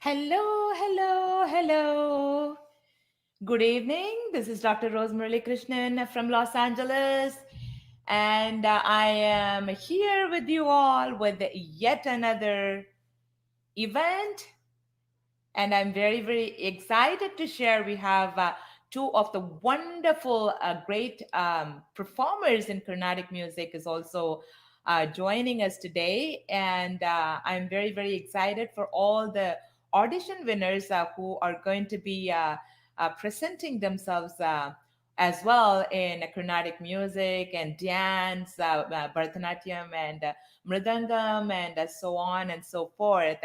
Hello, hello, hello. Good evening. This is Dr. Rosemary Krishnan from Los Angeles, and I am here with you all with yet another event, and I'm very, very excited to share. We have two of the wonderful, great performers in Carnatic music is also joining us today, and I'm very, very excited for all the audition winners who are going to be presenting themselves. As well in Carnatic music and dance, Bharatanatyam and Mridangam and so on and so forth.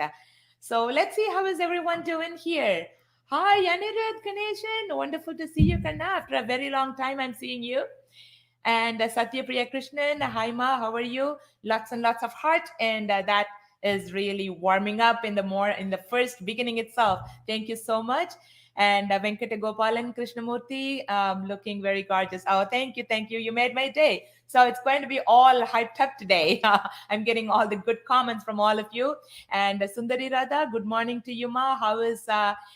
So let's see how is everyone doing here. Hi, Anirudh Ganeshan. Wonderful to see you, Kanna. After a very long time, I'm seeing you. And Satyapriya Krishnan, hi Ma, how are you? Lots and lots of heart, and that is really warming up in the first beginning itself. Thank you so much. And Venkata Gopalan Krishnamurti, looking very gorgeous. Oh, thank you. You made my day. So it's going to be all hyped up today. I'm getting all the good comments from all of you. And Sundari Radha, good morning to you, Ma. How is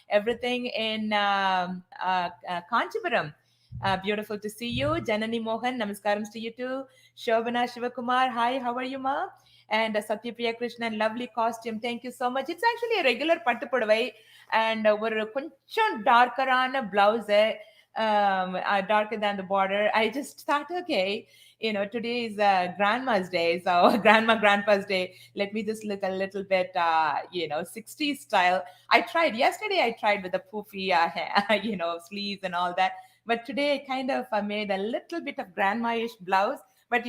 everything in Kanchipuram? Beautiful to see you. Janani Mohan, namaskaram to you too. Shobana Shivakumar, hi, how are you, ma? And Satyapriya Krishnan, lovely costume. Thank you so much. It's actually a regular pattu pudavai and ஒரு கொஞ்சம் டார்க்கரான blouse, darker than the border. I just thought, okay, today is grandma's day, so grandpa's day. Let me just look a little bit 60s style. Yesterday I tried with the poofy sleeves and all that, but today I kind of made a little bit of grandma-ish blouse. But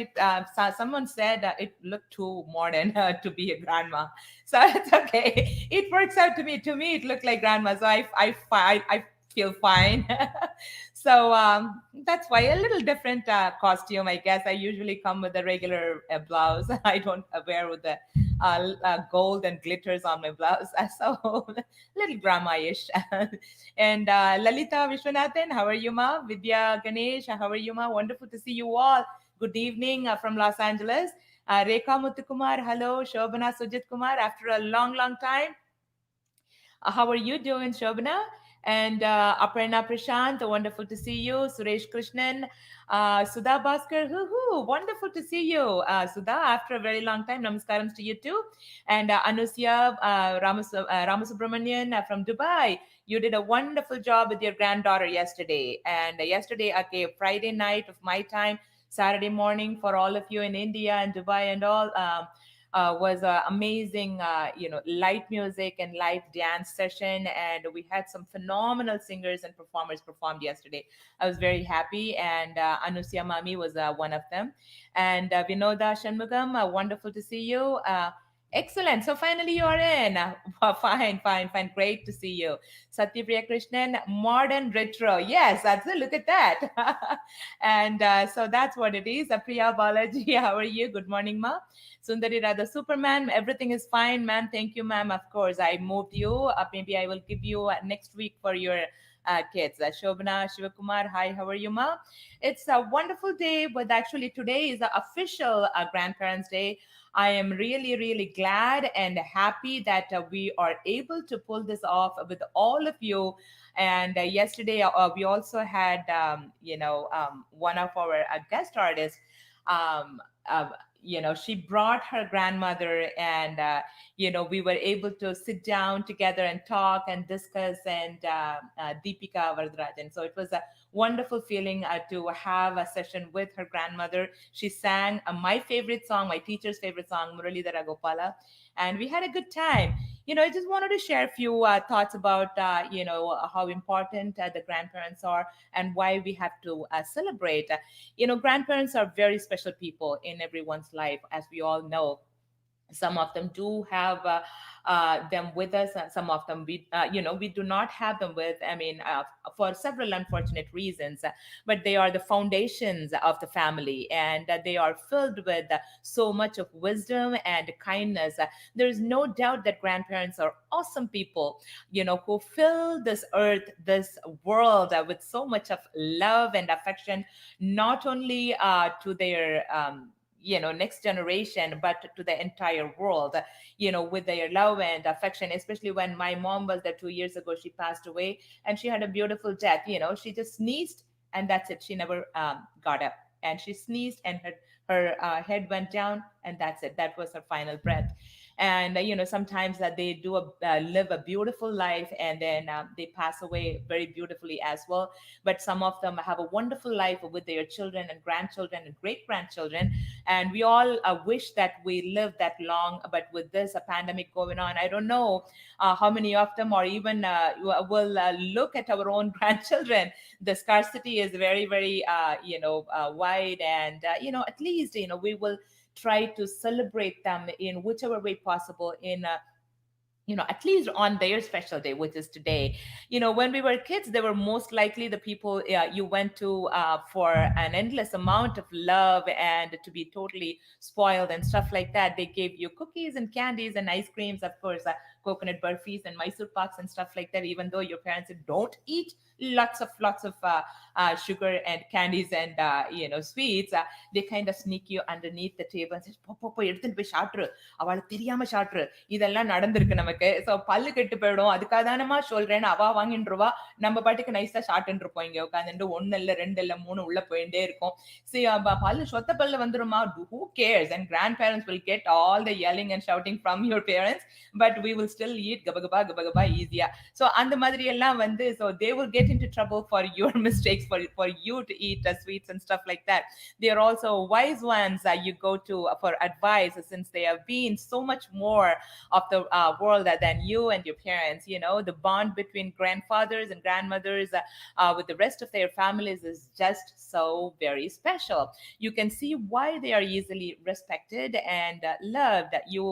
someone said it looked too modern to be a grandma, so it's okay. It works out to me. To me, it looked like grandma, so I feel fine. So that's why a little different costume, I guess. I usually come with a regular blouse. I don't wear with the gold and glitters on my blouse. So little grandma-ish. And Lalita Vishwanathan, how are you, ma? Vidya Ganesh, how are you, ma? Wonderful to see you all. Good evening from Los Angeles. Rekha Muthukumar, hello. Shobana Sujit Kumar, after a long, long time. How are you doing, Shobana? And Aparna Prashant, wonderful to see you. Suresh Krishnan, Sudha Bhaskar, wonderful to see you. Sudha, after a very long time, namaskar to you too. And Anusya Ramasubramanian from Dubai, you did a wonderful job with your granddaughter yesterday. And yesterday, okay, Friday night of my time, Saturday morning for all of you in India and Dubai and all. Was amazing, light music and light dance session, and we had some phenomenal singers and performers performed yesterday. I was very happy, and Anusya Mami was one of them, and Vinoda Shanmugam, wonderful to see you. Excellent. So finally you're in. Fine, fine, fine. Great to see you. Satyapriya Krishnan, modern retro. Yes, that's it. Look at that. And so that's what it is. Priya Balaji, how are you? Good morning, ma. Sundari Radha, Superman, everything is fine, ma'am. Thank you, ma'am. Of course, I moved you up. Maybe I will give you next week for your kids. Shobana Shivakumar, hi, how are you, ma? It's a wonderful day, but actually today is the official Grandparents' Day. I am really, really glad and happy that we are able to pull this off with all of you. And yesterday, we also had, one of our guest artists. Um, uh, she brought her grandmother, and we were able to sit down together and talk and discuss, and Deepika Varadarajan. So it was a wonderful feeling to have a session with her grandmother. She sang my favorite song, my teacher's favorite song, Muralidhara Gopala, and we had a good time. I just wanted to share a few thoughts about how important the grandparents are and why we have to celebrate. Grandparents are very special people in everyone's life, as we all know. Some of them do have them with us, and some of them we do not have them with, I mean, for several unfortunate reasons. But they are the foundations of the family, and they are filled with so much of wisdom and kindness. There's no doubt that grandparents are awesome people, who fill this earth, this world, with so much of love and affection, not only to their next generation, but to the entire world, with their love and affection. Especially when my mom was there 2 years ago, she passed away, and she had a beautiful death. She just sneezed, and that's it. She never got up, and she sneezed, and her head went down, and that's it. That was her final breath. And sometimes that they do live a beautiful life, and then they pass away very beautifully as well. But some of them have a wonderful life with their children and grandchildren and great grandchildren, and we all wish that we live that long. But with this a pandemic going on, I don't know how many of them, or even will look at our own grandchildren. The scarcity is very, very wide, and at least we will try to celebrate them in whichever way possible, in at least on their special day, which is today. When we were kids, they were most likely the people you went to for an endless amount of love, and to be totally spoiled and stuff like that. They gave you cookies and candies and ice creams, of course, coconut burfis and Mysore paks and stuff like that. Even though your parents said, don't eat lots of sugar and candies and sweets, they kind of sneak you underneath the table and say, போ எடுத்துட்டு போய் சாப்பிட்ரு, அவளுக்கு தெரியாம சாப்பிட்ரு, இதெல்லாம் நடந்திருக்கு நமக்கு. So பல்லு கெட்டு போயிடும், அதுக்காக தானமா சொல்றேன்னு அவா வாங்கின்றுவா. நம்ம பாட்டுக்கு நைஸா சாப்பிட்டு இருப்போம் இங்க உட்காந்துட்டு. ஒன்னு இல்ல, ரெண்டு இல்ல, மூணு உள்ள போயிட்டே இருக்கும். சரி, பல்லு சொத்த பல்லு வந்துருமா, who cares? And grandparents will get all the yelling and shouting from your parents, but we will still eat gabagaba gabagaba easier. So அந்த மாதிரி எல்லாம் வந்து, so they will get into trouble for your mistakes, for you to eat sweets and stuff like that. They are also wise ones that you go to for advice, since they have been so much more of the world than you and your parents. The bond between grandfathers and grandmothers with the rest of their families is just so very special. You can see why they are easily respected and loved. You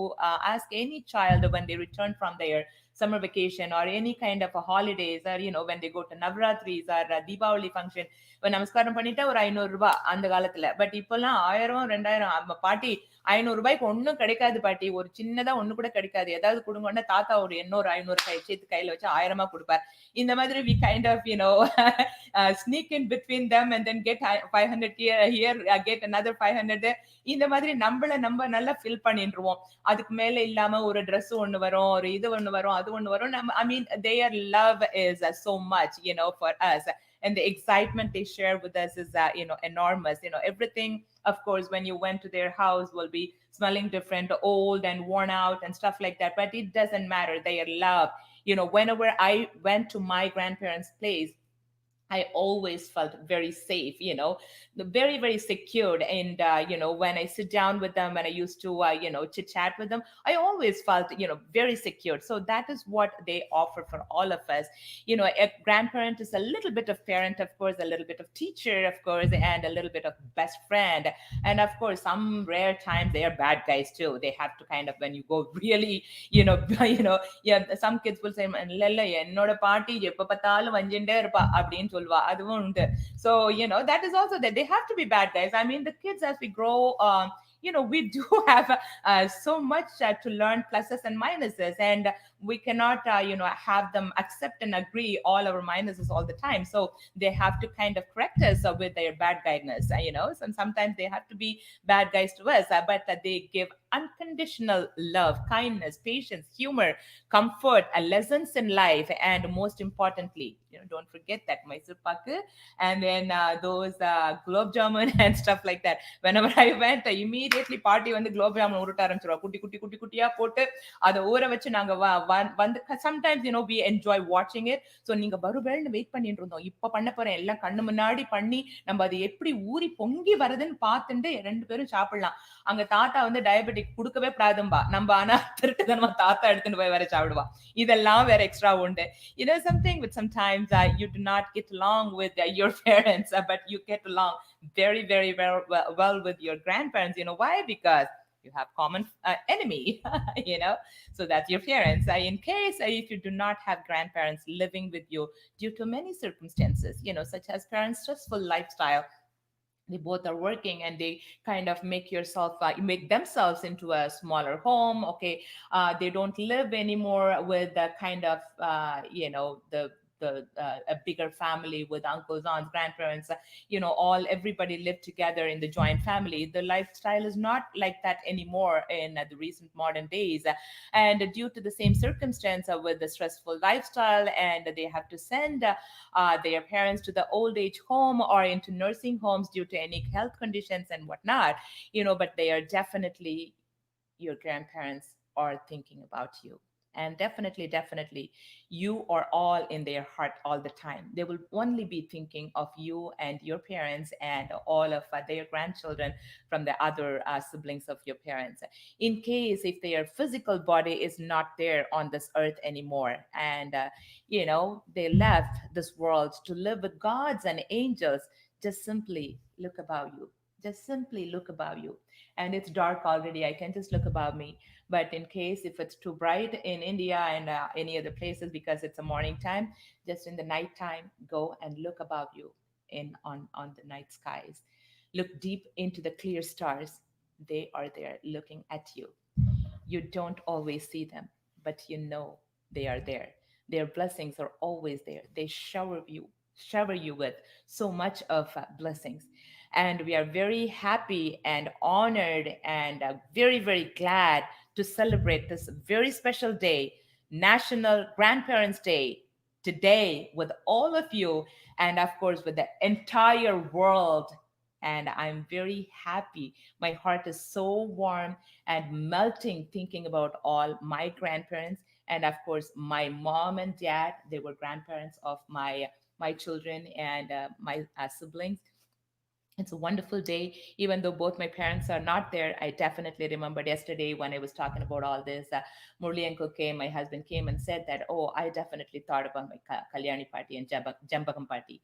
ask any child when they return from their summer vacation or any kind of a holidays, or when they go to navratris or Deepavali function, நமஸ்காரம் பண்ணிட்டா ஒரு 500 ரூபாய் அந்த காலத்துல. But இப்பெல்லாம் 1000 2000 பாட்டி, 500 ரூபாய்க்கு ஒன்னும் கிடைக்காது பாட்டி, ஒரு சின்னதா ஒண்ணு கூட கிடைக்காது. ஏதாவது கொடுங்கன்னா தாத்தா ஒரு 800 500 சேர்த்து கையில வச்சு 1000 கொடுப்பார். இந்த மாதிரி we kind of sneak in between them and then get 500 here, get another 500 there. இந்த மாதிரி நம்ம நல்லா ஃபில் பண்ணிடுவோம். அதுக்கு மேல இல்லாம ஒரு Dress ஒண்ணு வரும், ஒரு இது ஒண்ணு வரும், அது ஒண்ணு வரும். I mean, their love is so much for us, and the excitement they share with us is enormous. Everything, of course, when you went to their house will be smelling different, old and worn out and stuff like that, but it doesn't matter. Their love, whenever I went to my grandparents' place, I always felt very safe, very, very secured. And, when I sit down with them, when I used to, chit chat with them, I always felt, very secured. So that is what they offer for all of us. A grandparent is a little bit of parent, of course, a little bit of teacher, of course, and a little bit of best friend. And of course, some rare times they are bad guys too. They have to kind of, when you go really, yeah, some kids will say, "Lella, என்னோட பாட்டி எப்ப பார்த்தாலும் வஞ்சிண்டே இருப்பா" அப்படின்னு சொல்வா. அதுவும் உண்டு. So, that is also that they have to be bad guys. I mean, the kids, as we grow, we do have so much to learn, pluses and minuses, and we cannot have them accept and agree all our minuses all the time. So they have to kind of correct us with their bad guyness. Sometimes they have to be bad guys to us, but they give unconditional love, kindness, patience, humor, comfort, lessons in life, and most importantly, don't forget that Mysore pak, and then those gulab jamun and stuff like that. Whenever I went, immediately party வந்து gulab jamun உருட்ட ஆரம்பிச்சிருவா. குட்டி குட்டி குட்டி குட்டியா போட்டு அதை ஊற வச்சு நாங்க வந்து sometimes we enjoy watching it. So நீங்க பருபல்னு வெயிட் பண்ணிட்டு இருந்தோம். இப்ப பண்ண போறேன், எல்லாம் கண்ணு முன்னாடி பண்ணி நம்ம அது எப்படி ஊறி பொங்கி வருதுன்னு பார்த்துட்டு ரெண்டு பேரும் சாப்பிடலாம். அங்க தாத்தா வந்து டயபெட்டிக் கொடுக்கவே கூடாதும்பா. நம்ம ஆனா திருட்டுதனமா தாத்தா எடுத்துட்டு போய் வேற சாப்பிடுவா. இதெல்லாம் வேற எக்ஸ்ட்ரா உண்டு. Something with sometimes you do not get along with your parents, but you get along very, very well with your grandparents. Why? Because you have common enemy. So that's your parents. In case if you do not have grandparents living with you due to many circumstances, such as parents' stressful lifestyle, they both are working, and they kind of make themselves into a smaller home. Okay, they don't live anymore with the kind of the a bigger family with uncles, aunts, grandparents, all everybody lived together in the joint family. The lifestyle is not like that anymore in the recent modern days, and due to the same circumstance with the stressful lifestyle, and they have to send their parents to the old age home or into nursing homes due to any health conditions and whatnot. But they are definitely, your grandparents are thinking about you. And definitely, definitely, you are all in their heart all the time. They will only be thinking of you and your parents and all of their grandchildren from the other siblings of your parents. In case if their physical body is not there on this earth anymore, and they left this world to live with gods and angels, just simply look about you. Just simply look about you. And it's dark already. I can just look above me. But in case if it's too bright in India and any other places, because it's a morning time, just in the night time, go and look above you in on the night skies. Look deep into the clear stars. They are there looking at you. You don't always see them, but you know they are there. Their blessings are always there. They shower you with so much of blessings. And we are very happy and honored and very, very glad to celebrate this very special day, National Grandparents Day, today with all of you, and of course with the entire world. And I'm very happy. My heart is so warm and melting thinking about all my grandparents, and of course my mom and dad. They were grandparents of my children and my siblings. It's a wonderful day, even though both my parents are not there. I definitely remembered yesterday when I was talking about all this. Murli uncle came, my husband came and said that, oh, I definitely thought about my Kalyani party and Jambakam party.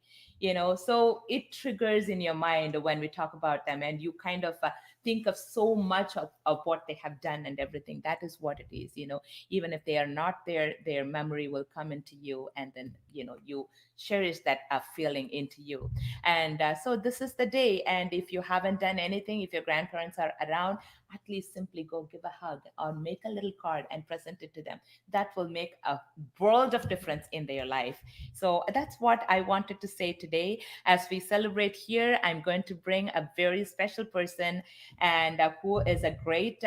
So it triggers in your mind when we talk about them, and you kind of think of so much of what they have done and everything. That is what it is. Even if they are not there, their memory will come into you, and then, you cherish that feeling into you. And so this is the day. And if you haven't done anything, if your grandparents are around, at least simply go give a hug or make a little card and present it to them. That will make a world of difference in their life. So that's what I wanted to say today. As we celebrate here, I'm going to bring a very special person, and who is a great,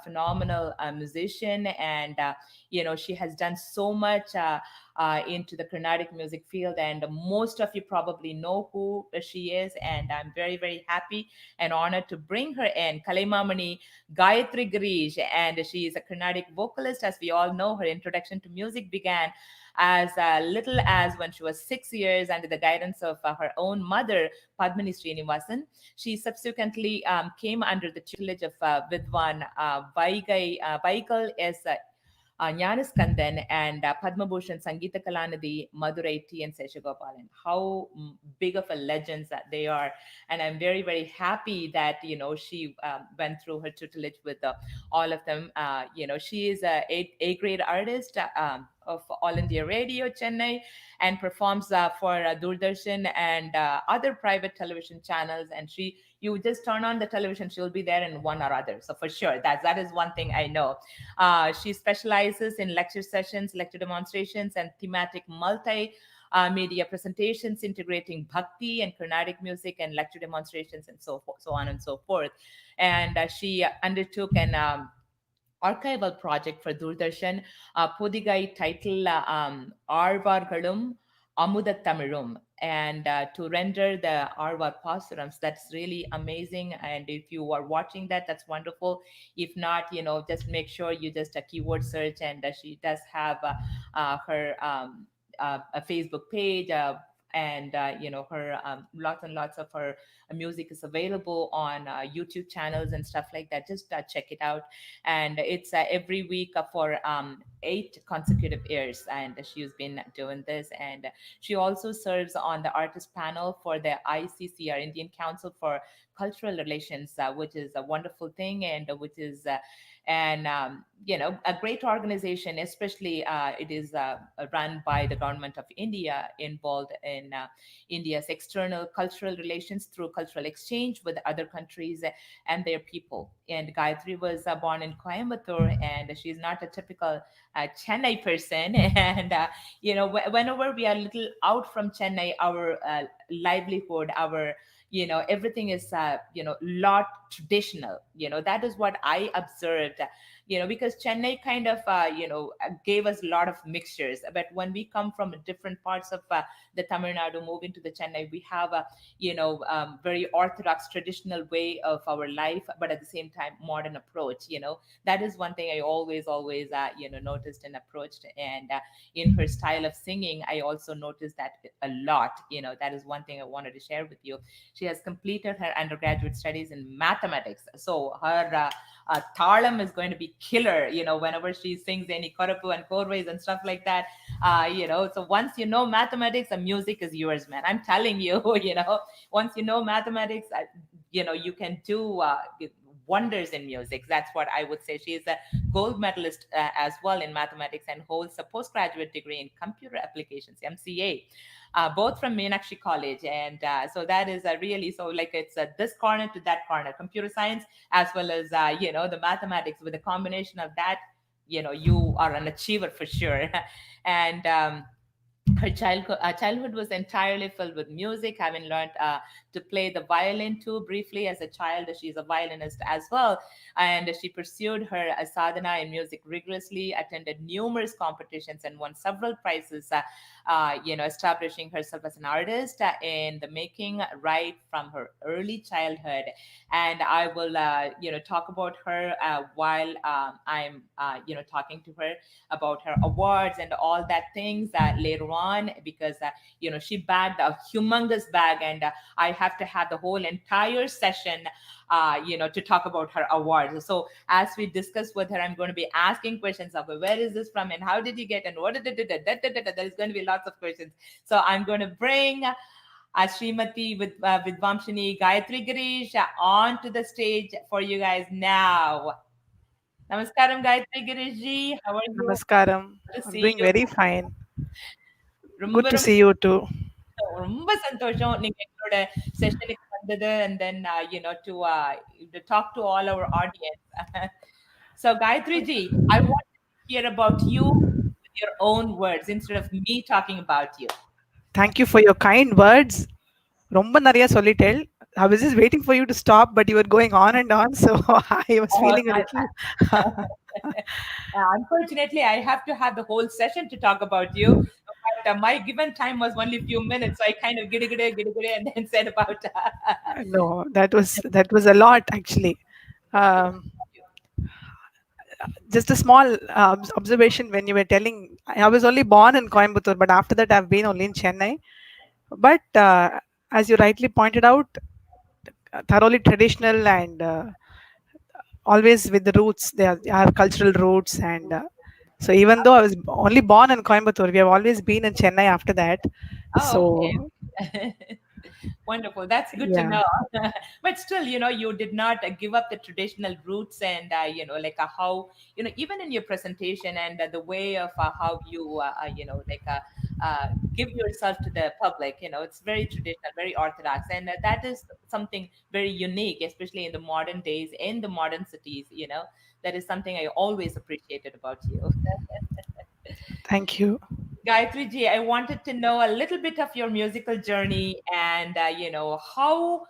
phenomenal musician. And she has done so much into the Carnatic music field, and most of you probably know who she is. And I'm very, very happy and honored to bring her in, Kalaimamani Gayatri Girish. And she is a Carnatic vocalist. As we all know, her introduction to music began as little as when she was 6 years under the guidance of her own mother, Padmini Srinivasan. She subsequently came under the tutelage of Vidwan Vaigal S. Gnanaskandan, and Padma Bhushan Sangeeta Kalanidhi, Madurai T. and Seshagopalan. How big of a legends that they are. And I'm very, very happy that, she went through her tutelage with all of them. She is a grade artist of All India Radio, Chennai, and performs for Doordarshan and other private television channels. And you just turn on the television, she'll be there in one or other. So for sure, that is one thing I know. She specializes in lecture sessions, lecture demonstrations, and thematic multi media presentations integrating bhakti and Carnatic music and lecture demonstrations and so on and so forth. And she undertook an archival project for Doordarshan, Podigai title Arvargalum Amuda Tamirum, and to render the Arvar Pasurams. That's really amazing. And if you are watching that, that's wonderful. If not, just make sure you just a keyword search. And she does have her a Facebook page. And her lots and lots of her music is available on YouTube channels and stuff like that. Just check it out. And it's every week for 8 consecutive years, and she's been doing this. And she also serves on the artist panel for the ICCR, Indian Council for Cultural Relations, which is a wonderful thing, and which is a great organization. Especially it is run by the government of India, involved in India's external cultural relations through cultural exchange with other countries and their people. And Gayatri was born in Coimbatore, and she's not a typical Chennai person, and whenever we are little out from Chennai, our livelihood, our everything is lot traditional. That is what I observed. Because Chennai kind of gave us a lot of mixtures. But when we come from different parts of the Tamil Nadu, move into the Chennai, we have a very orthodox traditional way of our life, but at the same time modern approach. That is one thing I always noticed and approached. And in her style of singing, I also noticed that a lot. That is one thing I wanted to share with you. She has completed her undergraduate studies in mathematics, so her talam is going to be killer. Whenever she sings any korapu and korways and stuff like that. So once you know mathematics, the music is yours, man. I'm telling you. Once you know mathematics, you can do wonders in music. That's what I would say. She is a gold medalist as well in mathematics, and holds a postgraduate degree in computer applications, MCA, both from Meenakshi College. And so that is really, so like it's this corner to that corner, computer science as well as the mathematics. With a combination of that, you are an achiever for sure. And her childhood was entirely filled with music, having learned to play the violin too briefly as a child. She's a violinist as well, and she pursued her sadhana in music rigorously, attended numerous competitions, and won several prizes, establishing herself as an artist in the making right from her early childhood. And I will talk about her while I'm talking to her about her awards and all that things later on, because she bagged a humongous bag. And I have to have the whole entire session to talk about her awards. So as we discuss with her, I'm going to be asking questions of where is this from and how did you get and what did it. There's going to be lots of questions. So I'm going to bring Srimati with Vamshini Gayatri Girish onto the stage for you guys now. Namaskaram, Gayatri Girish ji. How are you? Namaskaram. To I'm see doing you. very fine. ரொம்ப Good to ரொம்ப see you too. ரொம்ப சந்தோஷம் நீங்க எங்களோட செஷனுக்கு வந்தது. And then to talk to all our audience. So Gayatri ji, I want to hear about you with your own words instead of me talking about you. Thank you for your kind words. ரொம்ப நிறைய சொல்லிட்டேன். I was just waiting for you to stop, but you were going on and on, so I was Oh, feeling a little. unfortunately, I have to have the whole session to talk about you. But my given time was only a few minutes, so I kind of giddy, and then said about. No, that was a lot actually. Um, just a small observation when you were telling. I was only born in Coimbatore, but after that I've been only in Chennai. But as you rightly pointed out, thoroughly traditional and always with the roots. They are our cultural roots, and so even though I was only born in Coimbatore, we have always been in Chennai after that. Oh, So okay. Wonderful. That's good to yeah, know. But still, you did not give up the traditional roots. And, like how, even in your presentation and the way of how you, give yourself to the public, it's very traditional, very orthodox. And that is something very unique, especially in the modern days, in the modern cities. That is something I always appreciated about you. thank you. Gayatri ji, I wanted to know a little bit of your musical journey and, how,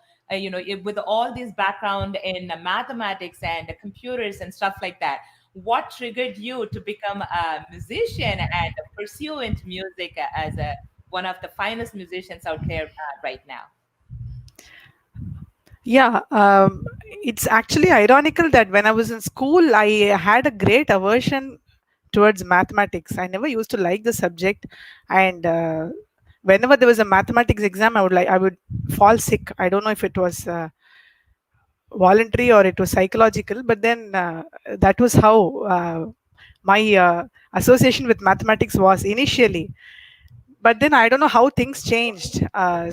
with all this background in mathematics and computers and stuff like that, what triggered you to become a musician and pursue into music as one of the finest musicians out there right now? Yeah, it's actually ironical that when I was in school, I had a great aversion towards mathematics. I never used to like the subject, and whenever there was a mathematics exam, I would fall sick. I don't know if it was voluntary or it was psychological, but then that was how my association with mathematics was initially. But then I don't know how things changed.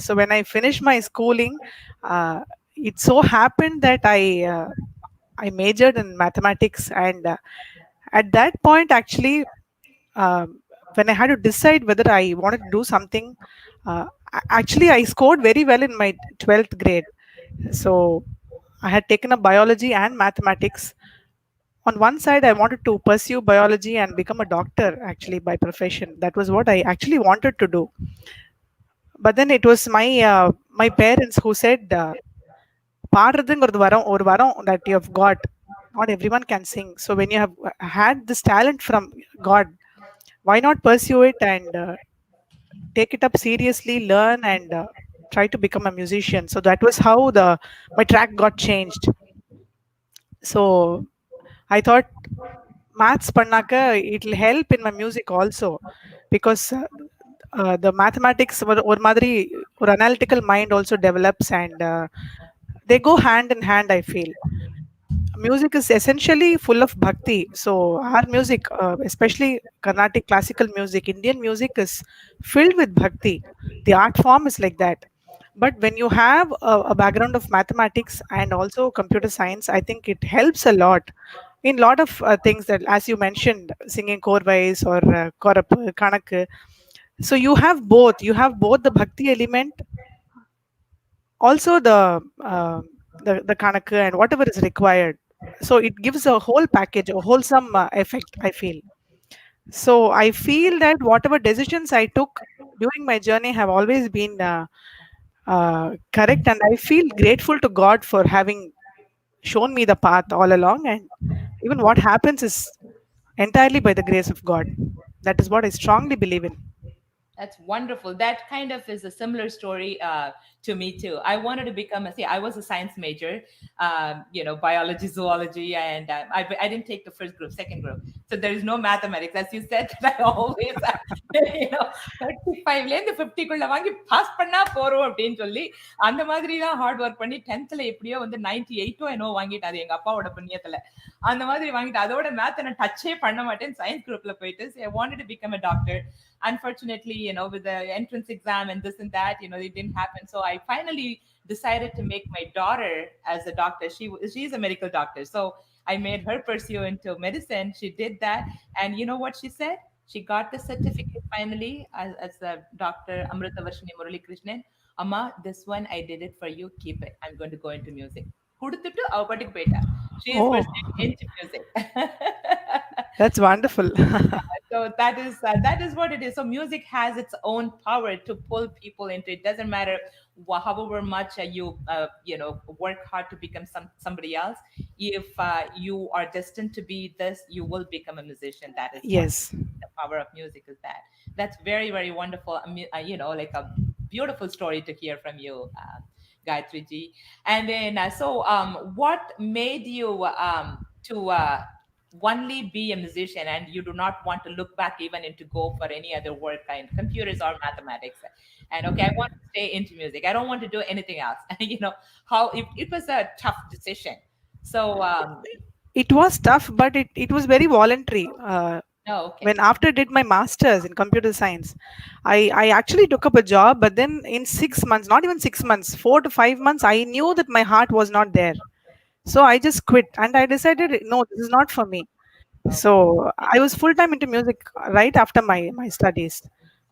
So when I finished my schooling, uh, it so happened that I majored in mathematics, and at that point, actually, um, when I had to decide whether I wanted to do something, actually I scored very well in my 12th grade. So I had taken up biology and mathematics. on one side I wanted to pursue biology and become a doctor actually by profession. That was what I actually wanted to do. But then it was my parents who said, பாடுறதுங்கிறது வரம் ஒரு வரம் that you have got. Not everyone can sing. So when you have had this talent from God, why not pursue it and take it up seriously, learn and try to become a musician. So that was how the my track got changed. So I thought maths பண்ணாக்க it'll help in my music also, because the mathematics ஒரு மாதிரி ஒரு analytical mind also develops, and they go hand in hand, I feel. Music is essentially full of bhakti. So our music, especially Carnatic classical music, Indian music, is filled with bhakti. The art form is like that. But when you have a background of mathematics and also computer science, I think it helps a lot in lot of things, that as you mentioned, singing korvais or korap kanak. So you have both the bhakti element, also the kanak and whatever is required. So it gives a whole package, a wholesome effect, I feel. So I feel that whatever decisions I took during my journey have always been correct, and I feel grateful to God for having shown me the path all along. And even what happens is entirely by the grace of God. That is what I strongly believe in. That's wonderful. That kind of is a similar story to me too. I wanted to become a, see, I was a science major, biology, zoology, and I didn't take the first group, second group. So there is no mathematics. As you said, that I always, 35லேருந்து 50க்குள்ள வாங்கி pass பண்ணா போறோம் அப்படின்னு சொல்லி அந்த மாதிரி தான் hard work பண்ணி 10th எப்படியோ வந்து 98 என்னோ வாங்கிட்டு, அது எங்க அப்பாவோட புண்ணியத்துல அந்த மாதிரி வாங்கிட்டு, அதோட மேத் நான் டச்சே பண்ண மாட்டேன். சயின்ஸ் குரூப்ல போயிட்டு I wanted to become a doctor. Unfortunately, with the entrance exam and this and that, it didn't happen. So I finally decided to make my daughter as a doctor. She's a medical doctor. So I made her pursue into medicine. She did that. And you know what she said? She got the certificate finally as a doctor, Amrita Varshini Murali Krishnan. Amma, this one I did it for you. Keep it. I'm going to go into music. Kudututtu அவ பாட்டுக்கு போயிட்டா. She is Oh, pursuing into music. that's wonderful. So that is what it is. So music has its own power to pull people into it. Doesn't matter however much you work hard to become somebody else. If you are destined to be this, you will become a musician. That is what Yes. the power of music is. That's very, very wonderful. Like a beautiful story to hear from you, Gayatri ji. And then what made you to only be a musician, and you do not want to look back even into go for any other work kind, computers or mathematics? And okay, I want to stay into music, I don't want to do anything else. How it was a tough decision. So It was tough, but it was very voluntary. no, okay. When after I did my masters in computer science, I actually took up a job, but then in 6 months, not even 6 months, 4 to 5 months, I knew that my heart was not there. So I just quit and I decided, no, this is not for me. So I was full time into music right after my studies,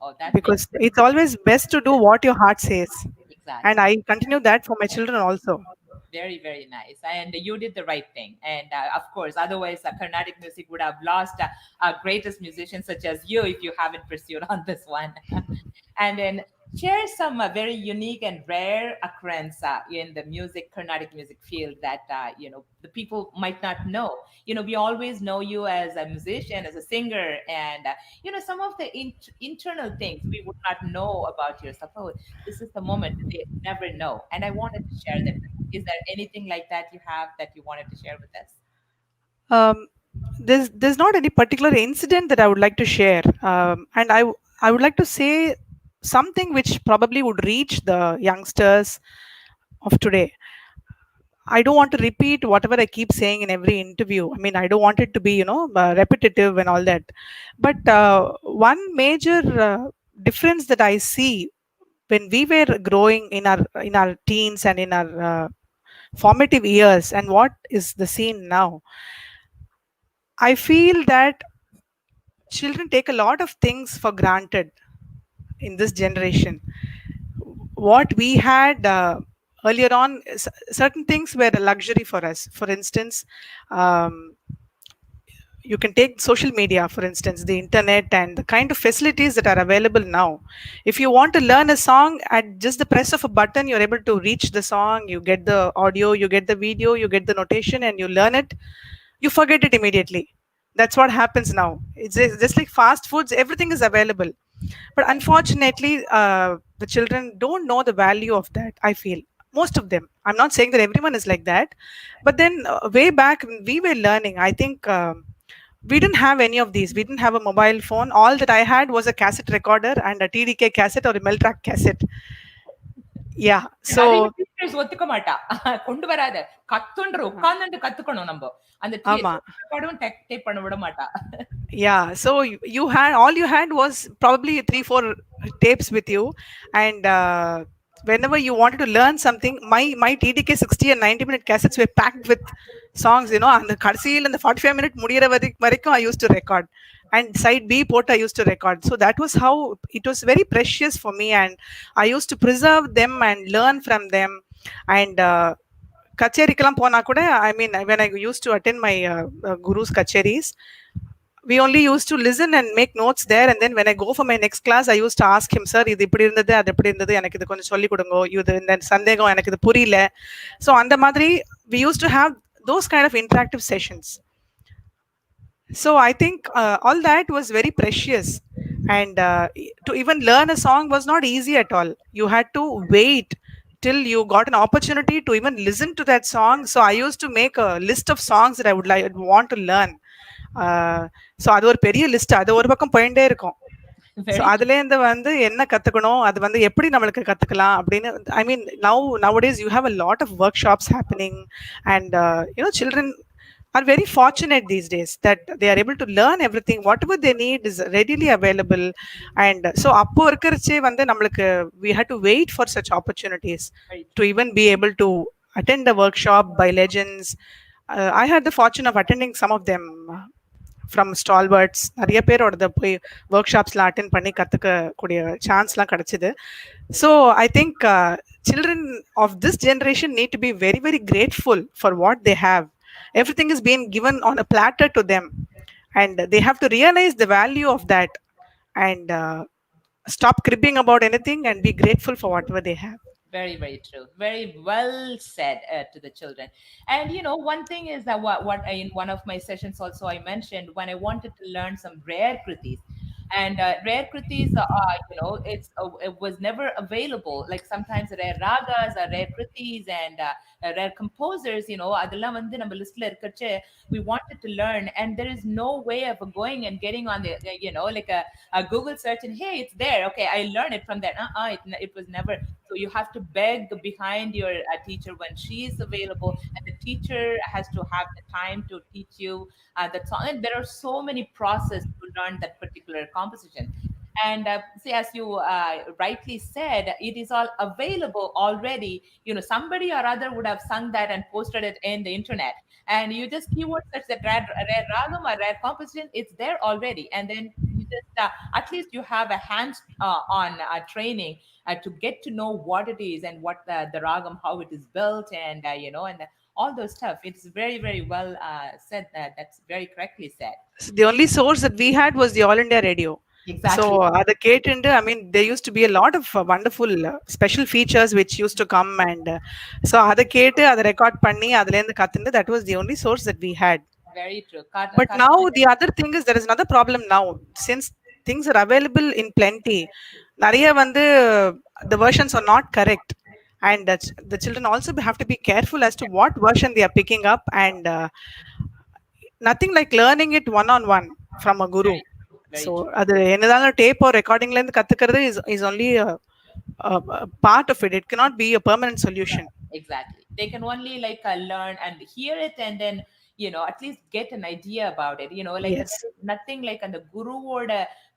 Oh, that makes because it's always best to do what your heart says. And exactly. I continue that for my children also. Very, very nice. And you did the right thing. And of course, otherwise, Carnatic music would have lost our greatest musicians such as you if you haven't pursued on this one. And then share some very unique and rare occurrence in the Carnatic music field that the people might not know. We always know you as a musician, as a singer, and some of the internal things we would not know about yourself. Oh, this is the moment they never know, and I wanted to share that. Is there anything like that you have that you wanted to share with us? Um, there's not any particular incident that I would like to share, and I would like to say something which probably would reach the youngsters of today. I don't want to repeat whatever I keep saying in every interview. I mean, I don't want it to be repetitive and all that. But one major difference that I see when we were growing in our teens and in our formative years, and what is the scene now, I feel that children take a lot of things for granted in this generation. What we had earlier on, certain things were a luxury for us. For instance, um, you can take social media, for instance, the internet, and the kind of facilities that are available now. If you want to learn a song, at just the press of a button, you're able to reach the song, you get the audio, you get the video, you get the notation, and you learn it. You forget it immediately. That's what happens now. It's just like fast foods, everything is available. But unfortunately, the children don't know the value of that, I feel. Most of them. I'm not saying that everyone is like that. But then, way back when we were learning, I think we didn't have any of these. We didn't have a mobile phone. All that I had was a cassette recorder and a TDK cassette or a Meltrack cassette. Yeah. நெறைய So, teachers ஒத்துக்க மாட்டா. கொண்டு வராத. கத்துன்ற உட்கார்ந்துட்டு கத்துக்கணும் நம்ப. அந்த ama. ரெக்கார்டும் tape பண்ண விட மாட்டா. Yeah, so you had, all you had was probably 3 4 tapes with you, and whenever you wanted to learn something, my TDK 60 and 90-minute cassettes were packed with songs, and the கடைசியில் and the 45-minute முடியிற வரைக்கும் I used to record, and side B port I used to record. So that was how it was very precious for me, and I used to preserve them and learn from them. And கச்சேரிக்கெல்லாம் போனா கூட, I mean, when I used to attend my guru's kacheris, we only used to listen and make notes there, and then when I go for my next class, I used to ask him, sir, இது இப்படி இருந்தது, அது எப்படி இருந்தது, எனக்கு இது கொஞ்சம் சொல்லி கொடுங்க, இது இந்த சந்தேகம் எனக்கு இது புரியல. So அந்த மாதிரி we used to have those kind of interactive sessions. So I think all that was very precious, and to even learn a song was not easy at all. You had to wait till you got an opportunity to even listen to that song. So I used to make a list of songs that I would want to learn. So அது ஒரு பெரிய list, அது ஒரு பக்கம் போயிட்டே இருக்கும். So Very அதுலேருந்து வந்து என்ன கற்றுக்கணும், அது வந்து எப்படி நம்மளுக்கு கற்றுக்கலாம் அப்படின்னு. ஐ மீன், nowadays you have a lot of workshops happening, and children are very fortunate these days that they are able to learn everything. Whatever they need is readily available. And so அப்போ இருக்கிறச்சே வந்து நம்மளுக்கு we had to wait for such opportunities very to even be able to attend a workshop by legends. I had the fortune of attending some of them from stalwarts. நிறைய பேரோட போய் ஒர்க்ஷாப்ஸ்லாம் attend பண்ணி கற்றுக்கக்கூடிய சான்ஸ்லாம் கிடச்சிது. So I think children of this generation need to be very, very grateful for what they have. Everything is being given on a platter to them, and they have to realize the value of that, and stop cribbing about anything and be grateful for whatever they have. very, very true. Very well said to the children. And one thing is that what in one of my sessions also I mentioned, when I wanted to learn some rare kritis, and rare kritis are, it was never available. Like sometimes rare ragas are rare kritis, and rare composers, அதெல்லாம் வந்து நம்ம லிஸ்ட்ல இருக்கச்சே we wanted to learn, and there is no way of going and getting on the, like a Google search and hey, it's there, okay, I learn it from there. It was never. So you have to beg behind your teacher when she is available, and the teacher has to have the time to teach you that song. And there are so many processes to learn that particular composition. And see, as you rightly said, it is all available already. Somebody or other would have sung that and posted it in the internet. And you just keyword search that rare ragam or rare composition, it's there already. And then you just, at least you have a hands on training to get to know what it is and what the ragam, how it is built, and and all those stuff. It's very, very well said. That's very correctly said. So the only source that we had was the All India Radio. So Exactly. the கேட்டுண்டு, I mean, there used to be a lot of wonderful special features which used to come, and so அதை கேட்டு அதை record பண்ணி அதுலேருந்து கத்துண்டு, that was the only source that we had. Very true. But now the other thing is, there is another problem now, since things are available in plenty. நிறைய வந்து the versions are not correct, and the children also have to be careful as to what version they are picking up, and nothing like learning it one on one from a guru. Very So true. அது என்னதான் tape or ரெக்கார்டிங்ல இருந்து கத்துக்கிறது is only a part of it. It cannot be a permanent solution. Exactly. They can only like learn and hear it, and then at least get an idea about it. Like Yes, there is nothing like அந்த குருவோட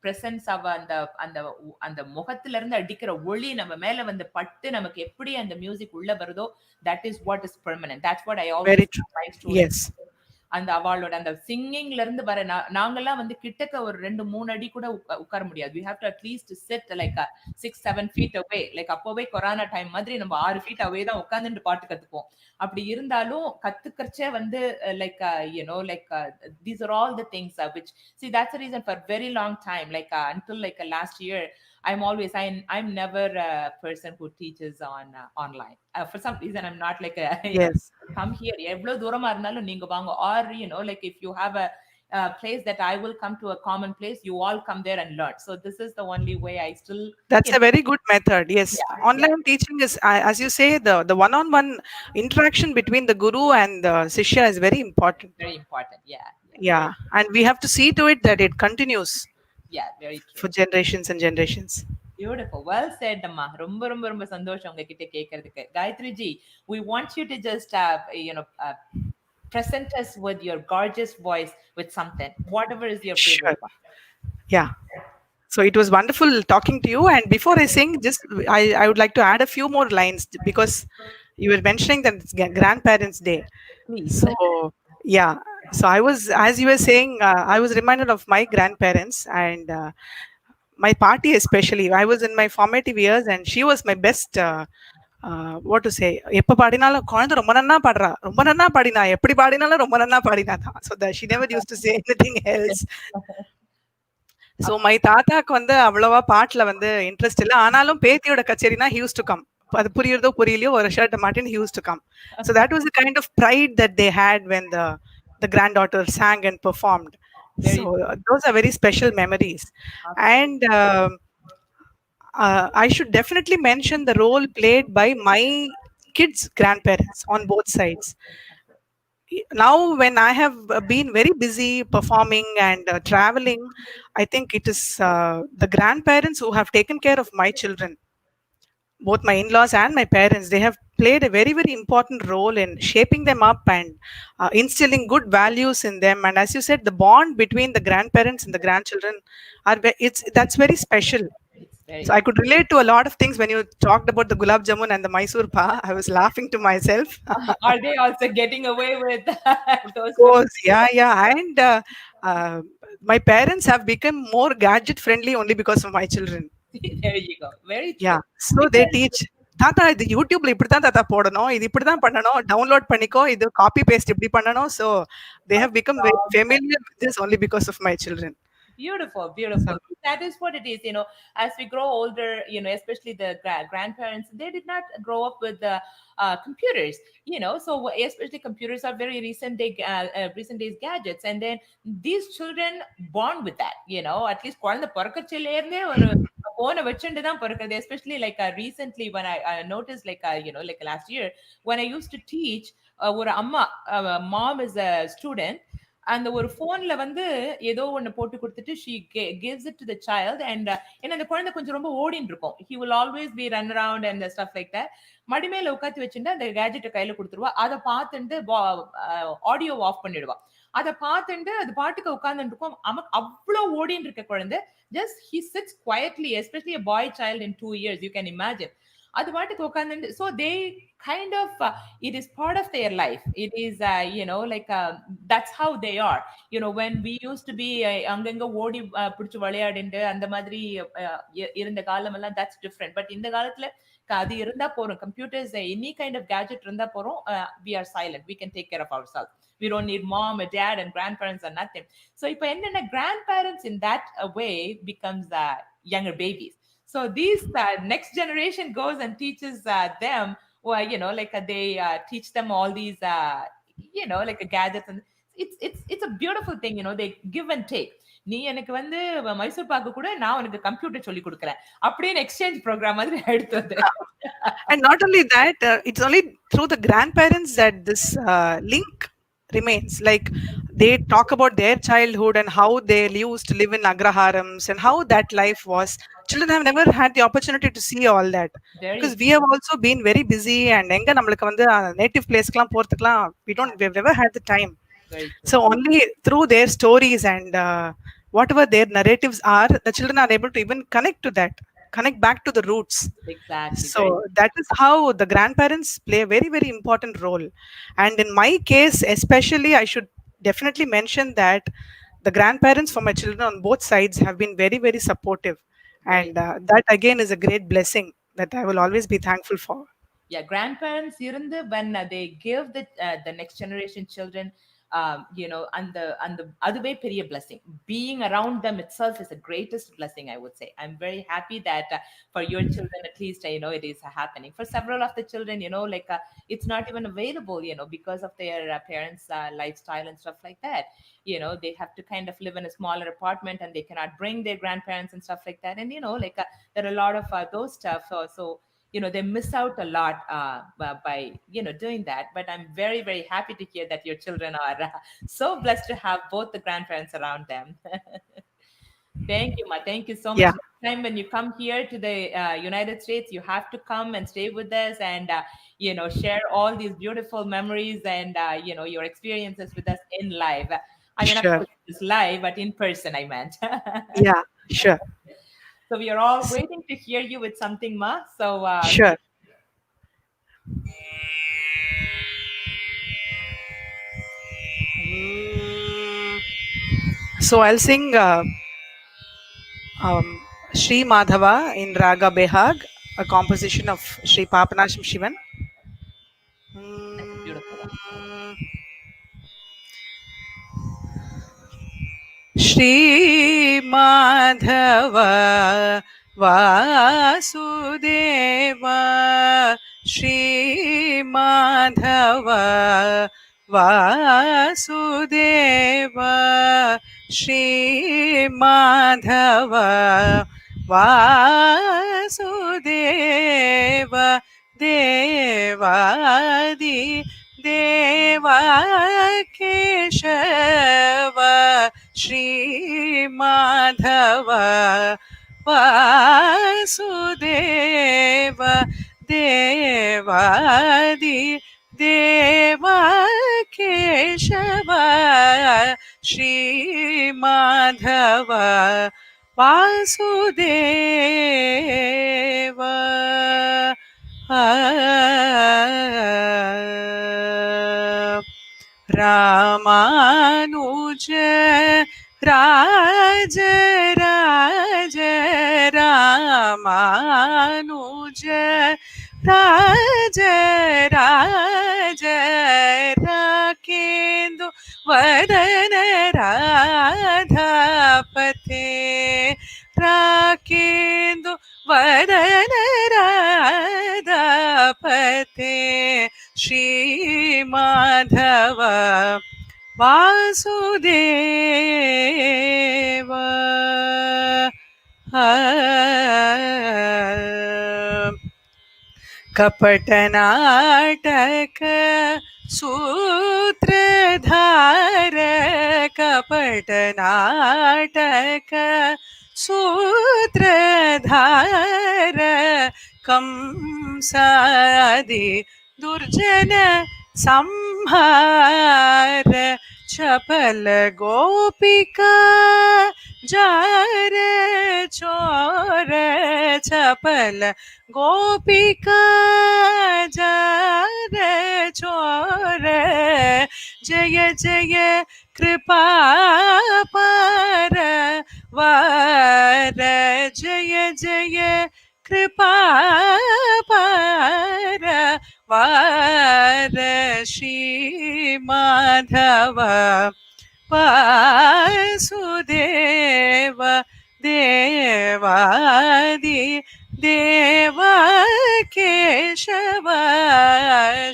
presence அவ அந்த அந்த அந்த முகத்துல இருந்து அடிக்கிற ஒளி நம்ம மேல வந்து பட்டு நமக்கு எப்படி அந்த மியூசிக் உள்ள வருதோ, that is what is permanent. That's what I always very true. tell my students. Yes. அந்த அவளோட அந்த சிங்கிங்ல இருந்து வர நாங்கெல்லாம் வந்து கிட்டக்க ஒரு 2 3 அடி கூட உட்கார முடியாது. we have to at least sit like a 6 7 feet away. Like அப்போவே கொரோனா டைம் மாதிரி நம்ம 6 feet away தான் உட்கார்ந்துட்டு பாட்டு கத்துப்போம். அப்படி இருந்தாலும் கத்துக்கறச்சே வந்து like like these are all the things which see that's the reason for very long time like until like last year I'm never a person who teaches on online. For some reason I'm not like a Yes. come here எவ்வளவு தூரமா இருந்தாலும் நீங்க வாங்க or like if you have a place that I will come to a common place, you all come there and learn. So this is the only way I still That's a very good method. Yes, yeah, yeah, online teaching is, as you say, the one-on-one interaction between the guru and the shishya is very important. very important. Yeah, yeah, very Yeah, and we have to see to it that it continues yeah, very true. for generations and generations. Beautiful. Well said, அம்மா. ரொம்ப ரொம்ப ரொம்ப சந்தோஷம் உங்ககிட்ட கேட்கறதுக்கு. Gayathri ji, we want you to just present us with your gorgeous voice with something. Whatever is your Sure. favorite one. Yeah. So it was wonderful talking to you. And before I sing, just I would like to add a few more lines because you were mentioning that it's Grandparents' Day. Please. So yeah. So I was, as you were saying, I was reminded of my grandparents and my party especially. I was in my formative years, and she was my best. What to say? எப்ப பாடினாலும் குழந்தை ரொம்ப நன்னா பாடுறா, ரொம்ப நன்னா பாடினா, எப்படி பாடினாலும் ரொம்ப நன்னா பாடினா தான். So that she never used to say anything else. So my தாத்தாக்கு வந்து அவ்வளவா பாட்டுல வந்து இன்ட்ரெஸ்ட் இல்லை. ஆனாலும் பேத்தியோட கச்சேரினா he used to come. அது புரியுறதோ புரியலையோ ஒரு ஷர்ட்டை மாட்டின்னு he used to come. So that was the kind of pride that they had when the granddaughter sang and performed. So those are very special memories. And I should definitely mention the role played by my kids' grandparents on both sides. Now when I have been very busy performing and traveling, I think it is the grandparents who have taken care of my children, both my in-laws and my parents. They have played a very very important role in shaping them up and instilling good values in them. And as you said, the bond between the grandparents and the grandchildren that's very special. It's very So I could relate to a lot of things when you talked about the gulab jamun and the Mysore pa. I was laughing to myself. Are they also getting away with those? Of course, yeah, yeah. And uh, my parents have become more gadget friendly only because of my children. There you go. Very true. Yeah. So they teach. தாத்தா இது யூடியூப்ல இப்படித்தான் தாத்தா போடணும், இது இப்படிதான் பண்ணணும், download பண்ணிக்கோ, இது காப்பி பேஸ்ட் இப்படி பண்ணணும். So they have become very familiar with this only because of my children. Beautiful, So, beautiful. That is what it is. As we grow older, especially the grandparents, they did not grow up with the computers. So especially computers are very recent days gadgets, and then these children born with that. At least குழந்தை பிறக்கச்சில இருந்தே ஒரு போனை வச்சுட்டு தான் பிறக்குது. Especially like recently when I noticed like like last year when I used to teach ஒரு அம்மா mom is a student. அந்த ஒரு போன்ல வந்து ஏதோ ஒண்ணு போட்டு கொடுத்துட்டு she gives it to the child and ஏன்னா அந்த குழந்தை கொஞ்சம் ரொம்ப ஓடின்னு இருக்கும். He will always be run around and stuff like that. மடி மேல உட்காந்து வச்சுட்டு அந்த கேஜெட்டை கையில கொடுத்துருவா. அதை பார்த்துட்டு ஆடியோ ஆஃப் பண்ணிடுவா. அதை பார்த்துட்டு அது பாட்டுக்கு உட்கார்ந்துட்டு இருக்கும். அவ்வளவு ஓடின்னு இருக்க குழந்தை just he sits quietly, especially a boy child in 2 years, you can imagine. அது பாட்டுக்கு உட்கார்ந்து so they kind of it is part of their life. It is like that's how they are. When we used to be அங்கங்க ஓடி பிடிச்சு விளையாடிண்டு அந்த மாதிரி இருந்த காலம் எல்லாம் that's different. But இந்த காலத்துல அது இருந்தா போறோம், computers any kind of gadget இருந்தா போறோம், we are silent, we can take care of ourselves. We don't need mom or dad and grandparents or nothing. So இப்ப என்னன்னா grandparents in that way becomes younger babies. So these next generation goes and teaches them, well, like they teach them all these, like gadgets, and it's a beautiful thing. They give and take. நீ எனக்கு வந்து மைசூர் பாக்கு கூட நான் உனக்கு computer சொல்லி கொடுக்குறேன் அப்படின்னு exchange program மாதிரி எடுத்தது. and not only that, it's only through the grandparents that this link remains. Like they talk about their childhood and how they used to live in agraharams and how that life was. Children have never had the opportunity to see all that because we have also been very busy and enga namakku vandu native place klam porthuklam we've never had the time. So only through their stories and whatever their narratives are, the children are able to even connect back to the roots. Exactly. So that is how the grandparents play a very very important role. And in my case especially, I should definitely mention that the grandparents for my children on both sides have been very, very supportive. Great. And that again is a great blessing that I will always be thankful for. Yeah, grandparents இருந்து when they give the next generation children, அந்த அதுவே பெரிய blessing. Being around them itself is the greatest blessing, I would say. I'm very happy that for your children, at least, it is happening. For several of the children, like it's not even available, because of their parents' lifestyle and stuff like that. They have to kind of live in a smaller apartment, and they cannot bring their grandparents and stuff like that. And like there are a lot of those stuff. So they miss out a lot by doing that. But I'm very, very happy to hear that your children are so blessed to have both the grandparents around them. Thank you, Ma. Thank you so much. Yeah, Next time when you come here to the United States, you have to come and stay with us and share all these beautiful memories and your experiences with us in live. I mean, of sure. course, it's live, but in person, I meant. Yeah, sure. So we are all S- waiting to hear you with something, Ma. So Sure. Mm, So I'll sing Sri Madhava in Raga Behag, a composition of Sri Papanasham Shivan. that's a beautiful one. Mm, श्रीमाधव Vasudev श्रीमाधव Vasudev श्रीमाधव Vasudev देवादि देवा केशव श्रीमाधव वासुदेव देवादि देवा केशव श्रीमाधव वासुदेव रामानुज राज राज रामानुज राज राज राकेन्दु वदन राधापते राकेन्दु वदन राधापते श्रीमाधव वासुदेव कपटनाटक सूत्रधार कपटनाटक सूत्रधार कंसादि दुर्जन संहार चपल गोपिका jar चोर चपल गोपिका jar चोर जय जय कृपा पार वार जय जय कृपा पार वार श्री माधव वासुदेव देवादि देवा Keshav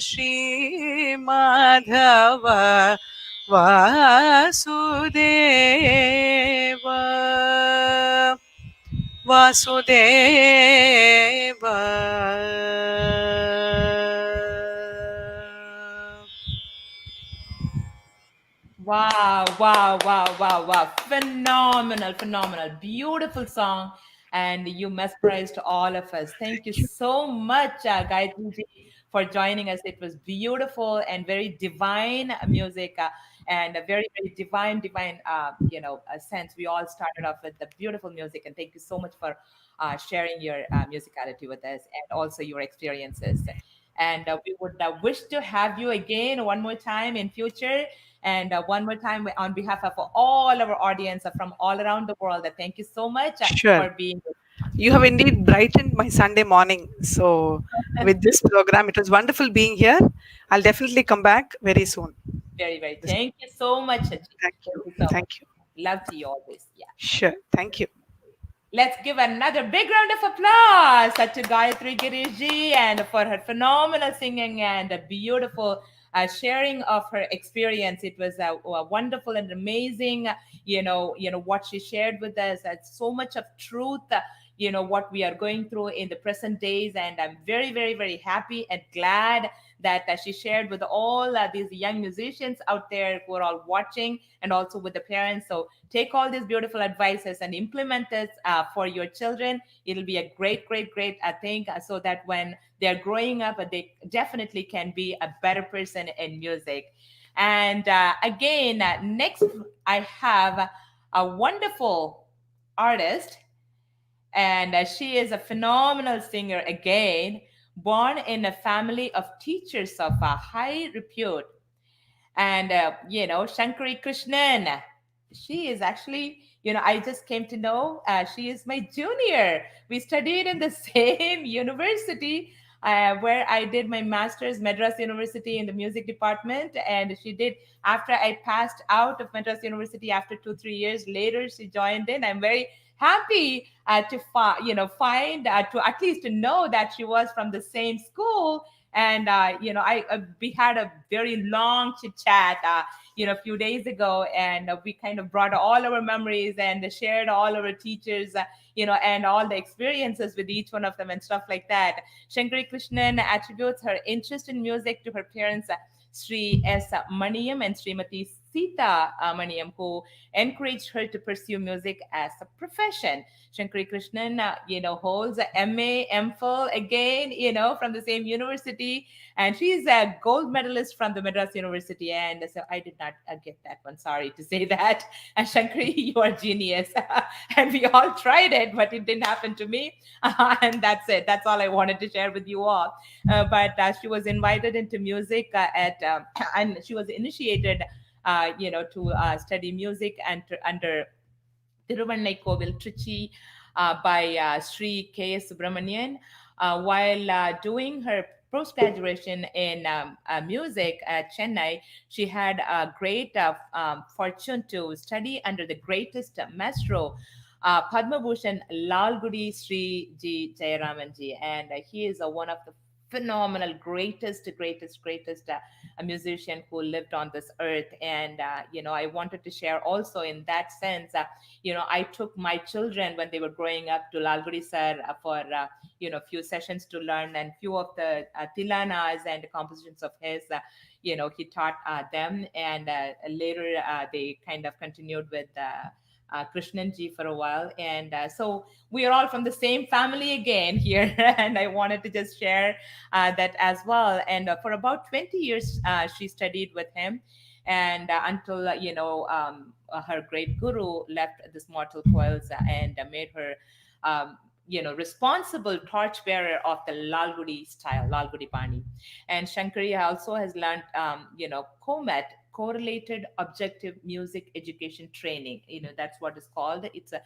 Shri Madhav Vasudev Vasudev Wow, wow, wow, wow, wow. Phenomenal, phenomenal. Beautiful song. And you mesmerized all of us. Thank you so much, Gayatri ji, for joining us. It was beautiful and very divine music and a very, very divine, sense. We all started off with the beautiful music. And thank you so much for sharing your musicality with us and also your experiences. And we would wish to have you again one more time in future And one more time, on behalf of all our audience from all around the world, thank you so much Sure. for being with You have indeed brightened my Sunday morning. So, with this program, it was wonderful being here. I'll definitely come back very soon. very, very. This- Thank you so much, Sachi. Thank Thank you. you so much. Thank you. Love to you always. Yeah. Sure. Thank you. Let's give another big round of applause to Gayatri Girishji and for her phenomenal singing and a beautiful sharing of her experience. It was a wonderful and amazing, what she shared with us. So much of truth. What we are going through in the present days, and I'm very, very, very happy and glad that she shared with all these young musicians out there who are all watching, and also with the parents. So take all these beautiful advices and implement this for your children. It'll be a great, great, great thing, so that when they're growing up, they definitely can be a better person in music. And again, next I have a wonderful artist, and she is a phenomenal singer again, born in a family of teachers of a high repute. And Shankari Krishnan, she is actually, I just came to know she is my junior. We studied in the same university, where I did my master's, Madras University, in the music department. And she did, after I passed out of Madras University, after 2 3 years later, she joined in. I'm very happy to find to at least to know that she was from the same school. And we had a very long chit chat a few days ago, and we kind of brought all our memories and shared all our teachers, and all the experiences with each one of them and stuff like that. Shankari Krishnan attributes her interest in music to her parents, Sri S. Maniam and Srimati Sita Maniam, who encouraged her to pursue music as a profession. Shankari Krishnan, holds a MA, MPhil again, from the same university, and she's a gold medalist from the Madras University. And so I did not get that one. Sorry to say that. And Shankari, you are genius, and we all tried it, but it didn't happen to me. And that's it. That's all I wanted to share with you all. But she was invited into music and she was initiated, to study music and under Tiruvannai Kovil, Trichy, by Sri K.S. Subramanian, while doing her post graduation in music at Chennai. She had a great fortune to study under the greatest maestro, Padma Bhushan Lalgudi Sri G. Jayaramanji, and he is one of the phenomenal, greatest a musician who lived on this earth. And I wanted to share also in that sense. I took my children when they were growing up to Lalgudi sir for few sessions to learn, and few of the tilanas and compositions of his. He taught them, and later they kind of continued with. Krishnan ji for a while, and so we are all from the same family again here, and I wanted to just share that as well. And for about 20 years, she studied with him, and until her great guru left this mortal coils, and made her responsible torchbearer of the Lalgudi style, Lalgudi Bani. And Shankari also has learned COMET, correlated objective music education training. That's what it's called. It's a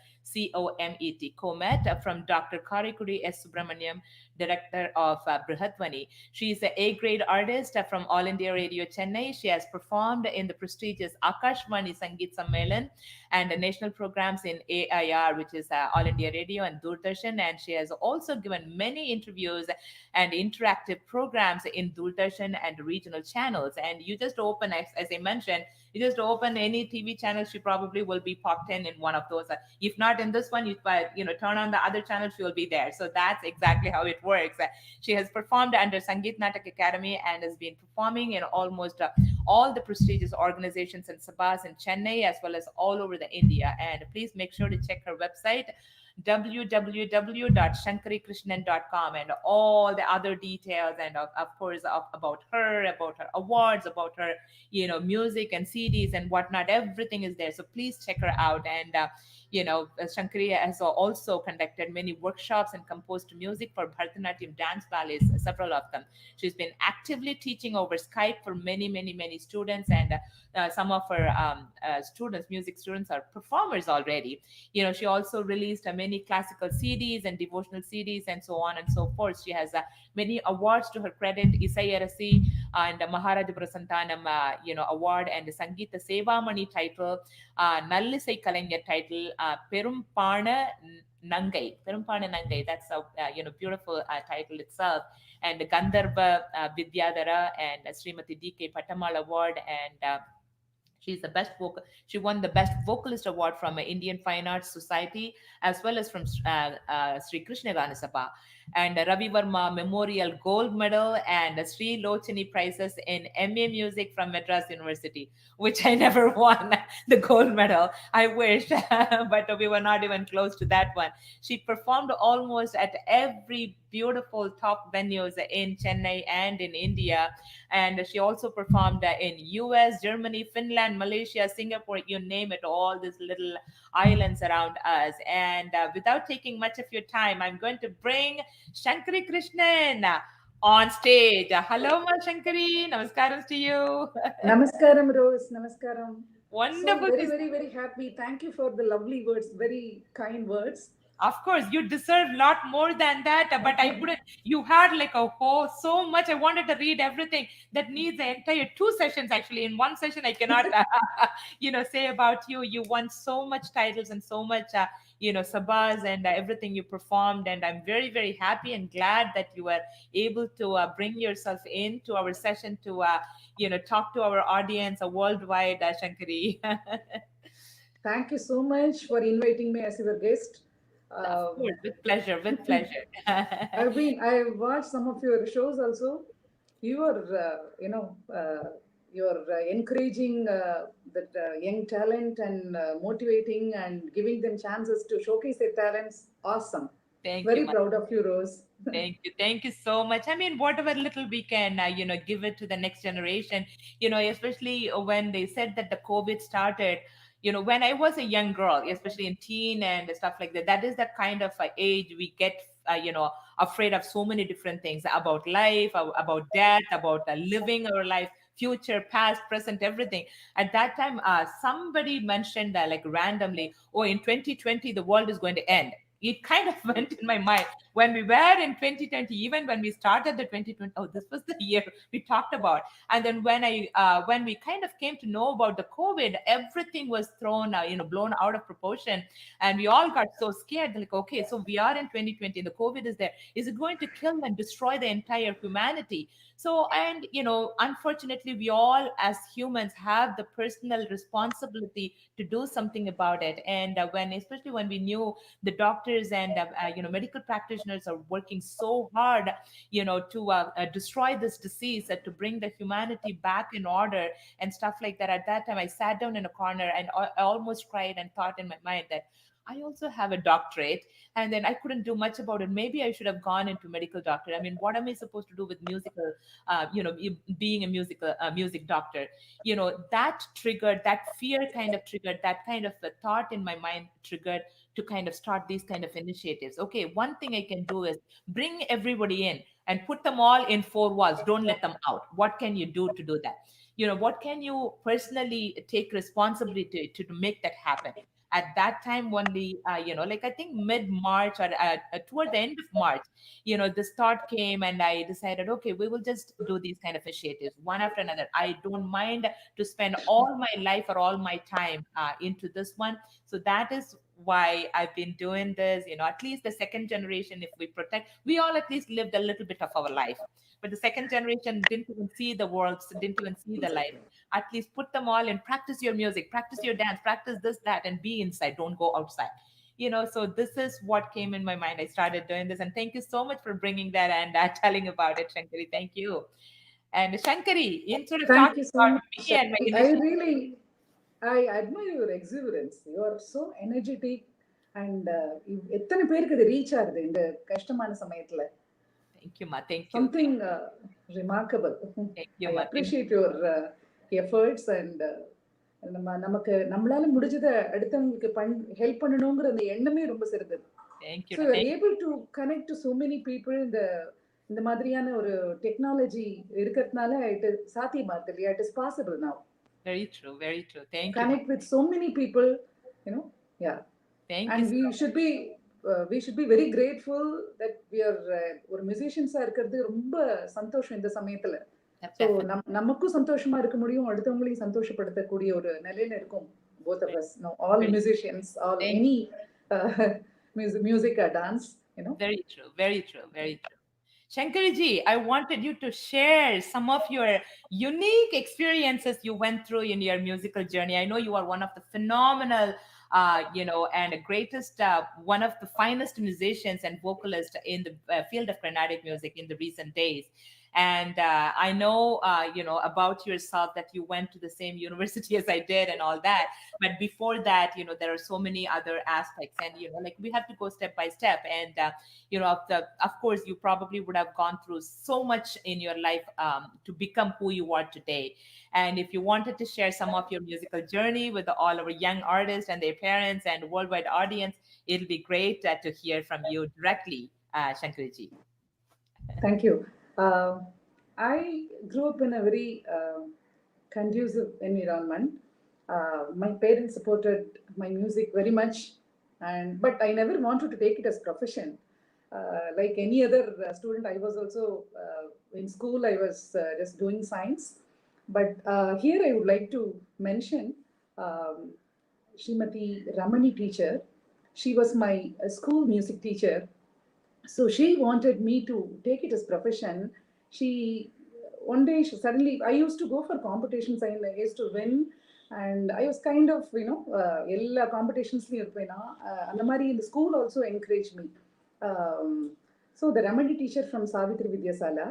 COMET, from Dr. Karikudi S. Subramaniam, director of Brihatvani. She is a grade artist from All India Radio Chennai. She has performed in the prestigious Akashvani Sangeet Sammelan and the national programs in AIR, which is All India Radio, and Doordarshan. And she has also given many interviews and interactive programs in Doordarshan and regional channels. And you just open, as I mentioned, you just open any TV channel, she probably will be popped in one of those. If not in this one, turn on the other channel, she will be there. So that's exactly how it works. She has performed under Sangeet Natak Academy and has been performing in almost all the prestigious organizations and sabhas in Chennai as well as all over the India. And please make sure to check her website, www.shankarikrishnan.com, and all the other details, and of course about her awards, about her music and CDs and whatnot. Everything is there, so please check her out. And Shankari has also conducted many workshops and composed music for Bharatanatyam dance ballets, several of them. She's been actively teaching over Skype for many, many, many students, and some of her students, music students, are performers already. She also released many classical CDs and devotional CDs and so on and so forth. She has many awards to her credit: Isai Arasi and Maharaja Prasantanam, award, and Sangeeta Sevamani title, Nallisai Kalaignar title, Perumpana Nangai. That's a beautiful title itself. And Gandharva Vidyadhara and Srimati D.K. Patamal Award, and she's the best vocal. She won the best vocalist award from Indian Fine Arts Society, as well as from Sri Krishna Ganasabha, and Ravi Verma Memorial Gold Medal, and Sri Lochani prizes in MA Music from Madras University, which I never won the gold medal. I wish, but we were not even close to that one. She performed almost at every beautiful top venues in Chennai and in India, and she also performed in US, Germany, Finland, Malaysia, Singapore, you name it, all these little islands around us. And without taking much of your time, I'm going to bring Shankari Krishnan on stage. Hello, Ma Shankari. Namaskaram to you. Namaskaram, Rose. Namaskaram. So Wonderful very, to very, very happy. Thank you for the lovely words, very kind words. Of course, you deserve a lot more than that, but I couldn't. You had like a whole so much. I wanted to read everything that needs the entire two sessions. Actually, in one session, I cannot, say about you. You won so much titles and so much, sabas and everything you performed. And I'm very, very happy and glad that you were able to bring yourself into our session to, talk to our audience worldwide, Shankari. Thank you so much for inviting me as your guest. Of Uh, course, with pleasure, with pleasure. I've watched some of your shows also. You are, you're encouraging that young talent and motivating and giving them chances to showcase their talents. Awesome. Thank you, Very proud of you, Rose. Thank you. Thank you so much. I mean, whatever little we can, give it to the next generation, especially when they said that the COVID started, when I was a young girl, especially in teen and stuff like that, that is the kind of age we get, afraid of so many different things about life, about death, about living our life, future, past, present, everything. At that time, somebody mentioned that like randomly, oh, in 2020, the world is going to end. It kind of went in my mind when we were in 2020, even when we started the 2020. Oh, this was the year we talked about. And then when we kind of came to know about the COVID, everything was thrown blown out of proportion, and we all got so scared, like, okay, so we are in 2020 and the COVID is there. Is it going to kill and destroy the entire humanity? So, and unfortunately, we all as humans have the personal responsibility to do something about it. And especially when we knew the doctors and medical practitioners are working so hard to destroy this disease, to bring the humanity back in order and stuff like that. At that time, I sat down in a corner and I almost cried and thought in my mind that I also have a doctorate, and then I couldn't do much about it. Maybe I should have gone into medical doctor. I mean, what am I supposed to do with musical, being a music doctor? That triggered, that fear kind of triggered, that kind of a thought in my mind triggered to kind of start these kind of initiatives. Okay, one thing I can do is bring everybody in and put them all in four walls. Don't let them out. What can you do to do that? What can you personally take responsibility to make that happen? At that time only, like I think mid March or toward the end of March, this thought came, and I decided, okay, we will just do these kind of initiatives one after another. I don't mind to spend all my life or all my time into this one. So that is why I've been doing this. At least the second generation, if we protect, we all at least lived a little bit of our life. But the second generation didn't even see the world, didn't even see the life. At least put them all in, practice your music, practice your dance, practice this, that, and be inside. Don't go outside. So this is what came in my mind. I started doing this, and thank you so much for bringing that and telling about it, Shankari. Thank you. And Shankari, instead of Thank talking you so about much. me and my I initial, really, I admire your exuberance. You are so energetic and எத்தனை பேருக்கு இது reach ஆகுது இந்த கஷ்டமான சமயத்துல. thank you, Ma. Thank you. Something remarkable. Thank you, I Ma. Thank appreciate your efforts and நமக்கு நம்மளால முடிஞ்சதை அடுத்தவங்களுக்கு ஹெல்ப் பண்ணணுங்கிற அந்த எண்ணமே ரொம்ப சிறந்தது. Thank you. So you are able to connect to so many people. இந்த மாதிரியான ஒரு டெக்னாலஜி இருக்கிறதுனால it is சாத்தியமாகுது இல்லையா? It is possible now. Very true, very true. Thank you. Connect with so many people, yeah. Thank And you. we should be very grateful that we are ஒரு மியூசிஷியன்ஸா இருக்கிறது ரொம்ப சந்தோஷம் இந்த சமயத்துல. ஸோ நமக்கும் சந்தோஷமா இருக்க முடியும், அடுத்தவங்களையும் சந்தோஷப்படுத்தக்கூடிய ஒரு நிலையில இருக்கும் both of us. No, all musicians, all any music or dance, Very true, very true, very true. Shankariji, I wanted you to share some of your unique experiences you went through in your musical journey. I know you are one of the phenomenal, and greatest, one of the finest musicians and vocalists in the field of Carnatic music in the recent days. And I know, about yourself that you went to the same university as I did and all that. But before that, there are so many other aspects, and like we have to go step by step. And of course, you probably would have gone through so much in your life to become who you are today. And if you wanted to share some of your musical journey with all our young artists and their parents and worldwide audience, it'll be great to hear from you directly, Shankariji. Thank you. I grew up in a very conducive environment. My parents supported my music very much, but I never wanted to take it as profession. Like any other student, I was also in school, I was just doing science. But here I would like to mention Srimati Ramani teacher. She was my school music teacher. So she wanted me to take it as profession. One day suddenly, I used to go for competitions and I used to win. And I was kind of, all competitions and the school also encouraged me. So the Ramani teacher from Savitri Vidyasala,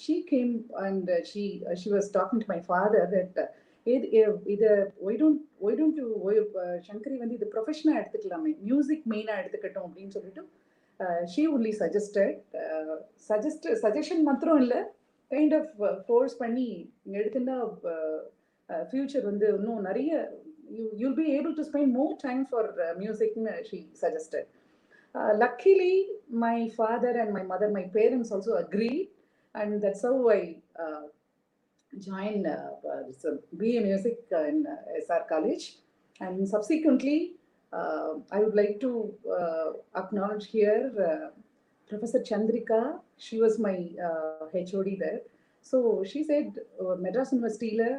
she came and she was talking to my father that why don't you Shankari வந்து இது ப்ரொஃபஷனா எடுத்துக்கலாமே, music மெயினா எடுத்துக்கட்டும் அப்படின்னு சொல்லிட்டு she only suggestion மாத்திரம் இல்லை, kind of force பண்ணி எடுத்துன்னா future வந்து இன்னும் நிறைய you'll be able to spend more time for music, she suggested. Luckily my father and my mother, my parents also agreed, and that's how I joined BA Music in SR College. And subsequently I would like to acknowledge here Professor Chandrika. She was my HOD there. So she said Madras University la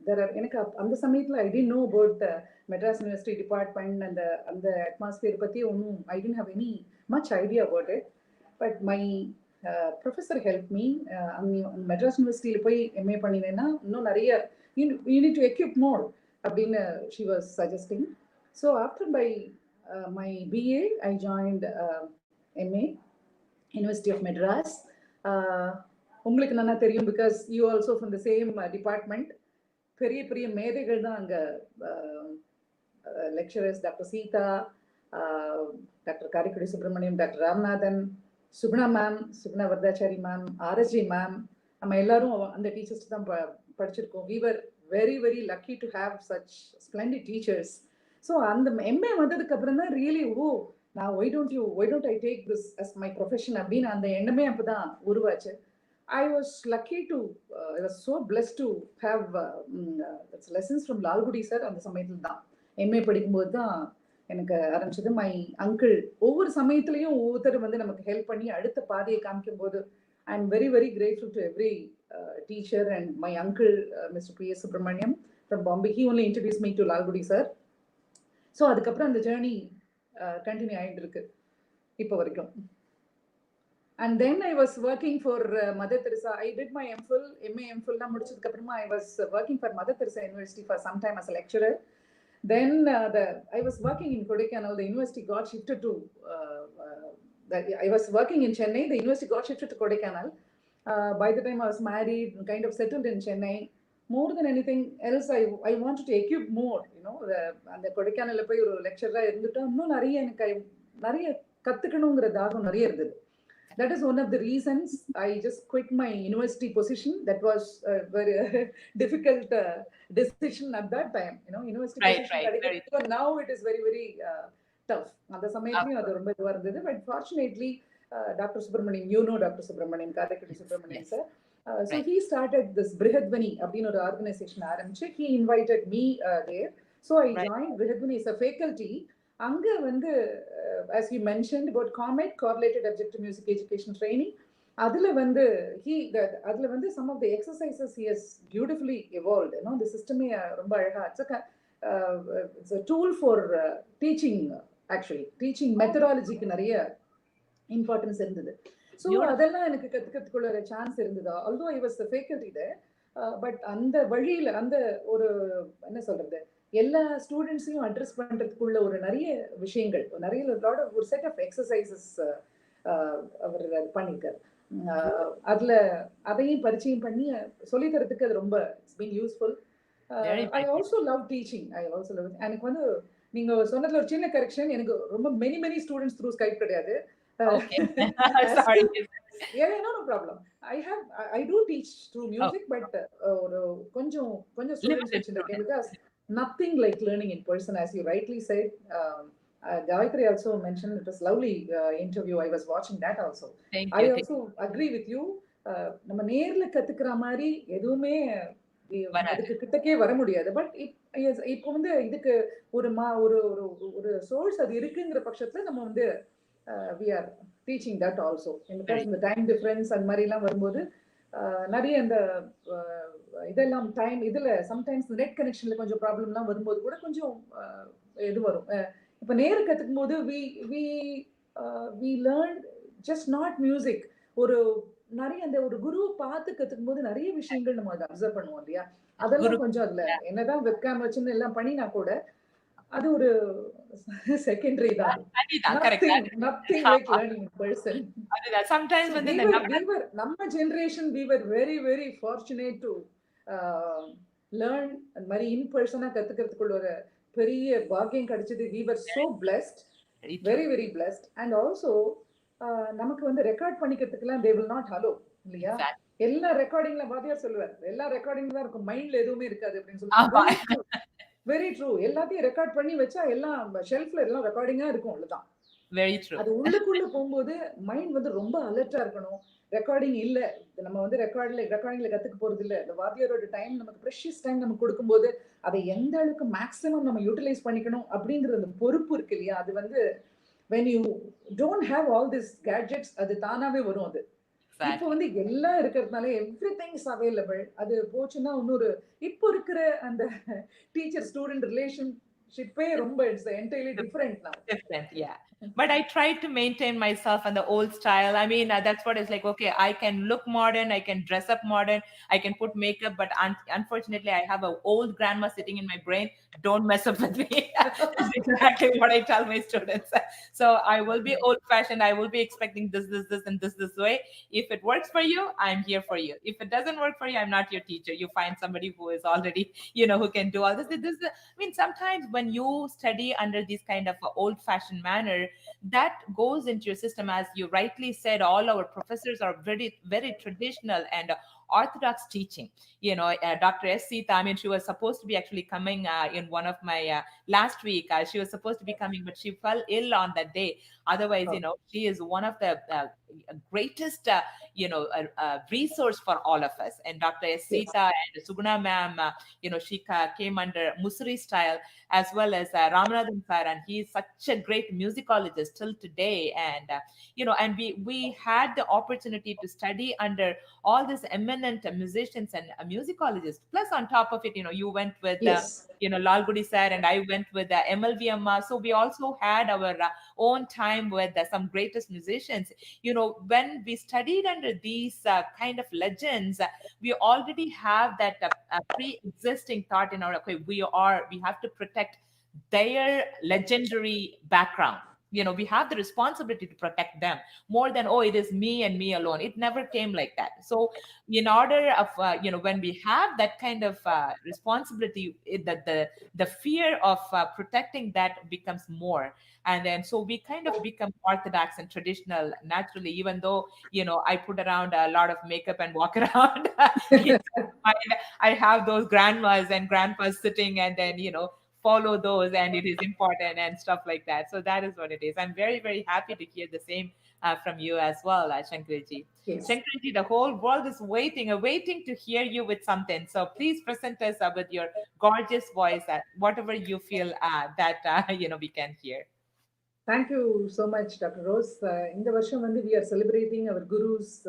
there are எனக்கு அந்த சமயத்தில் I didn't know about the Madras University department and அந்த atmosphere பற்றி ஒன்றும் I didn't have any much idea about it. But my professor helped me. Madras University போய் MA பண்ணினேன்னா இன்னும் நிறைய you need to equip more அப்படின்னு she was suggesting. So after my BA, I joined MA, University of Madras. உங்களுக்கு நல்லா தெரியும் because you also from the same department. பெரிய பெரிய மேதைகள் தான் அங்கே lecturers, doctor Seetha, doctor Karaikudi Subramaniam, doctor Ramanathan, Suguna ma'am, Suguna Varadachari ma'am, RSG ma'am, நம்ம எல்லாரும் அந்த டீச்சர்ஸ் தான் படிச்சிருக்கோம். We were very very lucky to have such splendid teachers. So அந்த MA வந்ததுக்கு அப்புறம் தான் ரியலி நான் why don't I take this as my profession அப்படின்னு அந்த எண்ணமே அப்பதான் உருவாச்சு. I was so blessed to have lessons from Lalgudi sir. அந்த சமயத்தில் தான் MA படிக்கும்போது தான் எனக்கு ஆரம்பிச்சது. மை அங்கிள் ஒவ்வொரு சமயத்துலையும் ஒவ்வொருத்தர் வந்து நமக்கு ஹெல்ப் பண்ணி அடுத்த பாதையை காமிக்கும் போது I am very very grateful to every teacher. And my uncle Mr. P.S. Subramaniam from Bombay, he only introduced me to Lalgudi sir. So அதுக்கப்புறம் அந்த ஜேர்னி கண்டினியூ ஆகிட்டு இருக்கு இப்போ வரைக்கும். And then I was working for Mother Teresa. I did my MPhil, MA MPhil na முடிச்சதுக்கு அப்புறமா I was working for Mother Teresa University for some time as a lecturer. Then I was working in Kodaikanal. The university got shifted to I was working in Chennai. The university got shifted to Kodaikanal. By the time I was married, kind of settled in Chennai. More than anything else, I wanted to equip more. அந்த கொடைக்கானல்ல போய் ஒரு லெக்சரரா இருந்துட்டா இன்னும் நிறைய எனக்கு நிறைய கத்துக்கணுங்கிற தாகம் நிறைய இருந்தது. That is one of the reasons I just quit my university position. That was a very difficult decision at that time. You know, university Right, position. right. Very Even now it is very, very tough. அந்த tough. சமயத்துலயும் அது ரொம்ப இதுவா இருந்தது. But fortunately, Dr. Subramanian, you know Dr. Subramanian, Karakadi Subramanian Yes. sir. So Right. he started this Brihadvani அப்படின்னு ஒரு organization ஆரம்பிச்சு. He invited me there. So I Right. joined Brihadvani as a faculty. அங்க வந்து as you mentioned about COMET, correlated objective music education training, அதுல வந்து அதுல வந்து some of the exercises he has beautifully evolved. You know, the system ரொம்ப அழகா, it's a tool for teaching, actually teaching methodology-க்கு நிறைய importance இருந்தது. ஸோ அதெல்லாம் எனக்கு கத்துக்கிறதுக்குள்ள ஒரு சான்ஸ் இருந்ததா. although I was the faculty there, but அந்த வழியில அந்த ஒரு என்ன சொல்றது, எல்லா ஸ்டூடெண்ட்ஸையும் அட்ரஸ் பண்றதுக்குள்ள ஒரு நிறைய விஷயங்கள், நிறைய ஒரு செட் ஆஃப் எக்ஸசைசஸ் அவர் பண்ணியிருக்காரு. அதுல அதையும் பரிச்சயம் பண்ணி சொல்லி தரத்துக்கு அது ரொம்ப it's been useful. I also love teaching. எனக்கு வந்து நீங்க சொன்னதுல ஒரு சின்ன கரெக்ஷன், எனக்கு ரொம்ப மெனி ஸ்டூடெண்ட்ஸ் த்ரூ ஸ்கைப் கிடையாது. Okay. Sorry. Yeah, no problem. I do teach through music, but ஒரு கொஞ்சம் ஸ்டூடெண்ட்ஸ் வச்சிருக்கேன், because nothing like learning in person, as you rightly said. Gayatri also mentioned it was lovely interview. I was watching that also. Thank I you. also agree with you. நம்ம நேர்ல கத்துக்கிற மாதிரி எதுவுமே அதுக்கு கிட்டக்கே வர முடியாது. பட் இப்போ வந்து இதுக்கு ஒரு ஒரு சோர்ஸ் அது இருக்குங்கிற பட்சத்துல நம்ம வந்து we are teaching that also. Because இந்த டைம் டிஃபரன்ஸ் அந்த மாதிரி எல்லாம் வரும்போது நிறைய இந்த இதெல்லாம் டைம் இதுல சம்டைம்ஸ் நெட் கனெக்ஷன்ல கொஞ்சம் ப்ராப்ளம்லாம் வரும்போது கூட கொஞ்சம் இது வரும். இப்போ நேர கத்துக்கும் போது we learn just not music. ஒரு நிறைய அந்த ஒரு குருவை பார்த்து கத்துக்கும் போது நிறைய விஷயங்கள் நம்ம அதை அப்சர்வ் பண்ணுவோம் இல்லையா. அதெல்லாம் கொஞ்சம் அதுல என்னதான் வெப்கேம் வச்சுன்னு எல்லாம் பண்ணினா கூட அது ஒரு செகண்டரி தான். Nothing like learning in person. Sometimes when நம்ம generation, we were very, very fortunate to learn and மாதிரி in person கத்துக்கிறதுக்குள்ள ஒரு பெரிய பாக்கியம் கிடைச்சது. We were so blessed, very, very blessed. And also நமக்கு வந்து record பண்ணிக்கிறதுக்குலாம் they will not allow இல்லையா. எல்லா ரெக்கார்டிங்ல வாத்தியார் சொல்லுவார், எல்லா ரெக்கார்டிங் தான் இருக்கும், மைண்ட்ல எதுவுமே இருக்காது அப்படின்னு சொல்லுவாங்க. Very true. எல்லாத்தையும் ரெக்கார்ட் பண்ணி வச்சா எல்லாம் ஷெல்ஃப்ல எல்லாம் ரெக்கார்டிங்கா இருக்கும், அவ்வளவுதான். Very true. அது உள்ளுக்குள்ள போகும்போது மைண்ட் வந்து ரொம்ப அலர்ட்டா இருக்கணும். ரெக்கார்டிங் இல்ல, நம்ம வந்து ரெக்கார்டிங்ல கத்துக்க போறது இல்ல. இந்த வாத்தியாரோட டைம் நமக்கு ப்ரெஷியஸ் டைம் நமக்கு கொடுக்கும்போது அதை எந்த அளவுக்கு மேக்ஸிமம் நம்ம யூட்டிலைஸ் பண்ணிக்கணும் அப்படிங்கிற அந்த பொறுப்பு இருக்கு இல்லையா. அது வந்து when you don't have all these gadgets, அது தானாவே வரும். அது இப்போ வந்து எல்லாம் இருக்கிறதுனால எவ்ரிதிங் இஸ் அவைலபிள். அது போச்சுன்னா இன்னொரு இப்போ இருக்கிற அந்த டீச்சர் ஸ்டூடெண்ட் ரிலேஷன்ஷிப்பே ரொம்ப it's entirely different now. Different, yeah. But I try to maintain myself on the old style. I mean, that's what it's like. Okay, I can look modern, I can dress up modern, I can put makeup, but unfortunately, I have an old grandma sitting in my brain. Don't mess up with me. That's exactly what I tell my students. So I will be old-fashioned. I will be expecting this, and this way. If it works for you, I'm here for you. If it doesn't work for you, I'm not your teacher. You find somebody who is already, who can do all this. I mean, sometimes when you study under this kind of old-fashioned manner, that goes into your system. As you rightly said, all our professors are very, very traditional and orthodox teaching. Dr. S. Sita, I mean, she was supposed to be actually coming in one of my last week. She was supposed to be coming, but she fell ill on that day. Otherwise, she is one of the greatest, resource for all of us. And Dr. S. Sita and Suguna ma'am, she came under Musri style, as well as Ramanathan sir, and he is such a great musicologist till today. And and we had the opportunity to study under all these eminent musicians and musicologists. Plus, on top of it, you went with Lalgudi sir, and I went with MLV Amma. So we also had our own time with some greatest musicians. When we studied under these kind of legends, we already have that pre-existing thought in our, okay, we have to protect their legendary background. we have the responsibility to protect them more than, oh, it is me and me alone. It never came like that. So in order of when we have that kind of responsibility, the fear of protecting that becomes more. And then so we kind of become orthodox and traditional naturally, even though I put around a lot of makeup and walk around. Inside mind, I have those grandmas and grandpas sitting, and then follow those, and it is important and stuff like that. So that is what it is. I'm very, very happy to hear the same from you as well, Shankarji. Yes. Shankarji, the whole world is waiting to hear you with something. So please present us with your gorgeous voice, whatever you feel that we can hear. Thank you so much, Dr. Rose. In the Varsham, we are celebrating our Guru's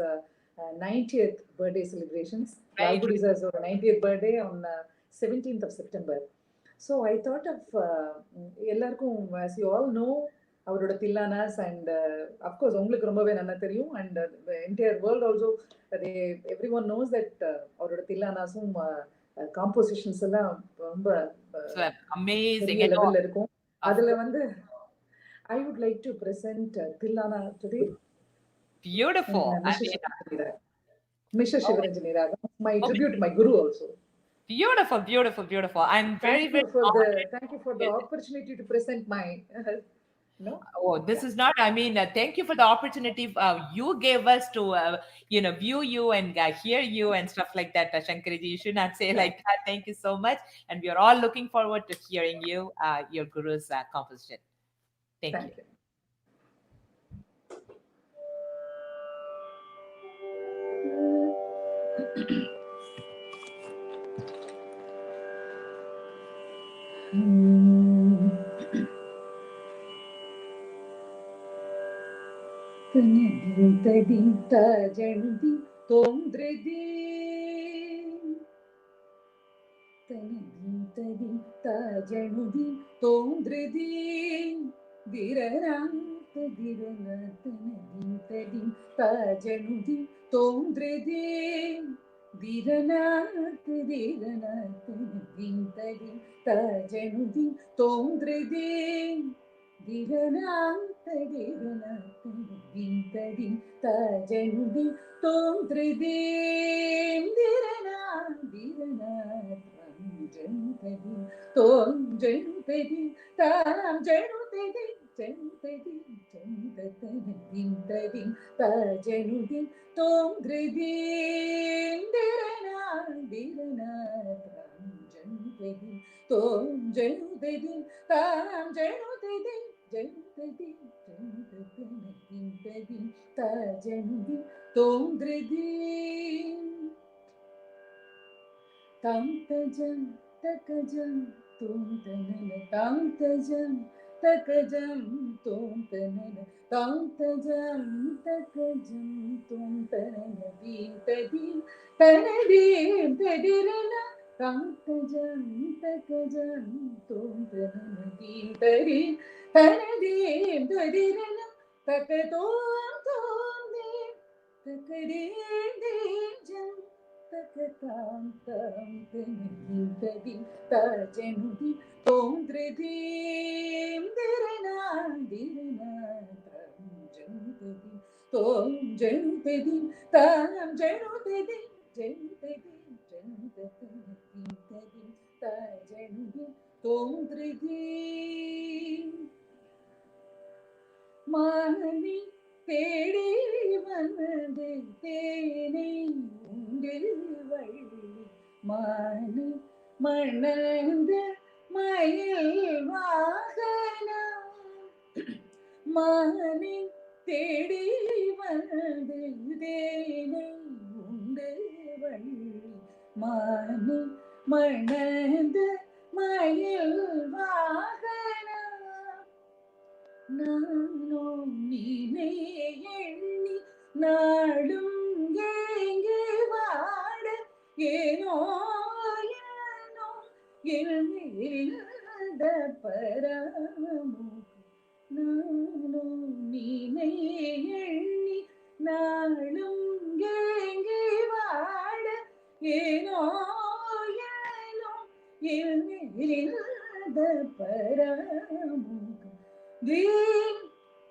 90th birthday celebrations. Right, Lalgudi sir's 90th birthday on 17th of September. So I thought of எல்லாருக்கும், as you all know, அவரோட தில்லானாஸ் and of course உங்களுக்கு ரொம்பவே நல்லா தெரியும், and the entire world also, everyone knows that அவரோட தில்லானாஸும் compositions எல்லாம் ரொம்ப amazing. பெரிய லெவல்ல இருக்கும். அதுல வந்து I would like to present Tillana today. Beautiful. Mr. Shivaranjani Raga, my tribute to my Guru also. Beautiful, beautiful, beautiful. I'm very, very honored. Thank you for the opportunity to present my. Oh, this is not. I mean, thank you for the opportunity you gave us to, view you and hear you and stuff like that, Shankarji. You should not say like that. Thank you so much, and we are all looking forward to hearing you, your Guru's composition. Thank you.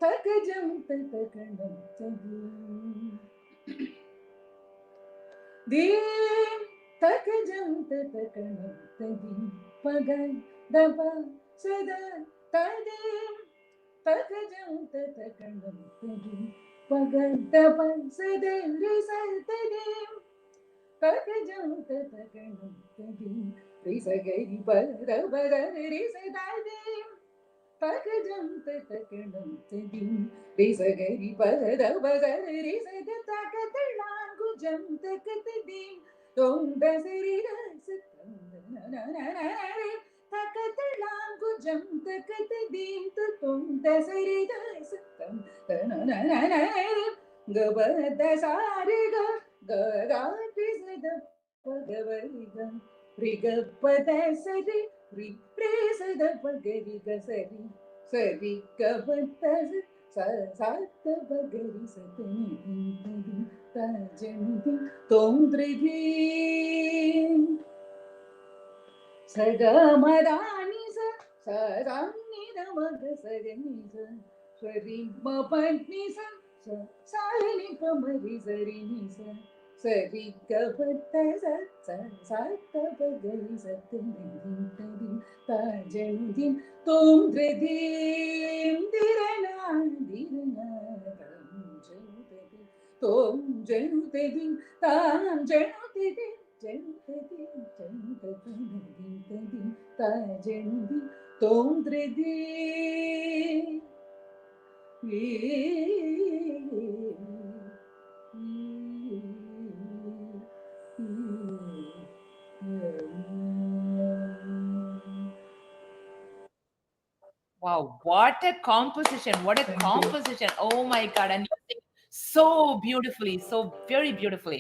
தகஜம் தகணம் தகீம் தீம் தகஜம் தகணம் தகீம் பகல் தப சத ததீம் தகஜம் தகணம் தகீம் பகல் தப சத ரிச ததீம் தகஜம் தகணம் தகீம் ரிச கரி பத பத ரிச ததீம் தகஜம் தகணம் தகீம் ரிச கரி பத பத ரிச தகதலாங்குஜம் தகதீம் தொந்த சிரிரச தகதலாங்குஜம் தகதீம் தொந்த சிரிரச கபத சாரிக ககாதி சத பகவரிக ரிகபத சரி ரி பிரேசத பகரிக சரி சரி கபத சத பகரி சதனி தஜனி தோந்திரிதி சகமதானி சதானி நமக சகனி சரி மபனி சாலினி பமரி சரி நிச சரி கபத சத பகரி சதனி ததி தஜனி தோந்திரிதி திரணா திரணா தோம் ஜனு தெதி தாம் ஜனு தெதி ஜனு தெதி ஜனு தெதி தெதி தஜனி தோந்திரிதி Wow, what a composition! What a composition! Oh my God! And you sing so beautifully, so very beautifully.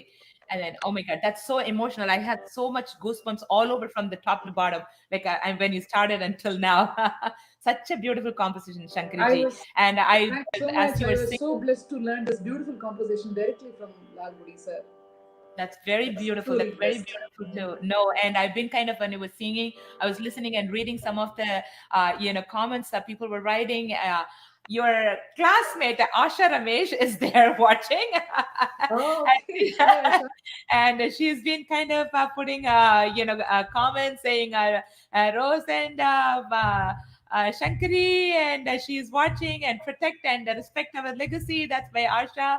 And then, oh my God, that's so emotional. I had so much goosebumps all over from the top to bottom, like when you started until now. Such a beautiful composition, Shankari I ji. was And thanks so as much. you I were was so singing, blessed to learn this beautiful composition directly from Lalgudi sir. that's very beautiful. Truly That's very blessed. beautiful to know. And I've been kind of, when you were singing, I was listening and reading some of the, comments that people were writing. Your classmate Asha Ramesh is there watching. Oh, and, okay. Hi, Asha. and she's been kind of putting comments saying Rose and Shankari, and she is watching and protect and respect our legacy. That's by Asha.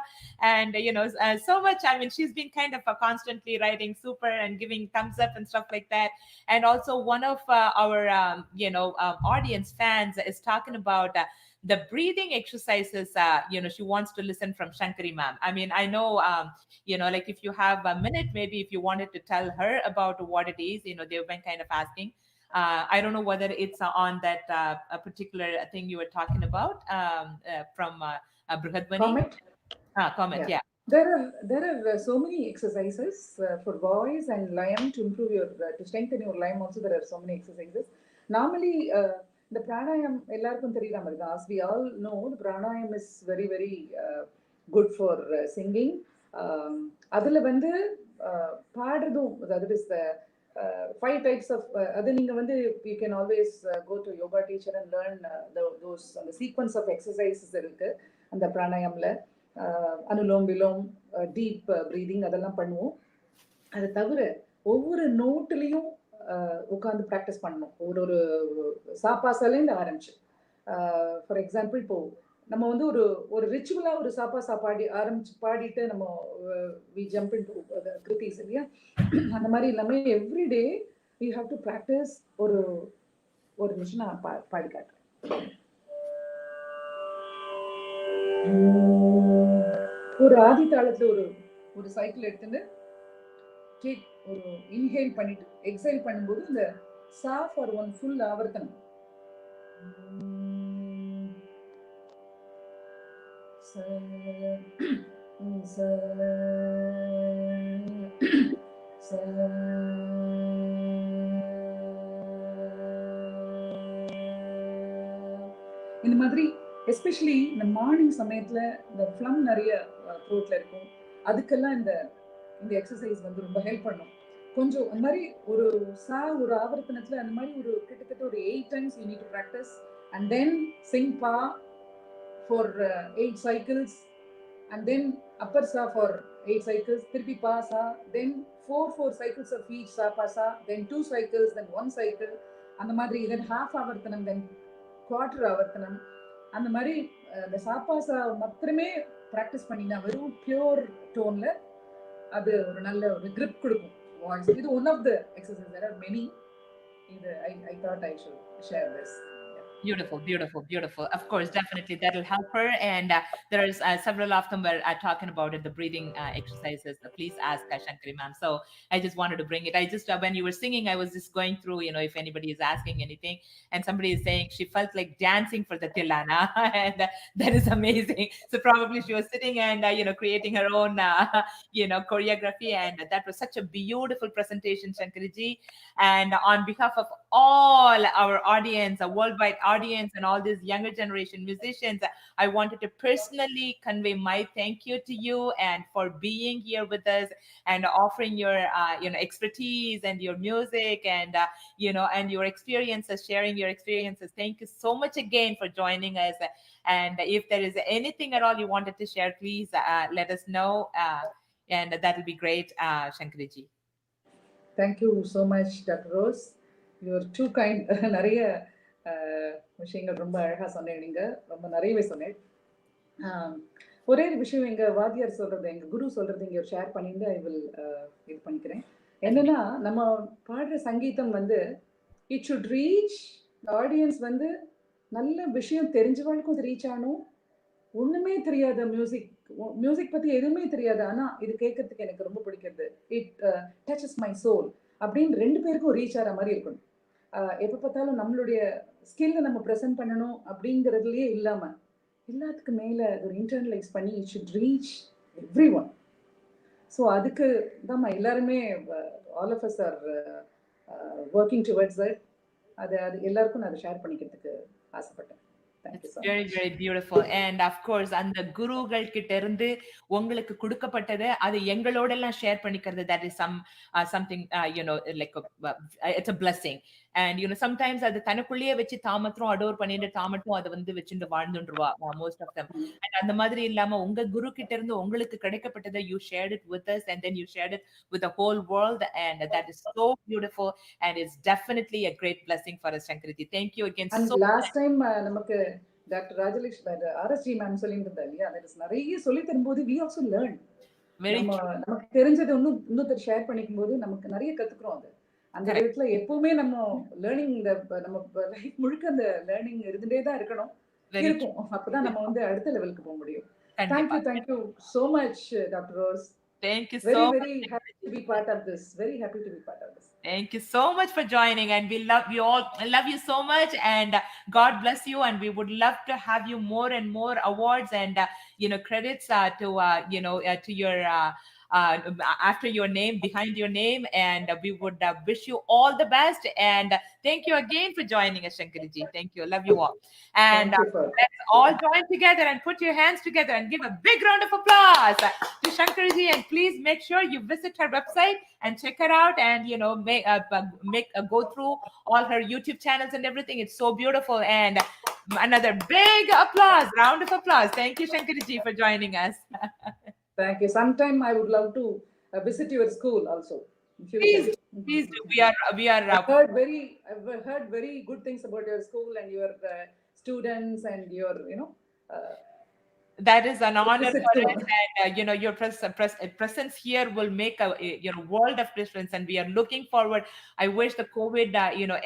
And so much, I mean, she's been kind of constantly writing super and giving thumbs up and stuff like that. And also one of our audience fans is talking about the breathing exercises. She wants to listen from Shankari ma'am. I mean, I know, like if you have a minute, maybe if you wanted to tell her about what it is, they've been kind of asking. I don't know whether it's on that a particular thing you were talking about from Brihadvani. Comment? Comment, yeah. There are so many exercises for voice and limb to improve your to strengthen your limb. Also, there are so many exercises. Normally, the pranayam ellarkum theriyra mari da. As we all know, the pranayam is very very good for singing. Adula vandu paadradum, that is the 5 types of other ninga vandu you can always go to yoga teacher and learn those the sequence of exercises irukku and the pranayamla. Anulom vilom deep breathing அதெல்லாம் பண்ணுவோம். அதை தவிர ஒவ்வொரு நோட்டுலையும் உட்காந்து practice பண்ணணும். ஒரு சாப்பாசாலேருந்து ஆரம்பிச்சு, for example இப்போ நம்ம வந்து ஒரு ரிச்சுவலாக ஒரு சாப்பாசா பாடிட்டு நம்ம we jump in to kritis இல்லையா, அந்த மாதிரி இல்லாமல் everyday you have to practice. ஒரு நிமிஷம் நான் பாடி காட்டுறேன். ஒரு ஆதி தாளத்துல ஒரு சைக்கிள் எடுத்துட்டு ஒரு இன்ஹேல் பண்ணிட்டு எக்ஸைல் பண்ணும்போது இந்த சா ஃபார் ஒன் ஃபுல் ஆவர்த்தனம். இந்த மாதிரி எஸ்பெஷலி இந்த மார்னிங் சமயத்துல இந்த ஃப்ளம் நிறைய த்ரோட்ல இருக்கும், அதுக்கெல்லாம் இந்த எக்ஸசைஸ் வந்து ரொம்ப ஹெல்ப் பண்ணும். கொஞ்சம் அந்த மாதிரி ஒரு ஆவர்த்தனத்துல அந்த மாதிரி கிட்டத்தட்ட ஒரு 8 times you need to practice and then sing pa for 8 cycles, and then upper sa for 8 cycles, திருப்பி pa sa, then 4 cycles of each sa pa sa, then 2 cycles, then 1 cycle, அந்த மாதிரி, then half ஆவர்த்தனம், then quarter ஆவர்த்தனம், அந்த மாதிரி இந்த சாப்பாசா மாத்திரமே practice பண்ணினா வெறும் pure டோன்ல அது ஒரு நல்ல ஒரு grip கொடுக்கும் வாய்ஸ். இது one of the exercise, there are many. இது I thought I should share this. Beautiful, beautiful, beautiful. Of course, definitely that'll help her. And there's several of them were talking about it, the breathing exercises. Please ask Shankari ma'am. So I just wanted to bring it. I just, when you were singing, I was just going through, if anybody is asking anything, and somebody is saying she felt like dancing for the Tilana. And that is amazing. So probably she was sitting and, creating her own, choreography. And that was such a beautiful presentation, Shankariji. And on behalf of all our audience, a worldwide audience, and all these younger generation musicians, I wanted to personally convey my thank you to you and for being here with us and offering your expertise and your music and and your experiences, sharing your experiences. Thank you so much again for joining us. And if there is anything at all you wanted to share, please let us know, and that will be great, Shankariji. Thank you so much, Dr. Rose. You're too kind. நிறைய விஷயங்கள் ரொம்ப அழகாக சொன்னேன், நீங்கள் ரொம்ப நிறையவே சொன்னேன். ஒரே ஒரு விஷயம் எங்கள் வாத்தியார் சொல்கிறது, எங்கள் குரு சொல்கிறது இங்கே ஷேர் பண்ணிட்டு ஐ வில் இது பண்ணிக்கிறேன். என்னென்னா, நம்ம பாடுற சங்கீதம் வந்து இட் ஷுட் ரீச் ஆடியன்ஸ், வந்து நல்ல விஷயம் தெரிஞ்சவங்களுக்கும் அது ரீச் ஆகணும். ஒன்றுமே தெரியாத மியூசிக் பற்றி எதுவுமே தெரியாது, ஆனால் இது கேட்கறதுக்கு எனக்கு ரொம்ப பிடிக்கிறது, இட் டச்சஸ் மை சோல் அப்படின்னு 2 பேருக்கும் ரீச் ஆகிற மாதிரி இருக்கணும். எப்போ பார்த்தாலும் நம்மளுடைய ஸ்கில்லை நம்ம ப்ரெசென்ட் பண்ணணும் அப்படிங்கிறதுலையே இல்லாமல் எல்லாத்துக்கும் மேலே அது ஒரு இன்டர்னலைஸ் பண்ணி it should reach everyone. So அதுக்கு தான் எல்லாருமே all of us are working towards that. அது எல்லாருக்கும் நான் அதை ஷேர் பண்ணிக்கிறதுக்கு ஆசைப்பட்டேன். It's very, very beautiful. And of course, அந்த குருகள் கிட்ட இருந்து உங்களுக்கு கொடுக்கப்பட்டது அது எங்களோட எல்லாம் ஷேர் பண்ணிக்கிறது, that is something like it's a blessing. And sometimes அது தனக்குள்ளேயே வச்சு தாமத்தும் அடோர் பண்ணிட்டு தாமட்டும் அதை வந்து வச்சுட்டு வாழ்ந்துருவா most of them. And அந்த மாதிரி இல்லாம உங்க குரு கிட்ட இருந்து உங்களுக்கு கிடைக்கப்பட்டதை you shared it with us, and then you shared it with the whole world, and that is so beautiful, and it's definitely a great blessing for us, Shankariji. Thank you again. And so last time நமக்கு doctor Rajalakshmi ஆர்எஸ்ஜி ma'am சொல்லியிருந்தா இல்லையா, நிறைய சொல்லி தரும்போது we also learn. நமக்கு தெரிஞ்சது இன்னொருத்தர் share பண்ணிக்கும் போது நமக்கு நிறைய கத்துக்கிறோம். அது அந்த விதத்துல எப்பவுமே நம்ம லேர்னிங், நம்ம லைஃப் முழுக்க அந்த லேர்னிங் இருந்துட்டே தான் இருக்கும். அப்பதான் நம்ம வந்து அடுத்த லெவலுக்கு போக முடியும். Thank you so much, Dr. Rose. Thank you so much. Very happy to be part of this. Very happy to be part of this. Thank you so much for joining, and we love you so much, and God bless you, and we would love to have you more and more awards and credits to your after your name, behind your name, and we would wish you all the best, and thank you again for joining us, Shankariji. Thank you. Love you all. And let's all join together and put your hands together and give a big round of applause to Shankariji, and please make sure you visit her website and check her out, and go through all her YouTube channels and everything. It's so beautiful. And another big applause, round of applause. Thank you, Shankariji, for joining us. Thank you. Sometime I would love to visit your school also. Please do. We are. I've heard very good things about your school and your students and your that is an honor for us, and your presence here will make a world of difference, and we are looking forward. I wish the COVID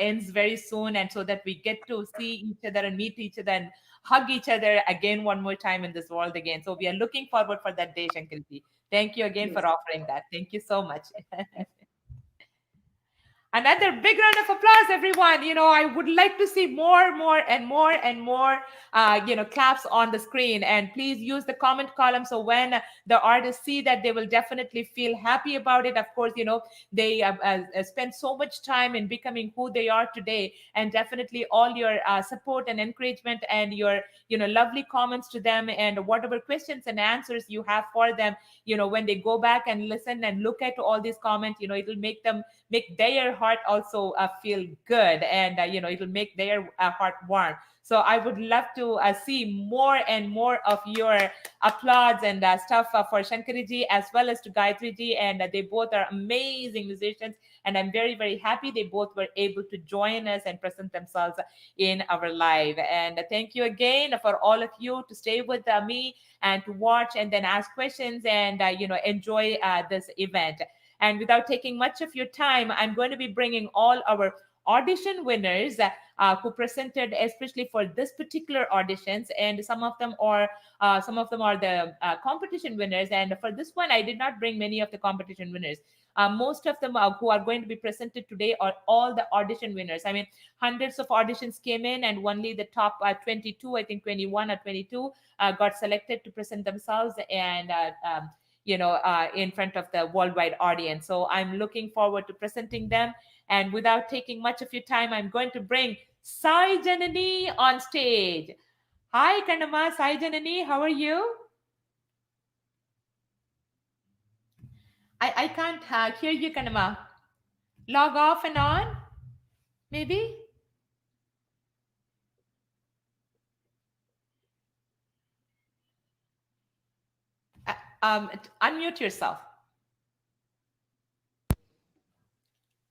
ends very soon, and so that we get to see each other and meet each other and hug each other again one more time in this world again. So we are looking forward for that day, Shankarji. Thank you again for offering that. Thank you so much. Another big round of applause, everyone. I would like to see more and more claps on the screen, and please use the comment column, so when the artists see that, they will definitely feel happy about it. Of course, they spend so much time in becoming who they are today, and definitely all your support and encouragement and your lovely comments to them, and whatever questions and answers you have for them, when they go back and listen and look at all these comments, it will make their heart heart also feel good, and it'll make their heart warm. So I would love to see more and more of your applause and stuff for Shankariji as well as to Gayatri ji, and they both are amazing musicians, and I'm very, very happy they both were able to join us and present themselves in our live. And thank you again for all of you to stay with me and to watch and then ask questions and enjoy this event. And without taking much of your time, I'm going to be bringing all our audition winners who presented especially for this particular auditions, and some of them are the competition winners. And for this one, I did not bring many of the competition winners. Most of them who are going to be presented today are all the audition winners. I mean, hundreds of auditions came in, and only the top 22, I think 21 or 22, got selected to present themselves and in front of the worldwide audience. So I'm looking forward to presenting them. And without taking much of your time, I'm going to bring Sai Janani on stage. Hi, Kanama. Sai Janani, how are you? I can't hear you, Kanama. Log off and on, maybe? Unmute yourself.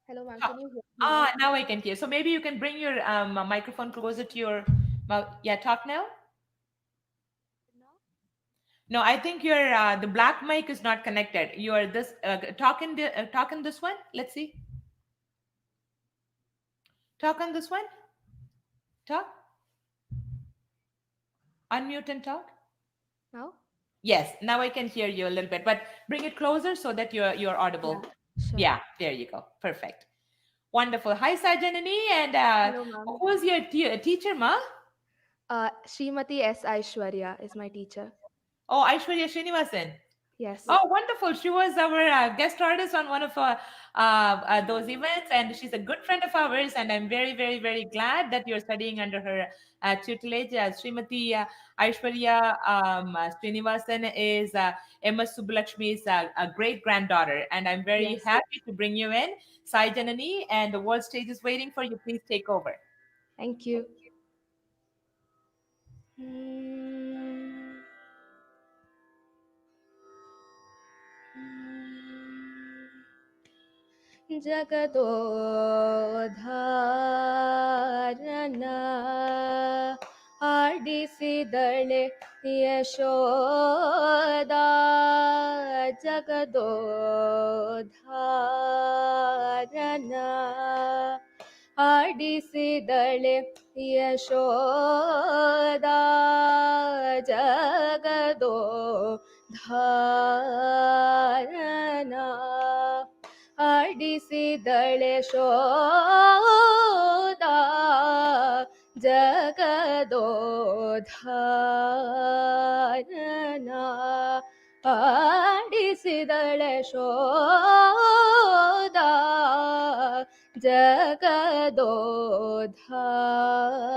Hello, ma'am. Can you hear me now? Now I can hear. So maybe you can bring your microphone closer to your mouth. Yeah, talk now. No, I think your the black mic is not connected. You are this talk in this one. Let's see. Talk on this one. Talk. Unmute and talk. Now? Yes, now I can hear you a little bit, but bring it closer so that you're audible. Sure. Yeah, there you go. Perfect. Wonderful. Hi, Sajanani, and Hello, ma'am. who is your teacher, ma? Srimati S. Aishwarya is my teacher. Oh, Aishwarya Srinivasan. Yes. Oh, wonderful. She was our guest artist on one of those events, and she's a good friend of ours. And I'm very, very, very glad that you're studying under her tutelage. Srimati Aishwarya Srinivasan is M.S. Subbulakshmi's great granddaughter. And I'm very Yes. happy to bring you in. Sai Janani, and the world stage is waiting for you. Please take over. Thank you. Hmm. ಜಗದೋಧಾರನ ಆಡಿಸಿದಳೆ Yashoda ಜಗದೋಧಾರನ ಆಡಿಸಿದಳೆ Yashoda ಜಗದೋಧಾರನ ಆಡಿಸಿದಳೆ ಶೋದ ಜಗದೋಧಾರನ ಆಡಿಸಿದಳೆ ಶೋದ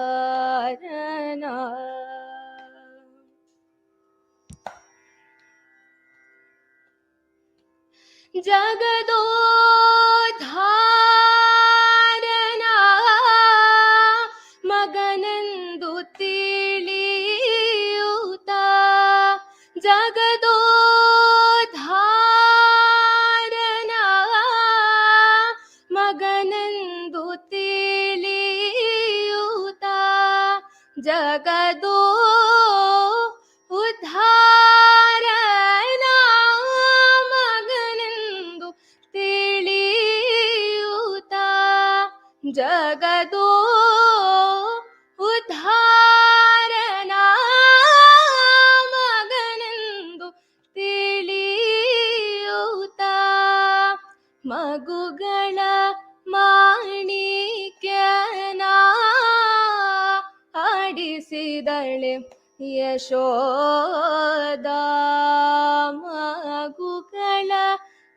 ಜಗದೋಧಾರನ ಜಗದೋಧಾರನ ಮಗನೆಂದು ತಿಳಿಯೂತ ಜಗದೋಧಾರನ ಮಗನೆಂದು ತಿಳಿಯೂತ ಜಗದೋ ಉದ್ಧಾರನ ಮಗನೆಂದು ತಿಳಿಯೂತ ಜಗದೋ ಉದ್ಧಾರನ ಮಗನೆಂದು ತಿಳಿಯೂತ ಮಗುಗಳ ಮಾಣಿಕ್ಯನ ಆಡಿಸಿದಳೆ Yashoda ಮಗುಗಳ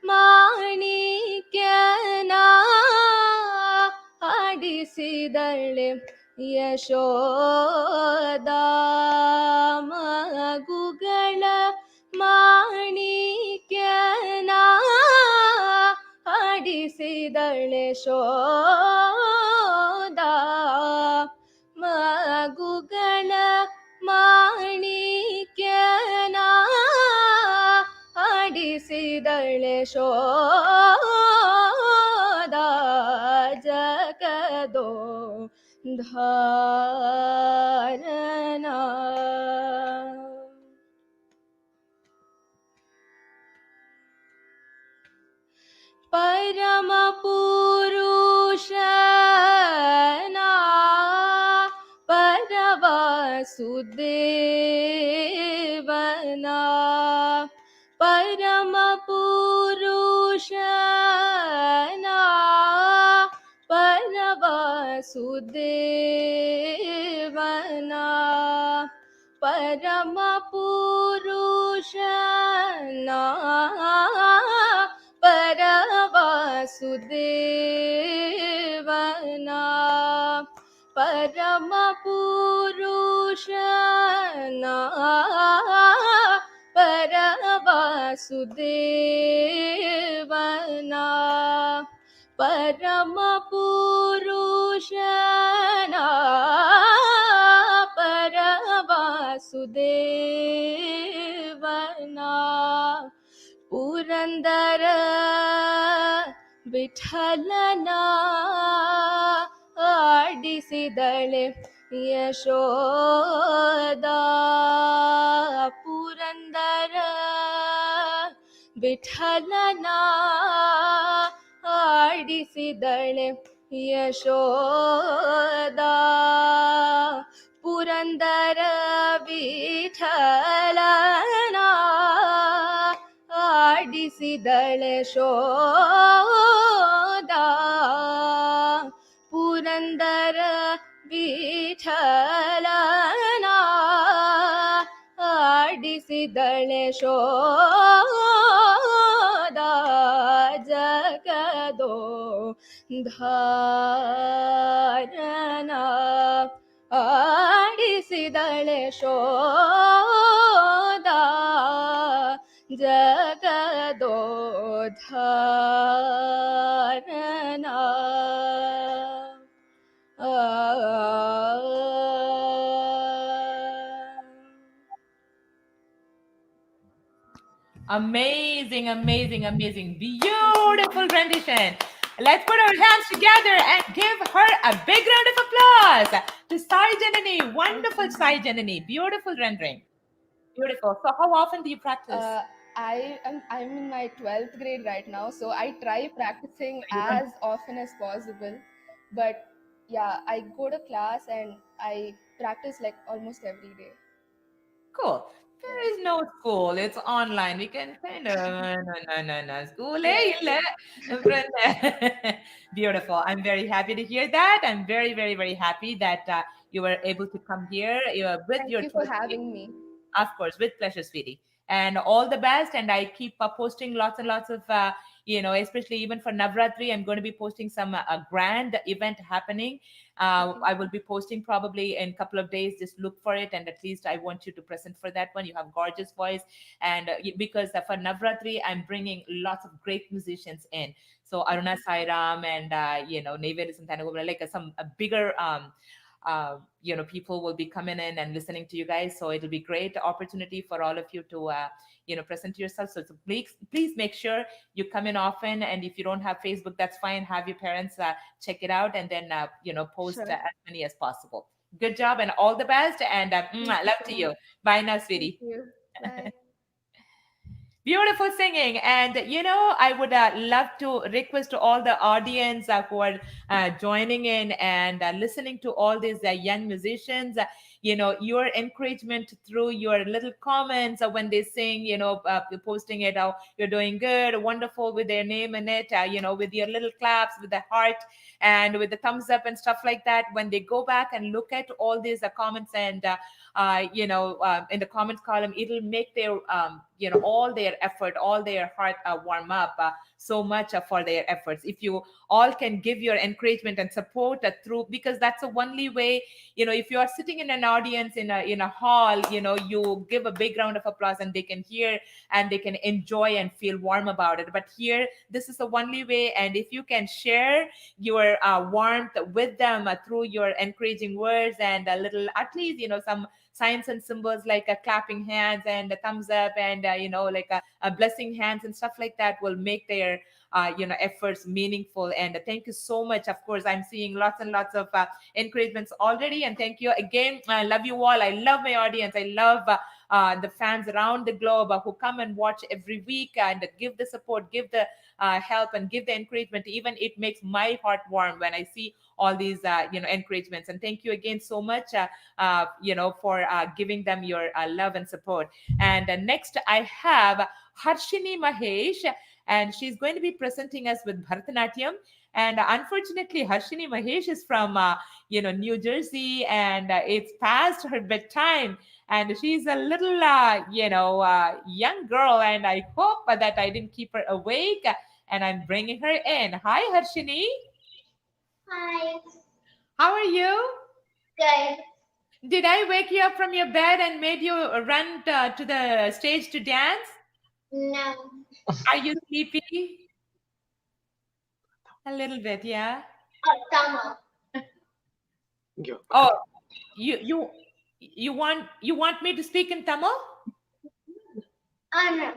ಮಾಣಿಕ್ಯನ ಆಡಿಸಿದಳೆ Yashoda ಮಗುಗಳ ಮಾಣಿಕ್ಯನ ಆಡಿಸಿದಳೆ ಆಡಿಸಿದಳೆ ಶೋದ ಮಗುಗಳ ಮಾಣಿಕ್ಯನ ಆಡಿಸಿದಳೆ ಶೋದ ಜಗದೋ ಧಾರಣ ಪರಮ ಪುರುಷನ ಪರವಾಸುದೇವನ ಪರಮ ಪುರುಷನ ಪರವಾಸುದೇವನ ಪರಮ ಪುರುಷನ ಪರವಾಸುದೇವನ ಪರಮ ಪುರುಷನ ಪರವಾಸುದೇವನ ಪರಮ ಪುರುಷನ ಪರವಾಸುದೇವನ ಪುರಂದರ ವಿಠಲನ ಆಡಿಸಿದಳೆ ಯಶೋದ ಪುರಂದರ ವಿಠಲನ ಆಡಿಸಿದಳೆ ಯಶೋದ ಪುರಂದರ ವಿಠಲನ ಆಡಿಸಿದಳೆ ಶೋದ ಪುರಂದರ ವಿಠಲನ ಆಡಿಸಿದಳೆ ಶೋದ ಜಗದೋ ಧಾರಣ ಆಡಿಸಿದಳೆ ಶೋದ ಜಗದೋ ಧಾರಣ Amazing, amazing, amazing. Beautiful rendition. Let's put our hands together and give her a big round of applause to Sai Janani. Wonderful Sai Janani. Beautiful rendering. Beautiful. So how often do you practice? I'm in my 12th grade right now, so I try practicing as often as possible. But yeah, I go to class and I practice like almost every day. Cool. There is no school. It's online. We can kind of no. School illa. Beautiful. I'm very happy to hear that. I'm very, very, very happy that you were able to come here with Thank your you for having me. Of course, with pleasure, sweetie. And all the best. And I keep posting lots and lots of, especially even for Navratri, I'm going to be posting some a grand event happening. I will be posting probably in a couple of days. Just look for it. And at least I want you to present for that one. You have gorgeous voice. And because for Navratri, I'm bringing lots of great musicians in. So Aruna Sairam and, Neighbor Santana, like some a bigger, people will be coming in and listening to you guys. So it'll be great opportunity for all of you to, present yourself. So please make sure you come in often. And if you don't have Facebook, that's fine. Have your parents check it out and then, post Sure. as many as possible. Good job and all the best. And love to you. Bye now, sweetie. Thank you. Bye. Beautiful singing. And, I would love to request to all the audience who are joining in and listening to all these young musicians, your encouragement through your little comments when they sing, posting it, how you're doing good, wonderful with their name in it, with your little claps, with the heart and with the thumbs up and stuff like that. When they go back and look at all these comments and, in the comments column, it'll make their, all their effort, all their heart warm up. so much for their efforts. If you all can give your encouragement and support through, because that's the only way, if you are sitting in an audience in a hall, you give a big round of applause and they can hear and they can enjoy and feel warm about it. But here, this is the only way. And if you can share your warmth with them through your encouraging words and a little, at least, some signs and symbols like clapping hands and a thumbs up and like a blessing hands and stuff like that, will make their efforts meaningful. And thank you so much. Of course, I'm seeing lots and lots of encouragements already, and thank you again. I love you all. I love my audience. I love the fans around the globe who come and watch every week and give the support, give the help, and give the encouragement. Even it makes my heart warm when I see all these encouragements. And thank you again so much for giving them your love and support. And next I have Harshini Mahesh, and she's going to be presenting us with Bharatanatyam. And unfortunately, Harshini Mahesh is from New Jersey, and it's past her bedtime, and she's a little young girl, and I hope that I didn't keep her awake, and I'm bringing her in. Hi, Harshini. Hi. How are you? Good. Did I wake you up from your bed and made you run to the stage to dance? No. Are you sleepy? A little bit, yeah. Tamil. Oh, you want me to speak in Tamil? No.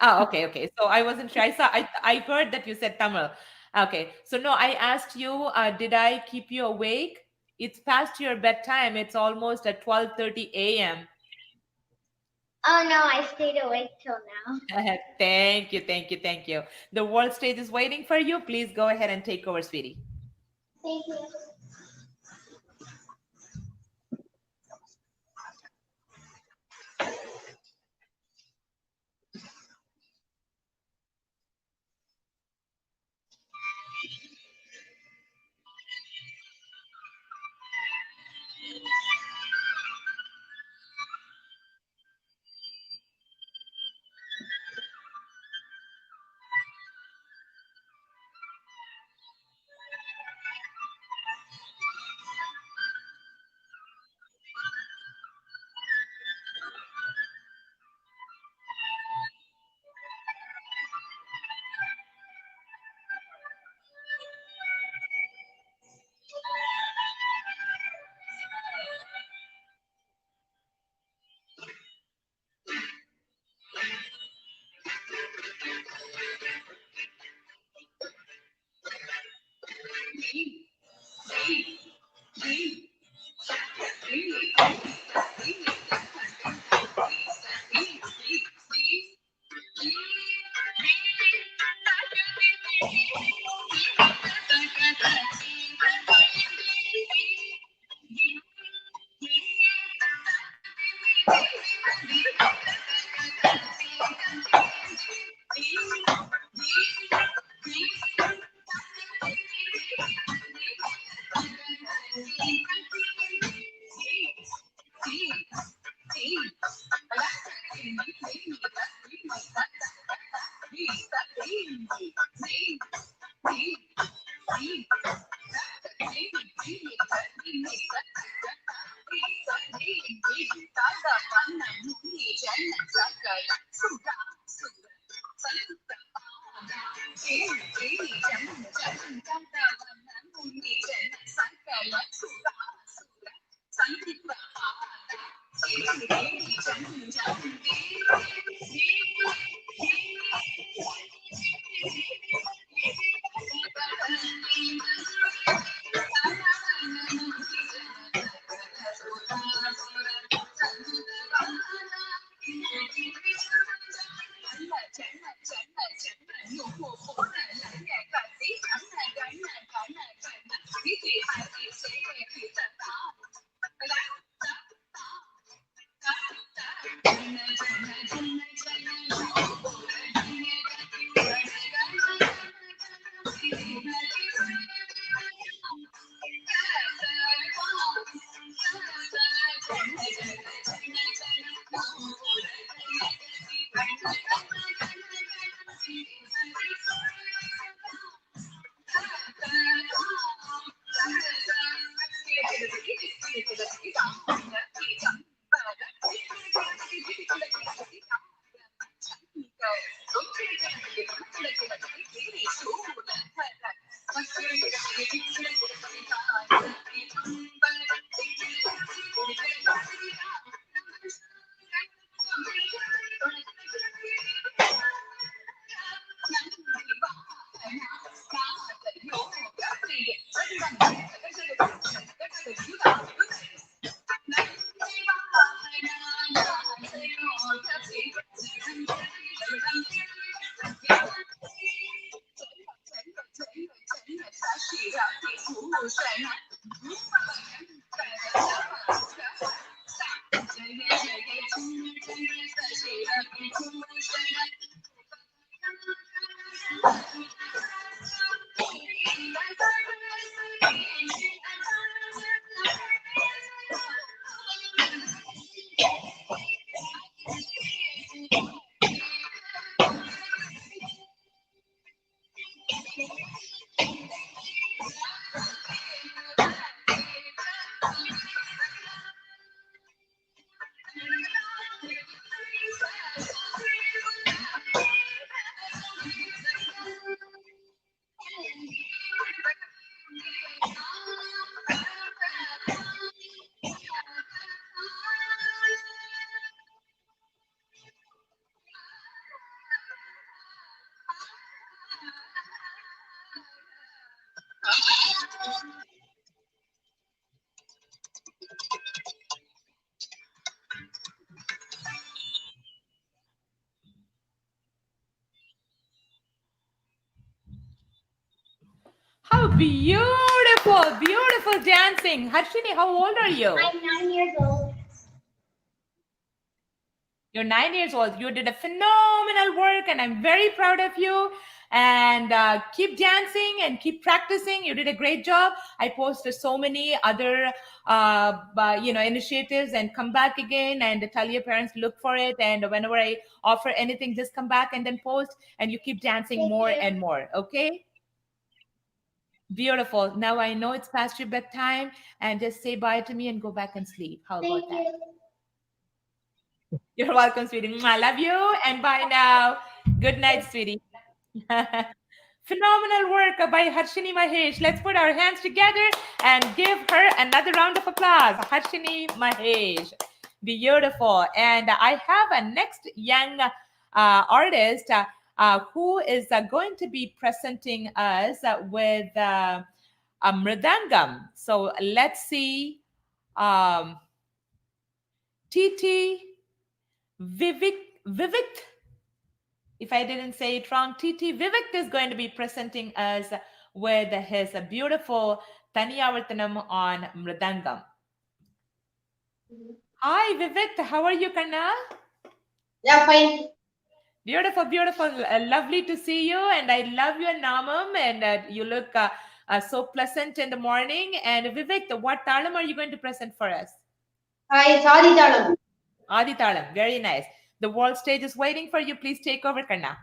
Oh, okay. So I wasn't sure. I heard that you said Tamil. Okay. So no, I asked you, did I keep you awake? It's past your bedtime. It's almost at 12:30 a.m. Oh no, I stayed awake till now. Thank you. The world stage is waiting for you. Please go ahead and take over, sweetie. Thank you. How beautiful, beautiful dancing. Harshini, how old are you? I'm 9 years old. You're 9 years old. You did a phenomenal work, and I'm very proud of you. And keep dancing and keep practicing. You did a great job. I posted so many other, initiatives, and come back again and tell your parents look for it. And whenever I offer anything, just come back and then post. And you keep dancing Thank more you. and more. Okay. Beautiful. Now I know it's past your bedtime, and just say bye to me and go back and sleep. How about Thank that? you. You're welcome, sweetie. I love you, and bye now. Good night, sweetie. Phenomenal work by Harshini Mahesh. Let's put our hands together and give her another round of applause. Harshini Mahesh. Beautiful. And I have a next young artist who is going to be presenting us with a mridangam. So let's see. Titi Vivek. If I didn't say it wrong, Titi Vivek is going to be presenting us with his beautiful Taniyavartanam on Mridangam. Hi, Vivek. How are you, Karna? Yeah, fine. Beautiful, beautiful. Lovely to see you. And I love your namam. And you look so pleasant in the morning. And Vivek, what talam are you going to present for us? Hi, it's Adi Talam. Adi talam. Very nice. The world stage is waiting for you. Please take over, Karna.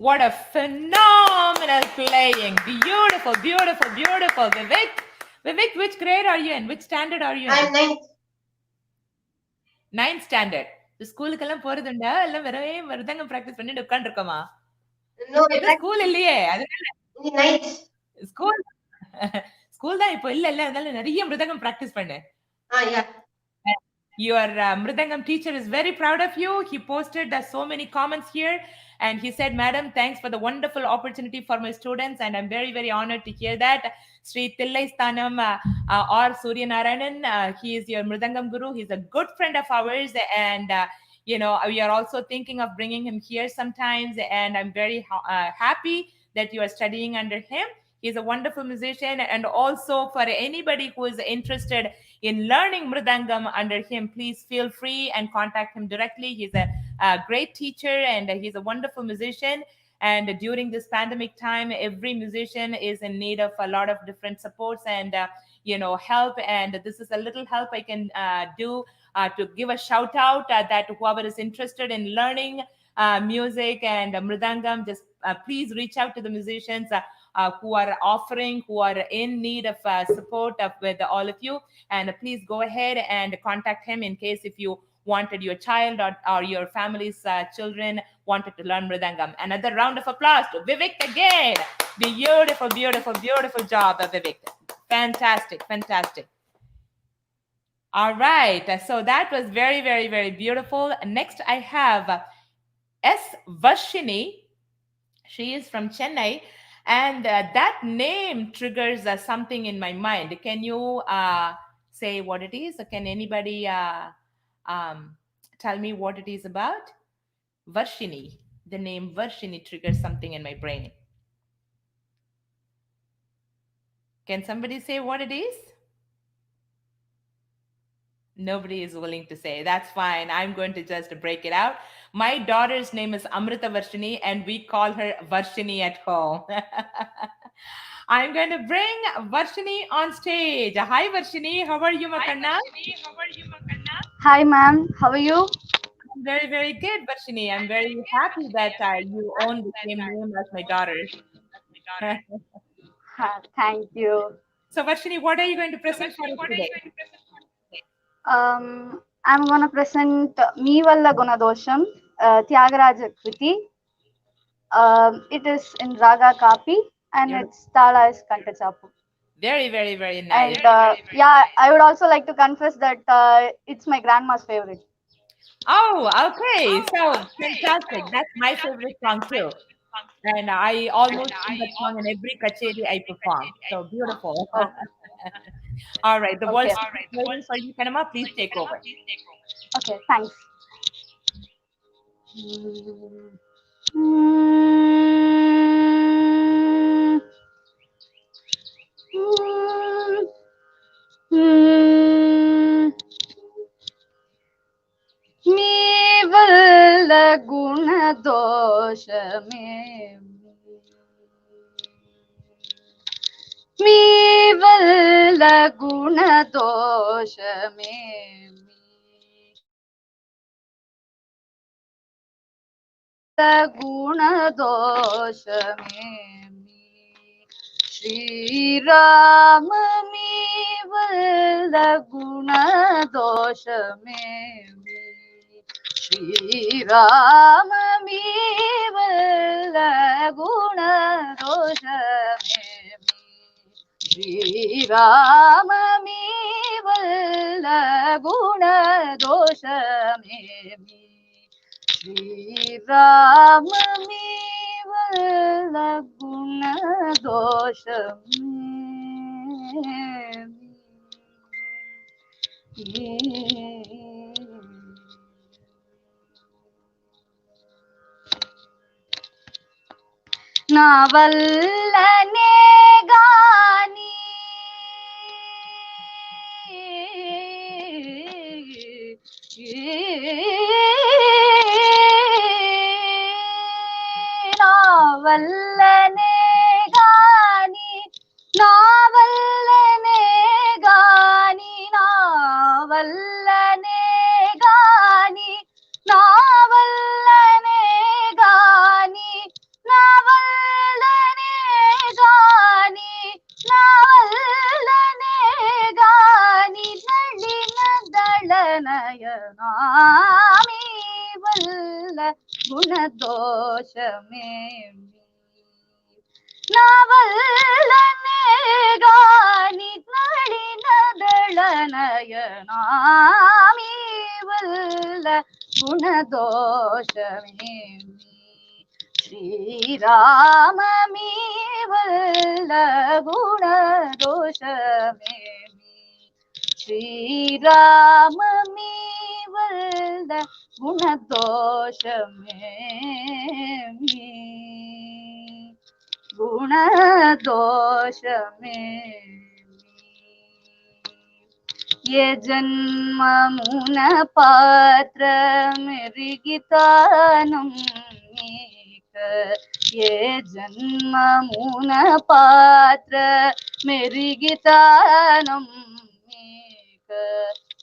What a phenomenal playing. Beautiful, beautiful, beautiful. Vivek, which grade are you in? Which standard are you in? I'm ninth. Ninth standard. ஸ்கூலுக்கெல்லாம் போறதுண்டா எல்லாம் வெறுமே மிருதங்கம் practice பண்ணிட்டு உட்காந்துருக்கோமா? No, school இல்லையே அதனால ninth. School school தான் இப்போ இல்ல அதனால நிறைய மிருதங்கம் பிராக்டிஸ் பண்ணு. Yeah. Your Mridangam teacher is very proud of you. He posted so many comments here and he said, Madam, thanks for the wonderful opportunity for my students. And I'm very, very honored to hear that. Sri Tillai Sthanam or Surya Narayanan, he is your Mridangam Guru. He's a good friend of ours. And, we are also thinking of bringing him here sometimes. And I'm very happy that you are studying under him. He's a wonderful musician. And also for anybody who is interested in learning Mridangam under him, please feel free and contact him directly. He's a great teacher and he's a wonderful musician. And during this pandemic time, every musician is in need of a lot of different supports and, help. And this is a little help I can do to give a shout out that whoever is interested in learning music and Mridangam, just please reach out to the musicians who are in need of support with all of you. And please go ahead and contact him in case if you wanted your child or your family's children wanted to learn Mridangam. Another round of applause to Vivek again. Beautiful, beautiful, beautiful job, Vivek. Fantastic, fantastic. All right. So that was very, very, very beautiful. Next, I have S. Vashini. She is from Chennai. And that name triggers something in my mind. Can you say what it is? Can anybody tell me what it is about? Varshini. The name Varshini triggers something in my brain. Can somebody say what it is? Nobody is willing to say. That's fine. I'm going to just break it out. My daughter's name is Amrita Varshini, and we call her Varshini at home. I'm going to bring Varshini on stage. Hi, Varshini. How are you, Makanna? Hi, ma'am. How are you? I'm very, very good, Varshini. I'm very happy that you own the same name as my daughter. Thank you. So, Varshini, what are you going to present for us today? I'm gonna present Me Valla Gunadosham, Tyagaraja Kriti. It is in Raga Kapi and its Tala is Kantachapu. Very, very, very nice. And yeah, I would also like to confess that it's my grandma's favorite. Oh, okay. So fantastic. That's my favorite song too. And I almost sing that song in every kacheri I perform. So beautiful. Oh, All right. The okay. world's waiting for you, Kanama. Please take over. Okay, thanks. Me valla guna doshame, me valla guna doshame, guna doshame. Shri Ram me valla guna doshame. Shri Ram me valla guna doshame. Shri Ram me valla guna doshame. Shri Ram me valla guna doshame. Na vallane gaani na vallane gaani na vallane gaani na vallane gaani na vallane gaani na vallane gaani na vallane gaani nalina dalanayana me valla gunadoshame na vallane gaani nalina dalanayana me valla gunadoshame. Shri Ram me valla guna doshame. Shri Ram me valla guna doshame. Guna doshame. ये जन्म मुन पात्र मेरिगितानम ये जन्म मुन पात्र मेरिगितानम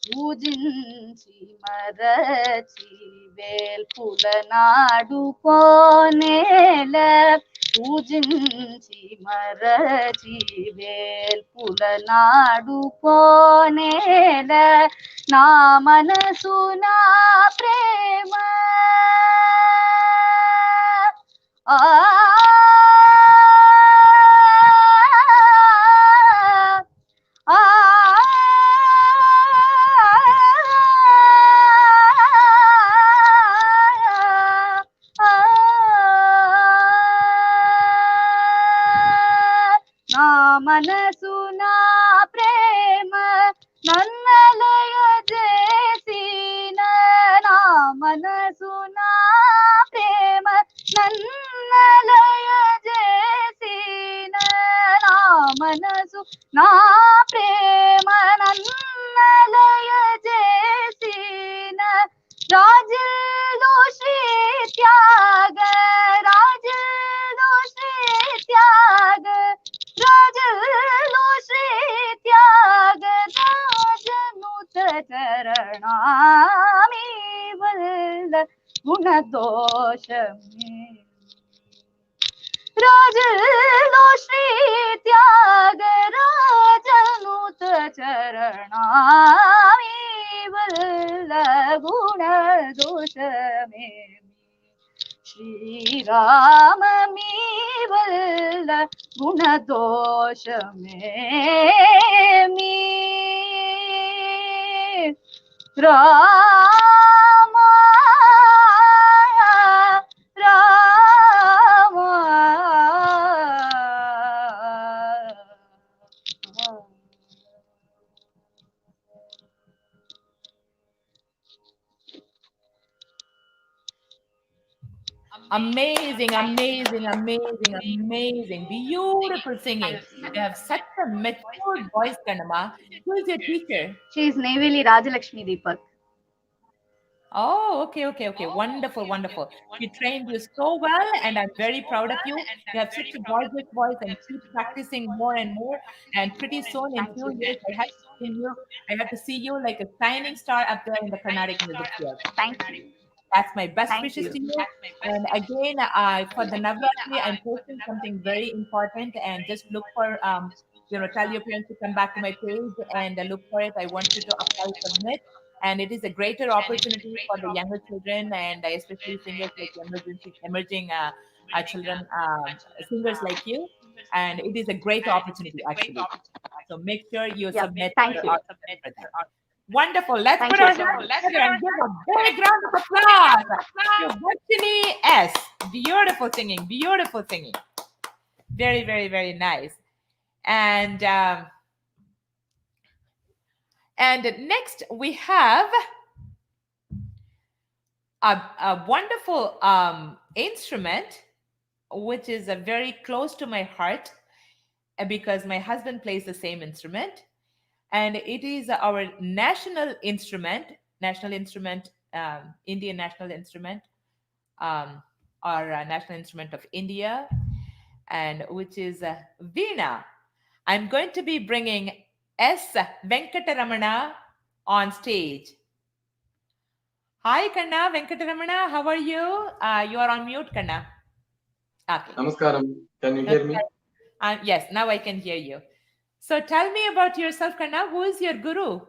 పూజించి మరచి వేల్పులనాడు కోనేల పూజించి మరచి వేల్పులనాడు కోనేల నా మనసు నా ప్రేమ ఆ నా మనసు నా ప్రేమ నన్నలయ చేసిన నా మనసు నా ప్రేమ నన్నలయ చేసిన నా మనసు నా ప్రేమ నన్నలయ చేసిన चरणामि वल्ल गुणदोषमे राजलो Shri त्यागराजनुत चरणामि वल्ल गुणदोषमे श्रीराममी वल्ल गुणदोषमे Ram Ram Amazing, amazing, amazing, amazing. Beautiful singing. You have such a mature voice, Kanama. Who is your teacher? She is Neyveli Rajalakshmi Deepak. Oh, okay, okay, okay. Wonderful, wonderful. She trained you so well, and I'm very proud of you. You have such a gorgeous voice, and keep practicing more and more. And pretty soon, in Thank few you. years, I have to see you like a shining star up there in the Carnatic music field. Thank you. That's my best Thank wishes you. to you. And again, for the Navratri, I'm posting something very important, and just look for, tell your parents to come back to my page and look for it. I want you to apply, submit. And it is a greater opportunity for the younger children, and especially singers like emerging children, singers like you. And it is a great opportunity, actually. So make sure you Yeah, submit thank your you. audition for that. Wonderful. Let's Thank put you our so hands much. together and give a big round of applause to Varshini S. Beautiful singing. Beautiful singing. Very, very, very nice. And next we have a wonderful instrument, which is very close to my heart because my husband plays the same instrument. And it is our national instrument, Indian national instrument, our national instrument of India, and which is Veena. I'm going to be bringing S. Venkataramana on stage. Hi, Kanna Venkataramana. How are you? You are on mute, Kanna. Okay. Namaskaram. Can you hear me? Yes, now I can hear you. So tell me about yourself, Kanna. Who is your guru?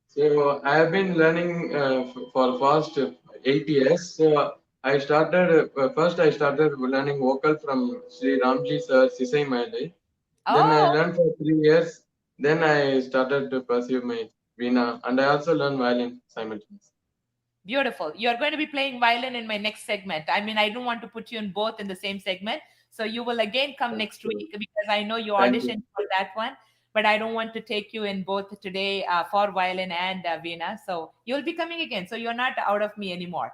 So I have been learning for past 8 years. So I started first. I started learning vocal from Sri Ramji Sir Sisai Mailai. Then I Oh, learned for 3 years. Then I started to pursue my veena, and I also learn violin simultaneously. beautiful. You're going to be playing violin in my next segment. I mean, I don't want to put you in both in the same segment. So you will again come next week because I know you Thank auditioned for that one. But I don't want to take you in both today for violin and Veena. So you'll be coming again. So you're not out of me anymore.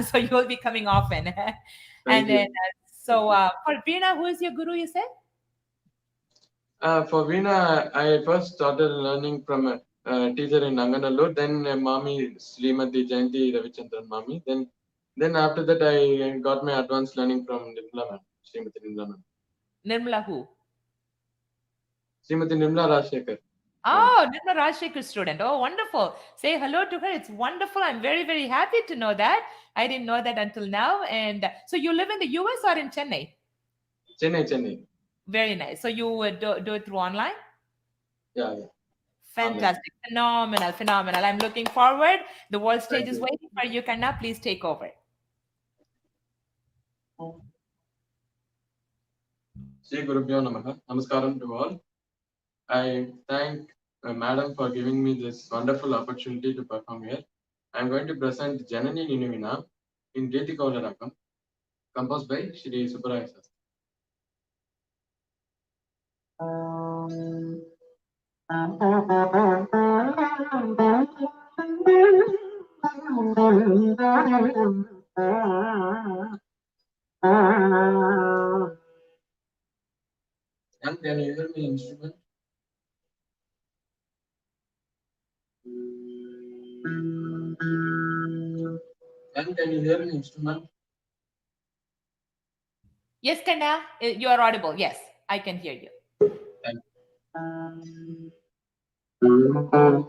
So you'll be coming often. And then, for Veena, who is your guru, you said? For veena, I first started learning from a teacher in Nanganallur. Then Mami Srimati Jayanti Ravichandran Mami. Then after that, I got my advanced learning from Nirmala ma'am, Srimati Nirmala ma'am. Nirmala who? Srimati Nirmala Rajshekhar. Oh, Nirmala Rajshekhar student. Oh, wonderful. Say hello to her. It's wonderful. I'm very, very happy to know that. I didn't know that until now. And so you live in the US or in Chennai? Chennai. Very nice. So you would do it through online? Yeah. Fantastic. Phenomenal, phenomenal. I'm looking forward. The world stage Thank is you. waiting for you, Kanna. Please take over. Sri Gurubhyo Namaha. Namaskaram to all. I thank Madam for giving me this wonderful opportunity to perform here. I'm going to present Janani Ninuvina in Riti Kaula Rakam, composed by Shri Subbaraya Sastri. And can you hear me instrument? And can you hear me instrument? Yes, Kanna, you are audible. Yes, I can hear you. Thank you.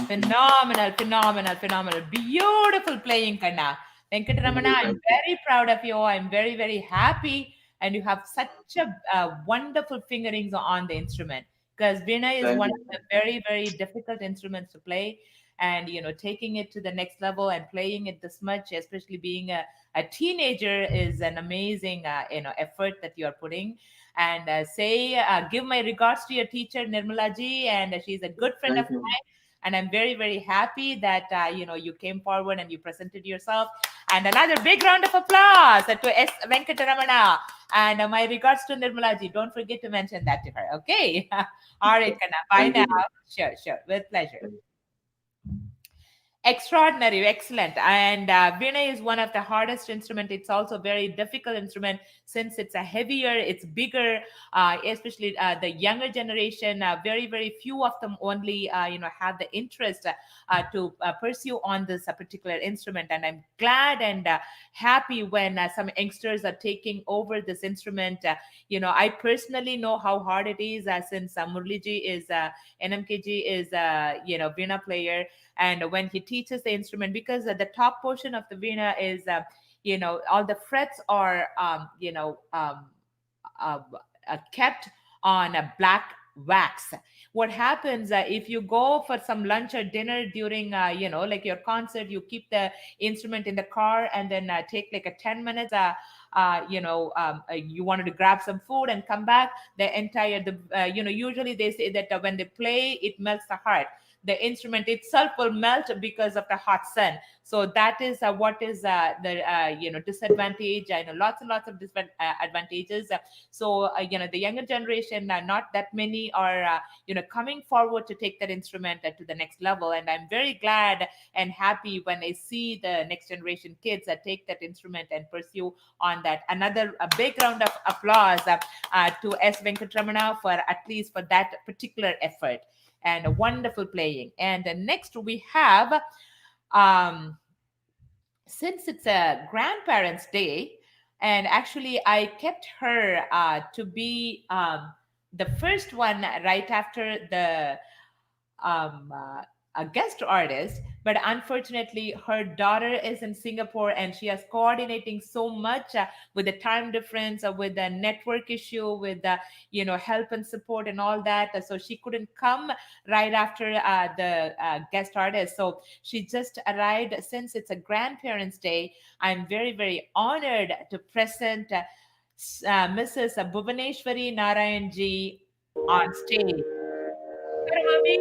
Phenomenal, phenomenal, phenomenal. Beautiful playing, Kanna. Venkataramana, I'm very proud of you. I'm very, very happy. And you have such a wonderful fingerings on the instrument, because Veena is Thank one you. of the very, very difficult instruments to play. And, taking it to the next level and playing it this much, especially being a teenager, is an amazing, effort that you are putting. And give my regards to your teacher, Nirmala ji, and she's a good friend of Thank you. mine, and I'm very, very happy that you came forward and you presented yourself. And another big round of applause to S Venkataramana, and my regards to Nirmala ji. Don't forget to mention that to her. Okay. All right, Kanna, bye Thank you. now. Sure, sure, with pleasure. Extraordinary, excellent. And Veena is one of the hardest instrument. It's also a very difficult instrument, since it's a heavier, it's bigger, especially the younger generation. Very, very few of them only, have the interest to pursue on this particular instrument. And I'm glad and happy when some youngsters are taking over this instrument. I personally know how hard it is, since Murliji is NMKG is Veena player, and when he teaches the instrument, because the top portion of the veena is all the frets are uh, kept on a black wax. What happens if you go for some lunch or dinner during like your concert, you keep the instrument in the car and then take like a 10 minutes, you wanted to grab some food and come back, usually they say that when they play, it melts the heart. The instrument itself will melt because of the hot sun. So that is what is the disadvantage. I know lots and lots of different advantages. The younger generation, not that many are coming forward to take that instrument to the next level. And I'm very glad and happy when I see the next generation kids take that instrument and pursue on that. Another a big round of applause to S Venkatramana for at least for that particular effort, and a wonderful playing. And next we have since it's a grandparents' day, and actually I kept her to be the first one right after the um, uh, a guest artist, but unfortunately her daughter is in Singapore and she is coordinating so much with the time difference, with the network issue, with the help and support and all that. So she couldn't come right after the guest artist. So she just arrived. Since it's a grandparents' day, I'm very very honored to present Mrs. Bhuvaneshwari Narayan ji on stage. Hello, Mami.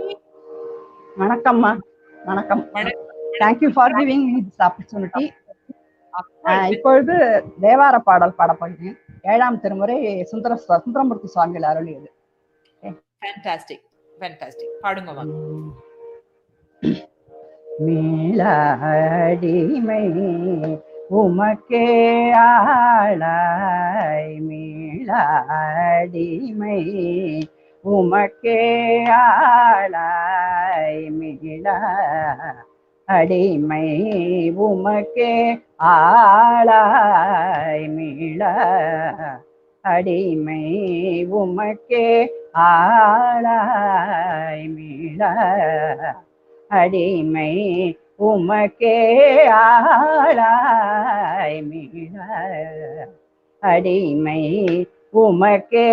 வணக்கம்மா வணக்கம் thank you for giving me this opportunity இப்பொழுது தேவார பாடல் பாடப்படுகிறேன் 7ஆம் திருமுறை சுந்தரமூர்த்தி சுவாமிகள் அருளியது. Fantastic, fantastic. பாடுங்கம்மா. மீளாடிமை உமக்கே ஆளாய் மீளாடிமை உமக்கே ஆளாய் மீளா அடிமை உமக்கே ஆளாய் மீளா அடிமை உமக்கே ஆளாய் மீளா அடிமை உமக்கே ஆளாய் மீளா அடிமை உமக்கே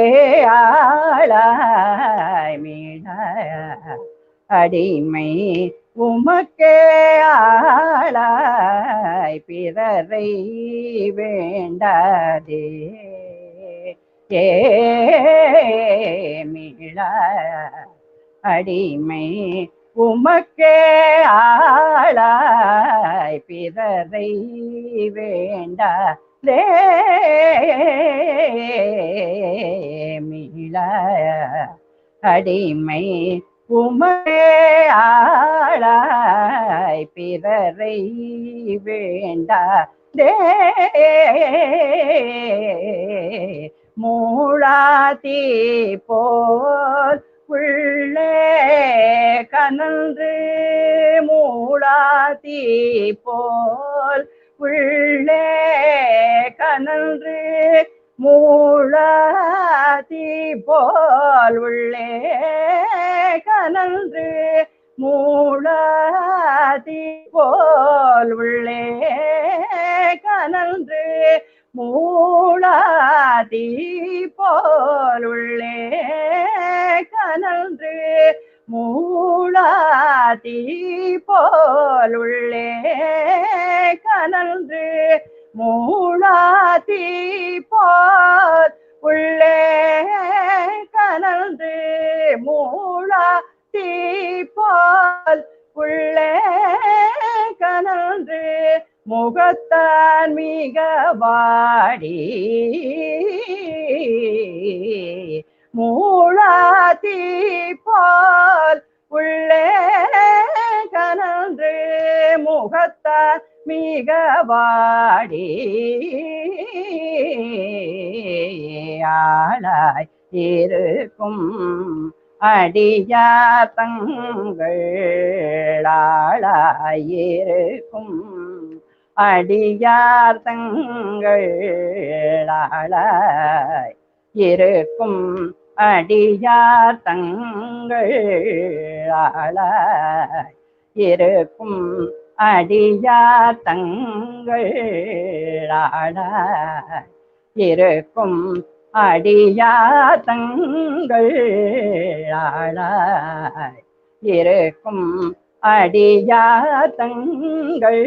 ஆளாய் மீளா அடிமை உமக்கே ஆளாய் பிறரை வேண்டாதே மீளா அடிமை உமக்கே ஆளாய் பிறரை வேண்டாதே மீளா அடிமை உமக்கே ஆளாய் பிறரை வேண்டாதே மூளாதி போல் உள்ளே கனன்று மூளாதி போல் உள்ளே கனன்று மூளாதி போல் உள்ளே கனன்று மூளாதி போல் உள்ளே கனன்று மூளாதி போல் உள்ளே கனன்று மூளாதி போல் உள்ளே கனன்று மூளாதி போல் உள்ளே கனன்று மூளாதி போல் உள்ளே கனன்று முகத்தான் மிக வாடி மூளாதி போல் உள்ளே கனன்று முகத்தான் மிக வாடி ஆளாய் இருக்கும் அடியார் தங்கள் ஆளாயிருக்கும் அடியார் தங்கள் ஆளாய் இருக்கும் அடியார் தங்கள் ஆளாய் இருக்கும் அடியார் தங்கள் ஆளாய் இருக்கும் அடியார் தங்கள் ஆளாய் இருக்கும் அடியார் தங்கள்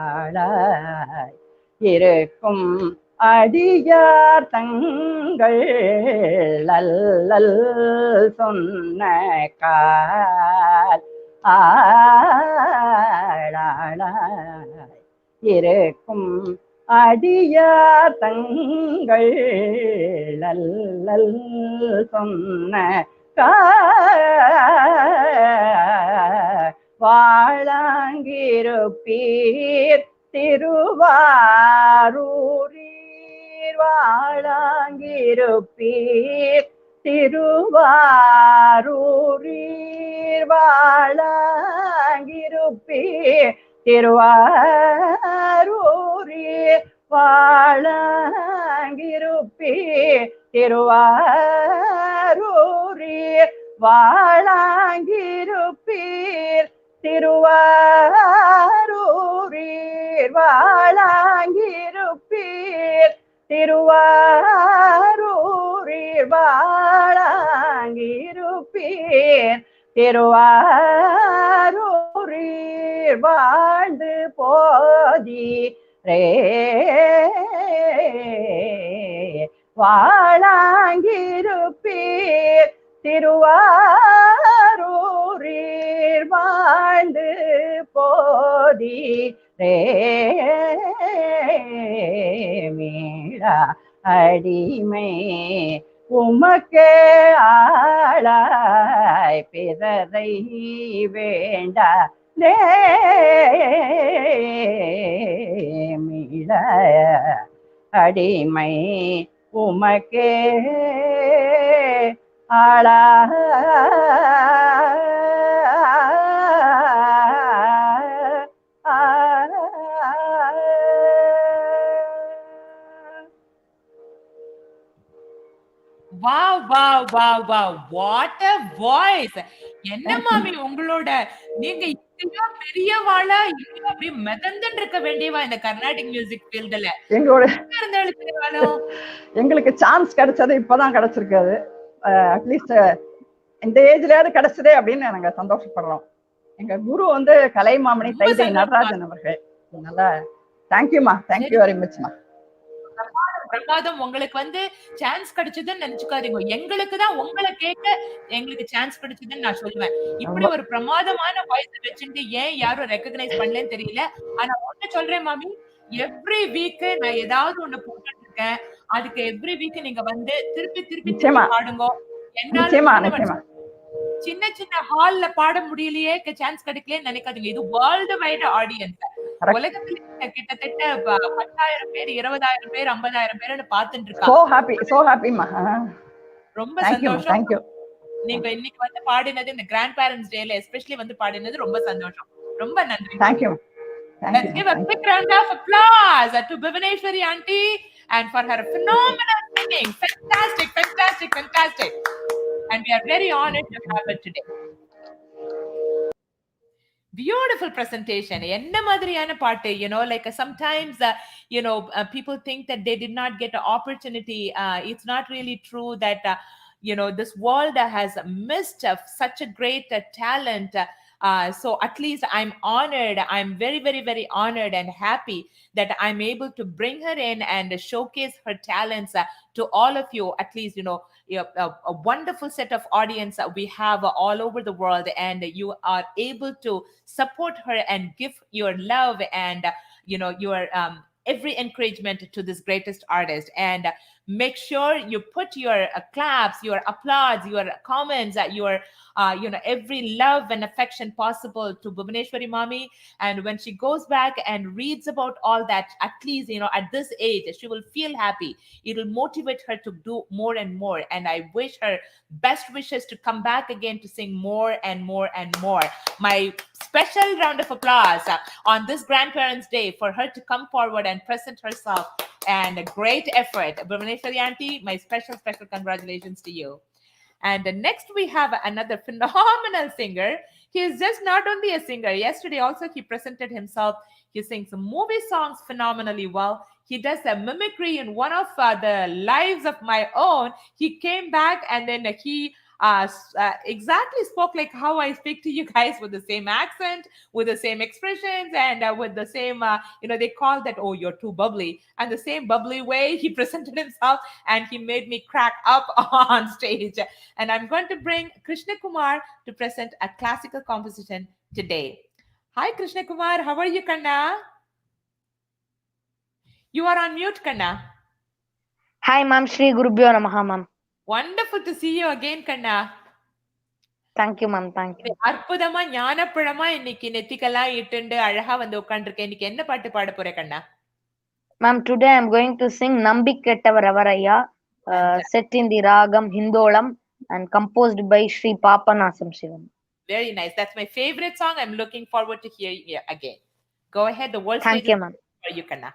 ஆளாய் இருக்கும் அடியார் தங்கள் அல்லல் சொன்ன கால் ஆளாய் இருக்கும் அடியார் தங்கள் அல்லல் சொன்ன வாழாங்கிருப்பீர் திருவாரூரீர் வாழாங்கிருப்பீர் திருவாரூரீர் வாழாங்கிருப்பீர் திருவாரூரில் வாழாங்கிருப்பீர் திருவாரூரில் வாழாங்கிருப்பீர் திருவாரூரில் வாழாங்கிருப்பீர் திருவாரூரில் வாழாங்கிருப்பீர் திருவாரூரில் வாழ்ந்து போதி ரே வாழாங்கிருப்பீர் திருவாரூரில் வாழ்ந்து போதி ரே மீளா அடிமை உமக்கே ஆளாய் பிறரை வேண்டா மீள அடிமை உமக்கே ஆளா Wow, wow, wow, wow. What a voice. என்ன மாமி உங்களோட நீங்க இங்கேயோ பெரியவாளா இங்கேயோ அப்படியே மிதந்துட்டு இருக்க வேண்டியவா இந்த கர்நாடிக் மியூசிக் ஃபீல்டுல எங்களோட இருந்தாலும் எங்களுக்கு சான்ஸ் கிடைச்சது இப்பதான் கிடைச்சிருக்காது. அட்லீஸ்ட் இந்த ஏஜ்லயாவது கிடைச்சதே அப்படின்னு நாங்க சந்தோஷப்படுறோம். எங்க குரு வந்து கலைமாமணி தைதை நடராஜன் அவர்கள். அதனால தேங்க்யூமா, தேங்க்யூ வெரி மச்மா. பிரமாதம். உங்களுக்கு வந்து சான்ஸ் கிடைச்சதுன்னு நினைச்சுக்காதீங்க. எங்களுக்கு தான் உங்களை கேட்க எங்களுக்கு சான்ஸ் கிடைச்சதுன்னு நான் சொல்லுவேன். இப்படி ஒரு பிரமாதமான வாய்ஸ் வச்சுட்டு ஏன் யாரும் ரெகக்னைஸ் பண்ணலன்னு தெரியல. ஆனா ஒண்ணு சொல்றேன் மாமி, எவ்ரி வீக் நான் ஏதாவது ஒண்ணு போட்டுட்டு இருக்கேன். அதுக்கு எவ்ரி வீக் நீங்க வந்து திருப்பி திருப்பி பாடுங்க. என்னால சின்ன சின்ன ஹால்ல பாட முடியலையே, சான்ஸ் கிடைக்கலன்னு நினைக்காதீங்க. இது வேர்ல்டு வைட் ஆடியன்ஸ். உலகத்துல கிட்டத்தட்ட 10,000 பேர், 20,000 பேர், 50,000 பேர்னு பாத்துட்டு இருக்காங்க. ரொம்ப சந்தோஷம். நீங்க இன்னைக்கு வந்து பாடினது இந்த கிராண்ட் பேரண்ட்ஸ் டேல எஸ்பெஷலி வந்து பாடினது ரொம்ப சந்தோஷம். ரொம்ப நன்றி. Thank you. Let's give a quick round of applause to Bhuvaneshwari auntie and for her phenomenal singing. Fantastic, fantastic, fantastic. And we are very honored to have her today. Beautiful presentation. Enna madriyana paattu, like sometimes people think that they did not get an opportunity. It's not really true that this world has missed such a great talent. So at least I'm honored. I'm very, very, very honored and happy that I'm able to bring her in and showcase her talents to all of you. At least, a wonderful set of audience we have all over the world, and you are able to support her and give your love and your every encouragement to this greatest artist. And make sure you put your claps, your applause, your comments, your every love and affection possible to Bhuvaneshwari Mami. And when she goes back and reads about all that, at least at this age she will feel happy. It will motivate her to do more and more. And I wish her best wishes to come back again to sing more and more and more. My special round of applause on this Grandparents' Day for her to come forward and present herself, and a great effort. Bhuvaneshwari auntie, my special congratulations to you. And next we have another phenomenal singer. He is just not only a singer. Yesterday also he presented himself. He sings movie songs phenomenally well. He does a mimicry in one of the lives of my own. He came back and then he exactly spoke like how I speak to you guys, with the same accent, with the same expressions, and with the same, they call that, oh, you're too bubbly. And the same bubbly way he presented himself, and he made me crack up on stage. And I'm going to bring Krishna Kumar to present a classical composition today. Hi, Krishna Kumar. How are you, Kanna? You are on mute, Kanna. Hi, Ma'am. Shri Gurubhyo Namaha, Ma'am. Wonderful to see you again, Kanna. Thank you, Ma'am. Thank you. அற்புதமா ஞானப்பழமா இன்னைக்கு நெத்திக்கெல்லாம் இட்டுண்டு அழகா வந்து உட்கார்ந்திருக்கேன். இன்னைக்கு என்ன பாட்டு பாட போற கண்ணா? Ma'am, today I'm going to sing Nambi Kettavar Avaraya, set in the Ragam Hindolam and composed by Sri Papanasam Shivam. Very nice. That's my favorite song. I'm looking forward to hearing it again. Go ahead. The world Thank stage you, is ma'am. for you, Kanna.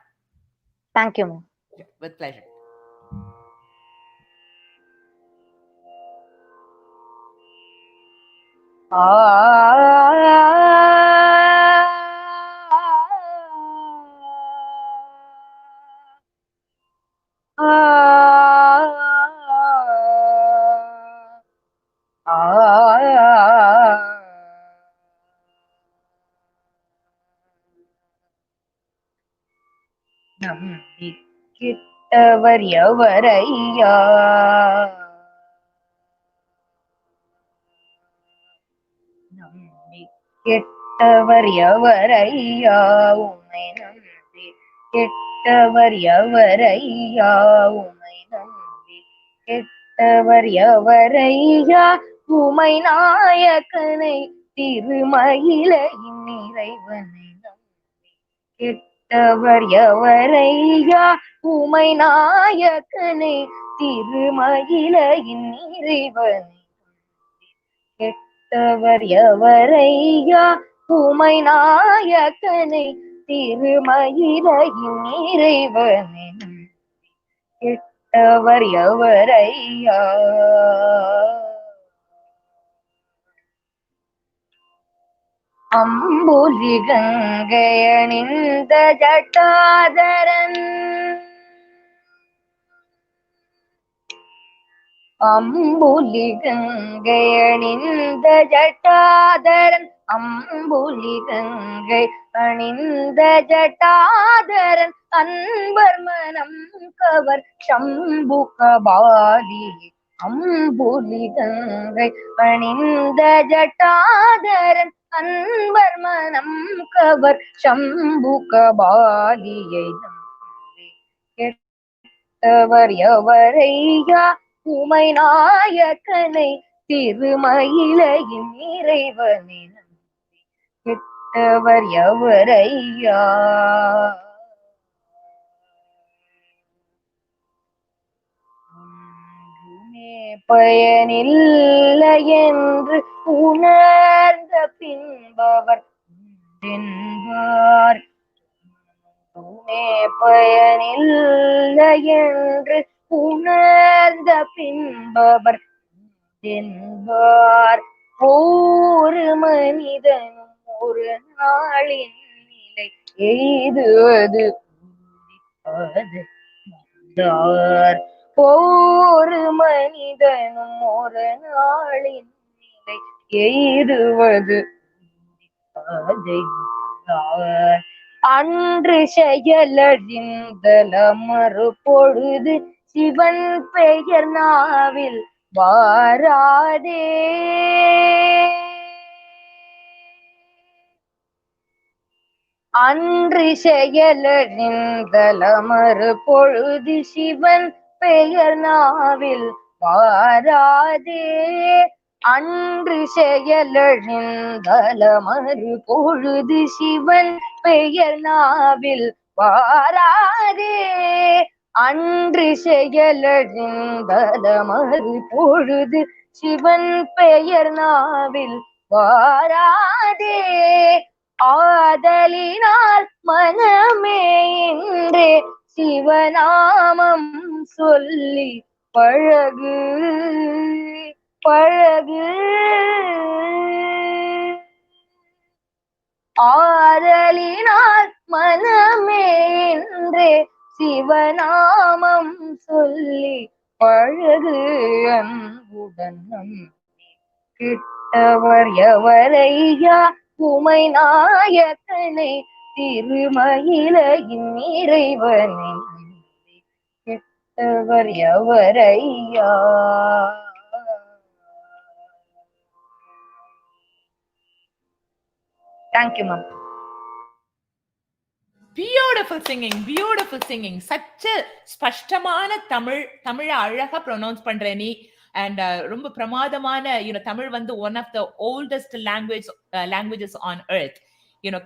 Thank you, ma'am. With pleasure. நம்பிக்கிட்டவர் எவரையா நம்பிக்கிட்டவர் எவரையா உமை நம்பி கெட்டவர் எவரையா உமை நம்பி கெட்டவர் எவரையா உமை நாயக்கனை திருமயிலையின் இறைவனை நம்பி கெட்டவர் எவரையா உமை நாயக்கனை திருமயிலையின் இறைவனை கெட்டவர் எவரையா உமை நாயக்கனை திருமயிலையின் இறைவனை கெட்டவர் எவரையா அம்புலி கங்கையணிந்த ஜட்டாதரன் அம்புலி கங்கையணிந்த ஜட்டாதரன் அம்புலி கங்கை அணிந்த ஜட்டாதரன் அன்பர் மனம் கவர் சம்பு கபாலி அம்புலி கங்கை அணிந்த ஜட்டாதரன் அன்பர் மனம் கவர் சம்பு கபாலியை நம்பி கெட்டவர் எவரையா உமை நாயக்கனை திருமயிலையின் இறைவனை நம்பி கெட்டவர் எவரையா பயனில்லை என்று உணர்ந்த பின்பவர் என்பார் பயனில்லை என்று உணர்ந்த பின்பவர் என்பார் ஒரு மனிதனும் ஒரு நாளின் நிலை எய்துவது ஒரு மனிதனும் ஒரு நாளின் நிலை எய்துவது அன்று செயலழிந்தல மறுபொழுது சிவன் பெயர் நாவில் வாராதே அன்று செயலழிந்தல மறுபொழுது சிவன் பெயர் நாவில் வாராதே அன்று செயலழிந்தல மறுபொழுது சிவன் பெயர் நாவில் வாராதே அன்று செயலழிந்தல மறுபொழுது சிவன் பெயர் நாவில் வாராதே ஆதலினால் மனமே இன்றே சிவநாமம் சொல்லி பழகு பழகு ஆதலினால் மனமே இன்றே சிவநாமம் சொல்லி பழகு அன்புடன் நம்பி கிட்டவர் எவரையா உமை நாயக்கனை திருமயிலையின் இறைவனை நம்பி கெட்டவர் எவரையா thank you ma'am Beautiful singing. Such a ஸ்பஷ்டமான தமிழ அழகா ப்ரொனவுன்ஸ் பண்ற நீ. And ரொம்ப பிரமாதமான தமிழ் வந்து one of the oldest languages on earth.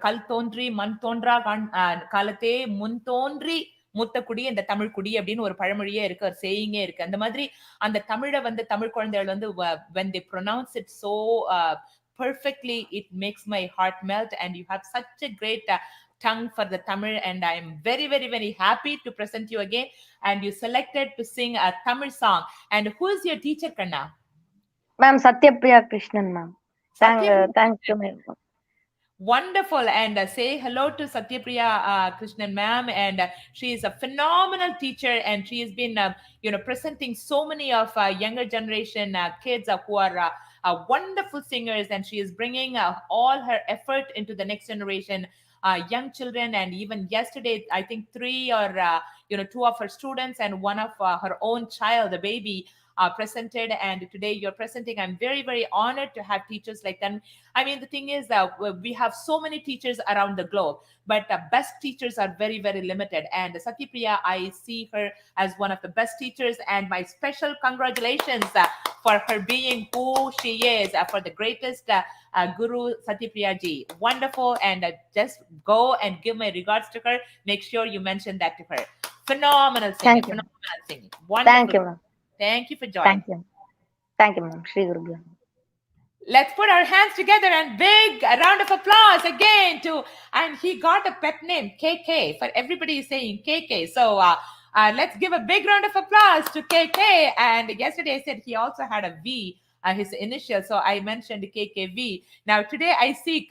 கல் தோன்றி மண் தோன்றா காலத்தே முன் தோன்றி மூத்த குடி இந்த தமிழ் குடி அப்படின்னு ஒரு பழமொழியே இருக்கு, ஒரு சேயிங்கே இருக்கு. அந்த மாதிரி அந்த தமிழை வந்து தமிழ் குழந்தைகள் வந்து when they pronounce it so perfectly, it makes my heart melt. And you have such a great tongue for the Tamil, and I am very, very, very happy to present you again. And you selected to sing a Tamil song. And who is your teacher, Kanna? Ma'am, Satyapriya Krishnan, ma'am. Satyapriya. Thanks to me. Wonderful. And say hello to Satyapriya Krishnan ma'am. And she is a phenomenal teacher, and she has been presenting so many of younger generation kids who are wonderful singers, and she is bringing all her effort into the next generation young children. And even yesterday, I think three or two of her students and one of her own child, the baby, presented. And today you're presenting. I'm very, very honored to have teachers like them. I mean, the thing is that we have so many teachers around the globe, but the best teachers are very, very limited. And Satyapriya, I see her as one of the best teachers, and my special congratulations for her being who she is, for the greatest Guru Satyapriya ji. Wonderful. And just go and give my regards to her. Make sure you mention that to her. Phenomenal singing. Phenomenal singing. Wonderful. Thank you, ma'am. Thank you for joining. Thank you. Thank you, ma'am. Shri Guru. Let's put our hands together and big round of applause again to, and he got a pet name, KK, for everybody is saying KK. So let's give a big round of applause to KK. And yesterday I said he also had a V, his initial. So I mentioned KKV. Now today I see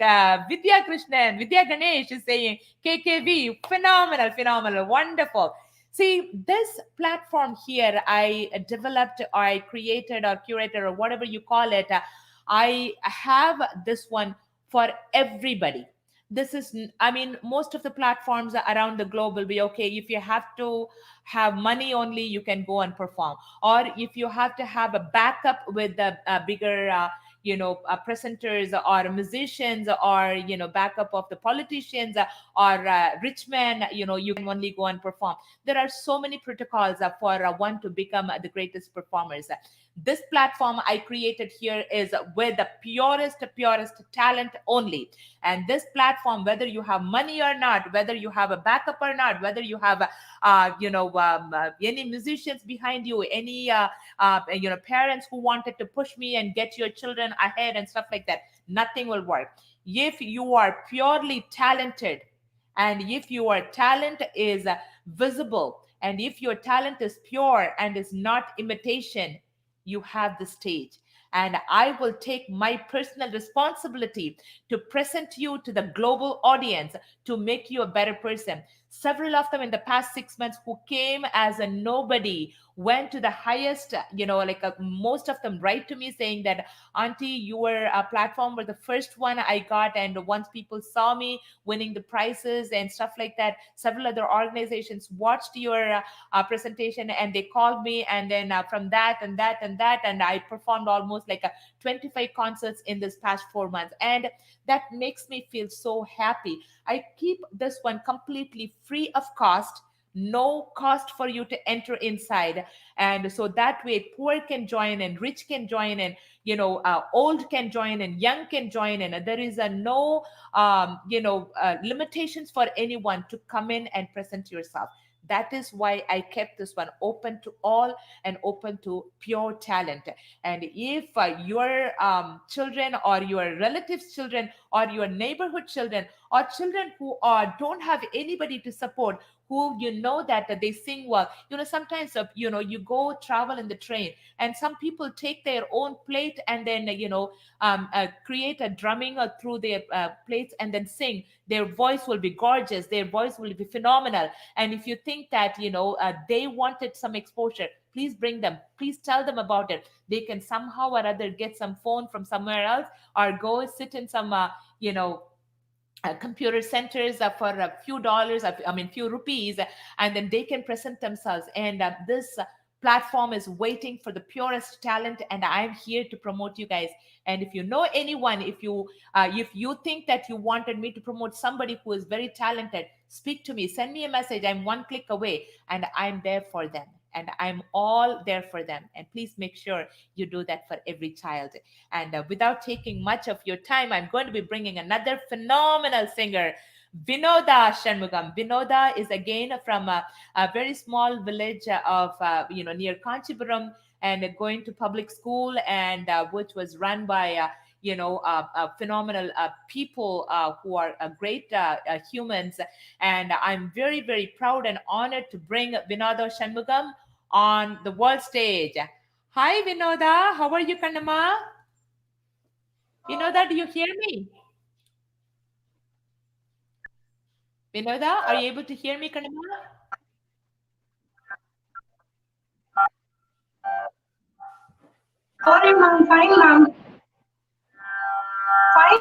Vidya Krishnan, Vidya Ganesh is saying KKV. Phenomenal, phenomenal, wonderful. See, this platform here, I developed, or I created, or curated, or whatever you call it. I have this one for everybody. This is, I mean, most of the platforms around the globe will be okay. If you have to have money only, you can go and perform. Or if you have to have a backup with the bigger, presenters or musicians, or, backup of the politicians or rich men, you can only go and perform. There are so many protocols for one to become the greatest performers. This platform I created here is with the purest talent only. And this platform, whether you have money or not, whether you have a backup or not, whether you have any musicians behind you, any parents who wanted to push me and get your children ahead and stuff like that, nothing will work. If you are purely talented, and if your talent is visible, and if your talent is pure and is not imitation, you have the stage. And I will take my personal responsibility to present you to the global audience to make you a better person. Several of them in the past 6 months who came as a nobody went to the highest, most of them write to me saying that, Auntie, your platform was the first one I got. And once people saw me winning the prizes and stuff like that, several other organizations watched your presentation and they called me. And then from that and that and that, and I performed almost like 25 concerts in this past 4 months. And that makes me feel so happy. I keep this one completely free of cost, no cost for you to enter inside. And so that way poor can join in, rich can join in, old can join in, young can join in. There is no limitations for anyone to come in and present yourself. That is why I kept this one open to all and open to pure talent. And if your children or your relatives' children or your neighborhood children or children who don't have anybody to support, who that they sing well, sometimes you go travel in the train and some people take their own plate and then create a drumming through their plates and then sing. Their voice will be gorgeous, their voice will be phenomenal. And if you think that they wanted some exposure, please bring them, please tell them about it. They can somehow or other get some phone from somewhere else or go sit in some computer centers for a few dollars, few rupees, and then they can present themselves. And this platform is waiting for the purest talent, and I'm here to promote you guys. And if you know anyone, if you think that you wanted me to promote somebody who is very talented, speak to me, send me a message. I'm one click away, and I'm there for them. And I'm all there for them. And please make sure you do that for every child. And without taking much of your time, I'm going to be bringing another phenomenal singer, Vinoda Shanmugam. Vinoda is again from a very small village of, near Kanchipuram, and going to public school, and which was run by, phenomenal people who are great humans. And I'm very, very proud and honored to bring Vinoda Shanmugam on the world stage. Hi, Vinoda. How are you, Kannamma? Vinoda, do you hear me? Vinoda, are you able to hear me, Kannamma? Sorry, ma'am. Fine, ma'am. Fine,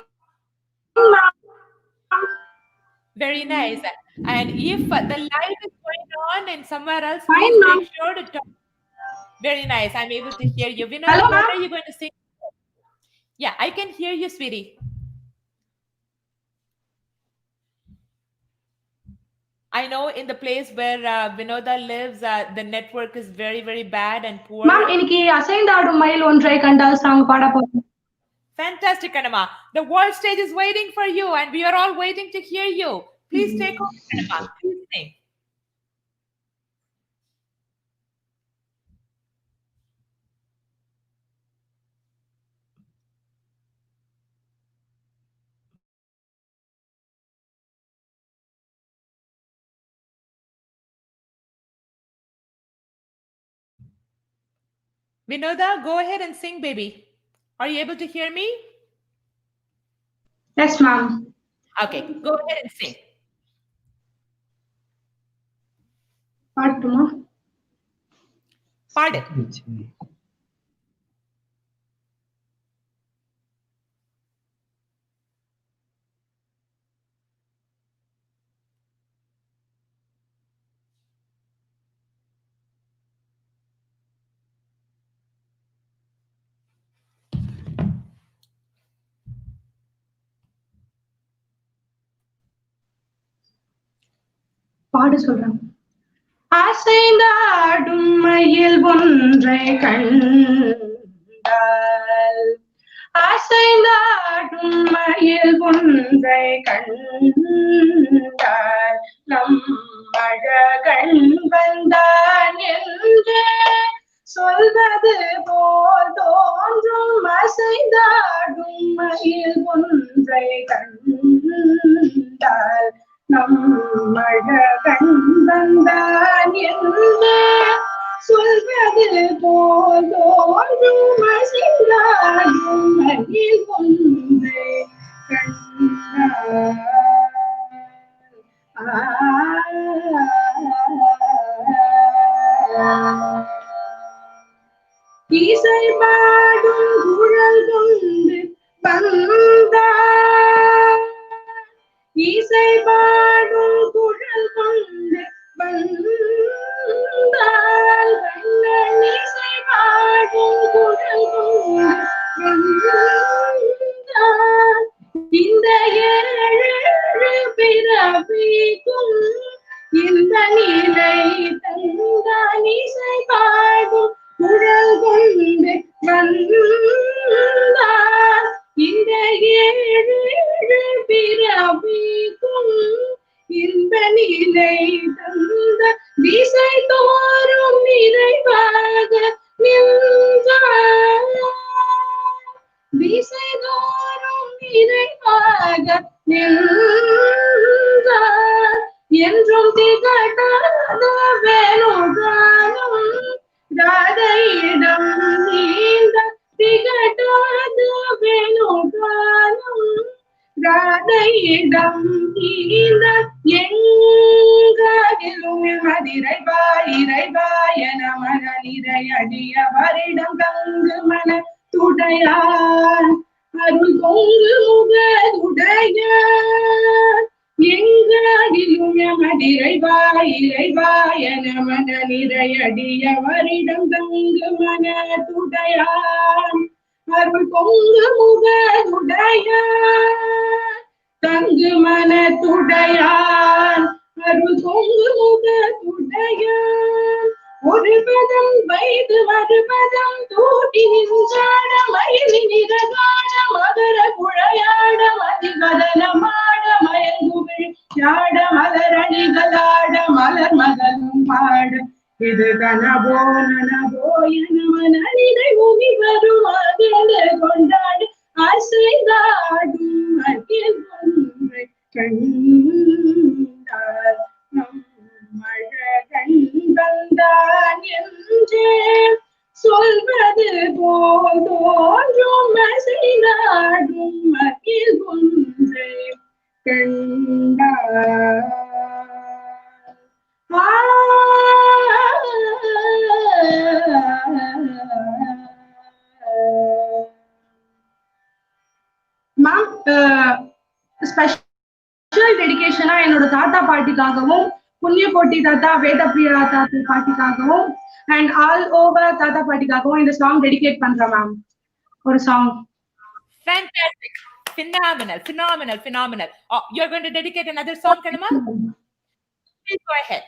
ma'am. Very nice. And if the live is going on and somewhere else, Fine, please ma'am. make sure to talk. Very nice. I'm able to hear you. Vinoda, Hello, what ma'am. are you going to sing? Yeah, I can hear you, sweetie. I know in the place where Vinoda lives, the network is very, very bad and poor. Ma'am, இன்னைக்கு அசைந்து ஆடும் மயில் ஒன்றை கண்டால் song பாட போறோம். Fantastic, Kannamma. The world stage is waiting for you, and we are all waiting to hear you. Please take over, Kannamma. Please sing. Vinoda, go ahead and sing, baby. Are you able to hear me? Yes, ma'am. Okay, go ahead and sing. பாட்டுமா? பாடு. பாடு சொல்றேன். அசைந்தாடும் மயில் ஒன்றை கண்டால், அசைந்தாடும் மயில் ஒன்றை கண்டால், நம் அழகன் வந்தான் என்று சொல்வது போல் தோன்றும். அசைந்தாடும் மயில் ஒன்றை கண்டால், நம் அழகன் வந்தான் என்று சொல்வது போல் தோன்றும். அசைந்தாடும் மயில் ஒன்றை கண்டால். இசை பாடும் குழல் கொண்டு வந்தார், இசை பாடும் குழல் கொண்டு வந்தால், கண்ணன் இசை பாடும் குழல் கொண்டு வந்தால், இந்த ஏழு பிறவிக்கும் இந்த நிலை தந்தான். இசை பாடும் குழல் கொண்டு வந்தால், இந்த ஏழு பிறவிக்கும் இன்ப நிலை தந்த திசை தோறும் நிறைவாக நின்றார், திசை தோறும் நிறைவாக நின்றார். என்றும் திகட்டாத வேணுகானம் ராதையிடம் நீந்த, திகட்டாத வேணுகானம் ராதையிடம் நீந்த. எங்காகிலும் மதிரைவாய் இறைவாய நமன நிறையடிய வரிடம் தங்கு மன துடையான் அருள் பொங்கு முகதுடையான். எங்காகிலும் மதிரைவாய் இறைவாய நமன நிறையடிய வரிடம் தங்கு மன துடையான் அருள் பொங்கு முகதுடையான். தங்கு மனத்துடையான் அருள் பொங்கு முகத்துடையான். ஒரு பதம் வைத்து மறுபதம் தூட்டி நின்றாட மயிலி நிறகாட மகர குழையாட மதிவதனமாட மயங்குவிழ் யாட மலரணிகளாட மலர் மகளும் பாட. இது கனவோ நனவோ என மனநிலை உமி வரும் கொண்டாடு. செய்தாடும் அகில் ஒன்றை கண்டார் நம்மழகன் வந்தான் என்றே சொல்வது போல் தோன்றும் செய்தாடும் அகில் ஒன்றை கண்டார். மேம், ஸ்பெஷல் டெடிகேஷனா என்னோட தாத்தா பாட்டிக்காகவும், புண்ணியகோட்டி தாத்தா, வேதப்பிரியா தாத்தா பாட்டிக்காகவும் அண்ட் ஆல் ஓவர் தாத்தா பாட்டிக்காகவும் இந்த சாங் டெடிகேட் பண்றேன் மேம். ஒரு song. Fantastic. Phenomenal. Oh, you're going to dedicate another song, Kanama? Please go ahead.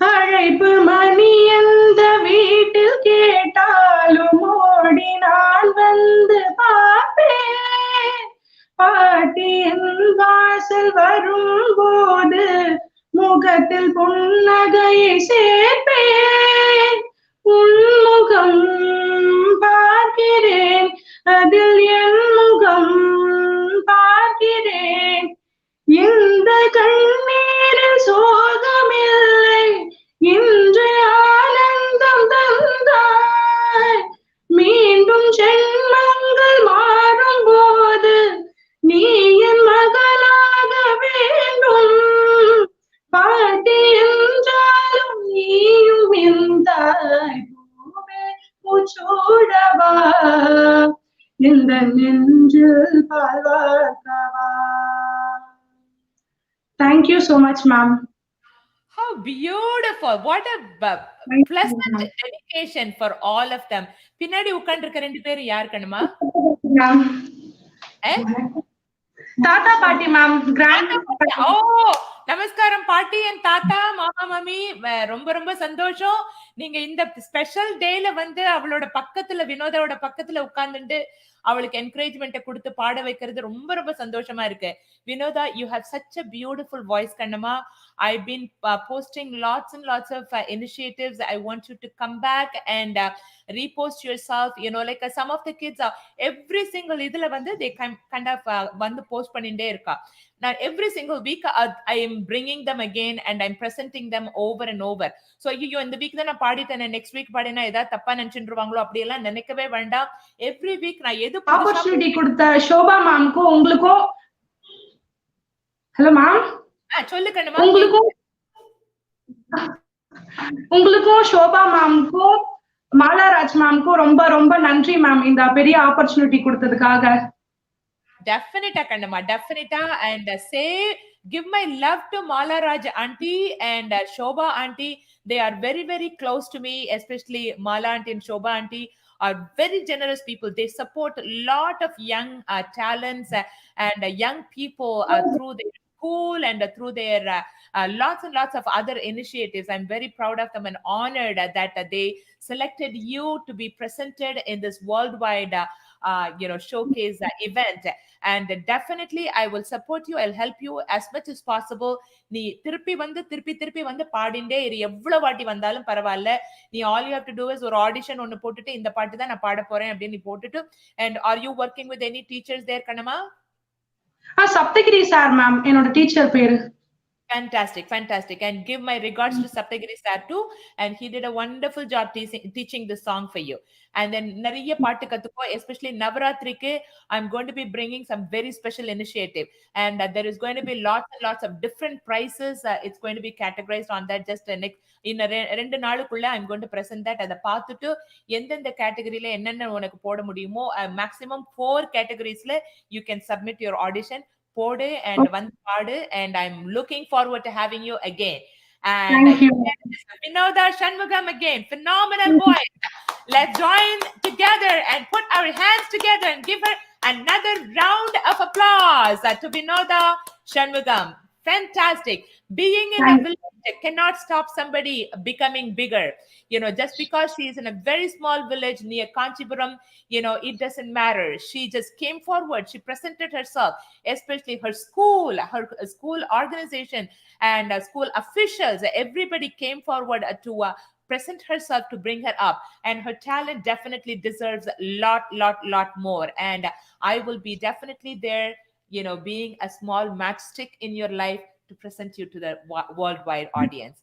அழைப்பு மணி எந்த வீட்டில் கேட்டாலும் ஓடி நான் வந்து பார்ப்பேன். பாட்டியின் வாசல் வரும்போது முகத்தில் புன்னகையை சேர்ப்பேன். உன்முகம் பார்க்கிறேன், அதில் என் முகம் பார்க்கிறேன். இந்த கண்ணீரில் சோகமில்லை, இன்று ஆனந்தம் தந்தாய். மீண்டும் ஜென்மங்கள் மாறும் போது நீ என் மகளாக வேண்டும். பாட்டி என்றாலும் நீயும் என் தாய். பூவே பூச்சூடவா, இந்த நெஞ்சில் பால்வார்க்கவா. Thank you so much, ma'am. How beautiful. What a pleasant dedication for all of them. பின்னாடி உட்கார்ந்திருக்க ரெண்டு பேரும் யார் கண்ணுமா? தாத்தா பாட்டி மேம். ஓ, நமஸ்காரம் பாட்டி அண்ட் தாத்தா, மாமா மாமி. ரொம்ப ரொம்ப சந்தோஷம். நீங்க இந்த ஸ்பெஷல் டேல வந்து அவளோட பக்கத்துல, வினோதாவோட பக்கத்துல உட்கார்ந்துட்டு அவளுக்கு என்கரேஜ்மெண்ட் கொடுத்து பாட வைக்கிறது ரொம்ப ரொம்ப சந்தோஷமா இருக்கு. Vinoda, you have such a beautiful voice, Kannama. I've been posting lots and lots of initiatives. I want you to come back and repost yourself. You know, like some of the kids are every single idhula vandu they kind of vandu post panninde irka. Now every single week I am bringing them again and I'm presenting them over and over. So you in the week na paaditene, next week paadina edha thappa nenchindruvangalo appadi ella nenikave vendam. Every week na edu opportunity கொடுத்த ஷோபா மேம்க்கு உங்களுக்கும். Hello ma'am. சொல்லு கண்ணுமா. உங்களுக்கும் ஷோபா மேம்க்கும் மாலாராஜ் மேம்க்கும் ரொம்ப ரொம்ப நன்றி ma'am, இந்த பெரிய opportunity கொடுத்ததுக்காக. Definitely, Kannama, definitely. And give my love to Malaraj auntie and Shobha auntie. They are very, very close to me, especially Mala auntie and Shobha auntie are very generous people. They support a lot of young talents and young people through their school and through their lots and lots of other initiatives. I'm very proud of them and honored that they selected you to be presented in this worldwide showcase event. And definitely I will support you. I'll help you as much as possible. நீ திருப்பி வந்து பாடிண்டே இரு. எவ்வளவு வாட்டி வந்தாலும் பரவாயில்ல. நீ all you have to do is ஒரு ஆடிஷன் ஒன்னு போட்டுட்டு இந்த பாட்டு தான் நான் பாட போறேன் அப்படின்னு நீ போட்டுட்டு. And are you working with any teachers there, Kannama? Sapthagiri sir ma'am என்னோட டீச்சர் பேரு. Fantastic. And give my regards to Saptagiri sir too. And he did a wonderful job teaching this song for you. And then nariya paattu kathuko, especially Navaratrike, I'm going to be bringing some very special initiative. And there is going to be lots and lots of different prizes. It's going to be categorized on that just next in rendu naalukulla I'm going to present that. Adha paathutu endendha category la enna unakku poda mudiyumo maximum 4 categories la you can submit your audition. Pode and Vandpadu, and I'm looking forward to having you again. And Vinoda Shanmugam again, phenomenal voice. Let's join together and put our hands together and give her another round of applause to Vinoda Shanmugam. Fantastic. Being in a village cannot stop somebody becoming bigger. You know, just because she is in a very small village near Kanchipuram, you know, it doesn't matter. She just came forward. She presented herself, especially her school organization and school officials. Everybody came forward to present herself to bring her up, and her talent definitely deserves a lot more. And I will be definitely there, being a small matchstick in your life to present you to the worldwide audience.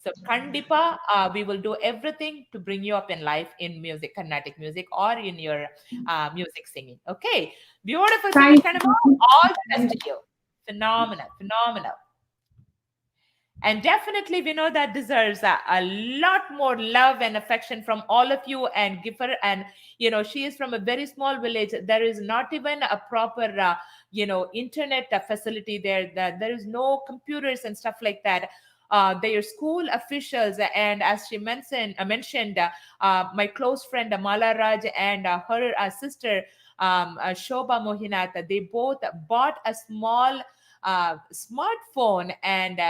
So Kandipa, we will do everything to bring you up in life in music, Carnatic music, or in your music singing. Okay, beautiful singing, Thank Kandipa. you. All the best to you. Phenomenal. And definitely, we know that deserves a lot more love and affection from all of you. And give her, and she is from a very small village. There is not even a proper, internet facility there. That there is no computers and stuff like that. Their school officials, and as she mentioned, my close friend Mala Raj and her sister Shobha Mohinata, they both bought a small smartphone and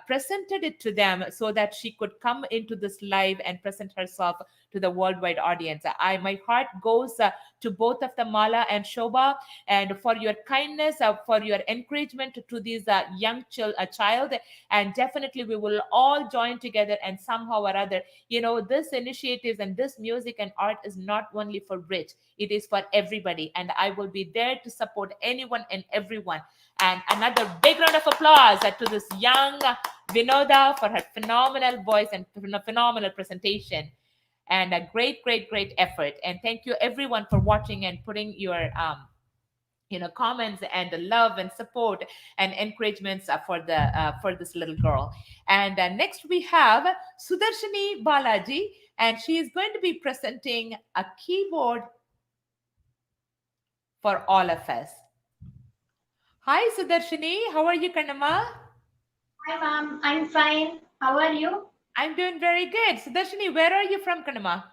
presented it to them so that she could come into this live and present herself to the worldwide audience. My heart goes to both of the Mala and Shobha, and for your kindness, for your encouragement to these young child. And definitely we will all join together, and somehow or other, this initiatives and this music and art is not only for rich, it is for everybody. And I will be there to support anyone and everyone. And another big round of applause to this young Vinoda for her phenomenal voice and phenomenal presentation, and a great effort. And thank you everyone for watching and putting your comments and the love and support and encouragements for this little girl. And next we have Sudarshini Balaji, and she is going to be presenting a keyboard for all of us. Hi Sudarshini, how are you, Kannamma? Hi ma'am, I'm fine. How are you? I'm doing very good. Sudarshini, where are you from, Kannamma?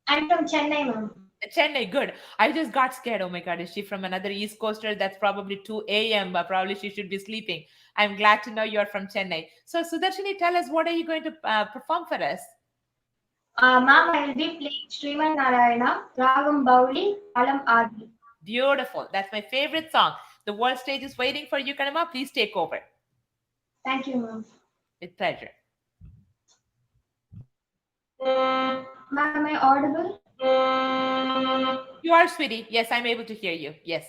I'm from Chennai, ma'am. Chennai, good. I just got scared. Oh my God, is she from another East Coaster? That's probably 2 a.m., but probably she should be sleeping. I'm glad to know you're from Chennai. So Sudarshini, tell us, what are you going to perform for us? Ma'am, I will be playing Sriman Narayana, Ragam Bauli, Alam Adi. Beautiful. That's my favorite song. The world stage is waiting for you, Kannamma. Please take over. Thank you, ma'am. With pleasure. Ma'am, am I audible? You are, sweetie. Yes, I'm able to hear you. Yes.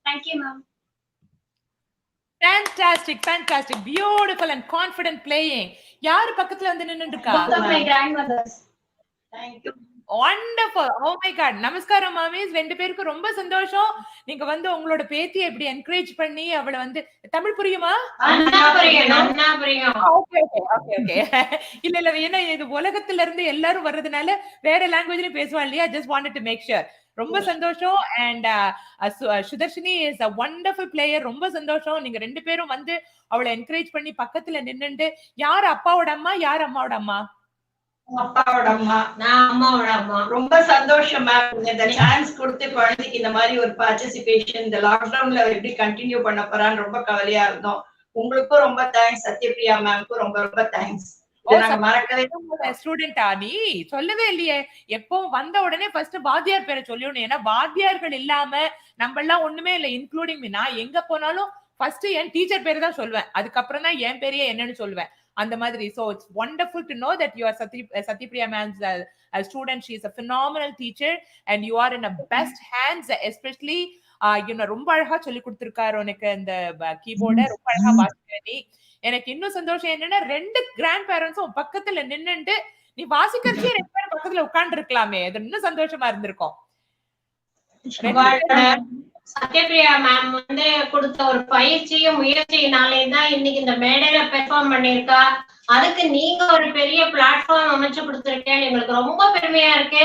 Thank you, ma'am. Fantastic, fantastic, beautiful and confident playing. யாரு பக்கத்துல வந்து நின்னுட்டு இருக்கா? Both of my grandmothers. Thank you. Wonderful. Oh my god. நமஸ்காரம் மாமிஸ், ரெண்டு பேருக்கு ரொம்ப சந்தோஷம். நீங்க வந்து உங்களோட பேத்தியை இப்படி என்கரேஜ் பண்ணி அவளை வந்து தமிழ் புரியுமா? இல்ல ஏன்னா இது உலகத்துல இருந்து எல்லாரும் வர்றதுனால வேற லாங்குவேஜ்லயும் பேசுவான் இல்லையா? Just wanted to make sure. ரொம்ப சந்தோஷம். And Sudharshini is a wonderful player. ரொம்ப சந்தோஷம். நீங்க ரெண்டு பேரும் வந்து அவளை என்கரேஜ் பண்ணி பக்கத்துல நின்னுண்டு. யார் அப்பாவோட அம்மா, யார் அம்மாவோட அம்மா? அப்பாவோட அம்மா, நான் அம்மாவோட அம்மா. ரொம்ப சந்தோஷம் மேம், இந்த சான்ஸ் கொடுத்து குழந்தைக்கு இந்த மாதிரி ஒரு பார்ட்டிசிபேஷன் இந்த லாக்டவுன்ல எப்படி கண்டினியூ பண்ண போறான்னு ரொம்ப கவலையா இருந்தோம். உங்களுக்கும் ரொம்ப தேங்க்ஸ், சத்யபிரியா மேம்க்கும் ரொம்ப ரொம்ப தேங்க்ஸ். ஸ்டூடெண்டா நீ சொல்லவே இல்லையே. எப்போ வந்த உடனே ஃபர்ஸ்ட் வாத்தியார் பேரை சொல்லிடணும். ஏன்னா வாத்தியார்கள் இல்லாம நம்ம எல்லாம் ஒண்ணுமே இல்லை, இன்க்ளூடிங் மீ. நான் எங்க போனாலும் ஃபர்ஸ்ட் என் டீச்சர் பேரு தான் சொல்லுவேன், அதுக்கப்புறம் தான் என் பேரையே என்னன்னு சொல்லுவேன். அந்த மாதிரி. So it's wonderful to know that you are Satyapriya ma'am's a student. She is a phenomenal teacher and you are in a best hands, especially ரொம்ப அழகா சொல்லி கொடுத்திருக்காரு உனக்கு இந்த கீபோர்ட. ரொம்ப அழகா வாசிக்கிற நீ. எனக்கு இன்னும் சந்தோஷம் என்னன்னா, ரெண்டு கிராண்ட் பேரண்ட்ஸும் பக்கத்துல நின்னுட்டு நீ வாசிக்கிறச்சே ரெண்டு பேரும் பக்கத்துல உட்கார்ந்து இருக்கலாமே. அது இன்னும் சந்தோஷமா இருந்திருக்கும். சத்யபிரியா மேம் வந்து கொடுத்த ஒரு பயிற்சியும் முயற்சியினாலே தான் இன்னைக்கு இந்த மேடையில பெர்ஃபார்ம் பண்ணிருக்கா. அதுக்கு நீங்க ஒரு பெரிய பிளாட்ஃபார்ம் அமைச்சு கொடுத்திருக்கேன், எங்களுக்கு ரொம்ப பெருமையா இருக்கு.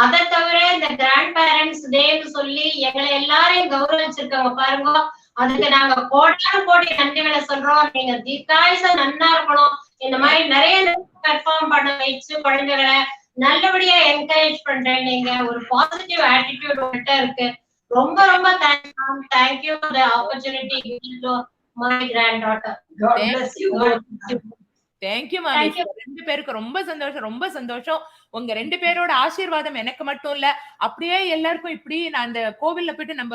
அதை தவிர இந்த கிராண்ட் பேரண்ட்ஸ் டேன்னு சொல்லி எங்களை எல்லாரையும் கௌரவிச்சிருக்காங்க பாருங்க. அதுக்கு நாங்க கோடி நன்றிகளை சொல்றோம். நீங்க தீர்க்காயுசா நன்னா இருக்கணும். இந்த மாதிரி நிறைய பெர்ஃபார்ம் பண்ண வச்சு குழந்தைகளை நல்லபடியா என்கரேஜ் பண்றேன். நீங்க ஒரு பாசிட்டிவ் ஆட்டிடியூட் உங்கள்கிட்ட இருக்கு. ரொம்ப ரொம்ப thanks ma'am. Thank you for the opportunity given to my granddaughter. God bless you. Thank you ma'am. ரெண்டு பேருக்கு ரொம்ப சந்தோஷம், ரொம்ப சந்தோஷம். உங்க ரெண்டு பேரோட ஆசீர்வாதம் எனக்கு மட்டும் இல்ல, அப்படியே எல்லாருக்கும் இப்படி நான் அந்த கோவில்ல போயிட்டு நம்ம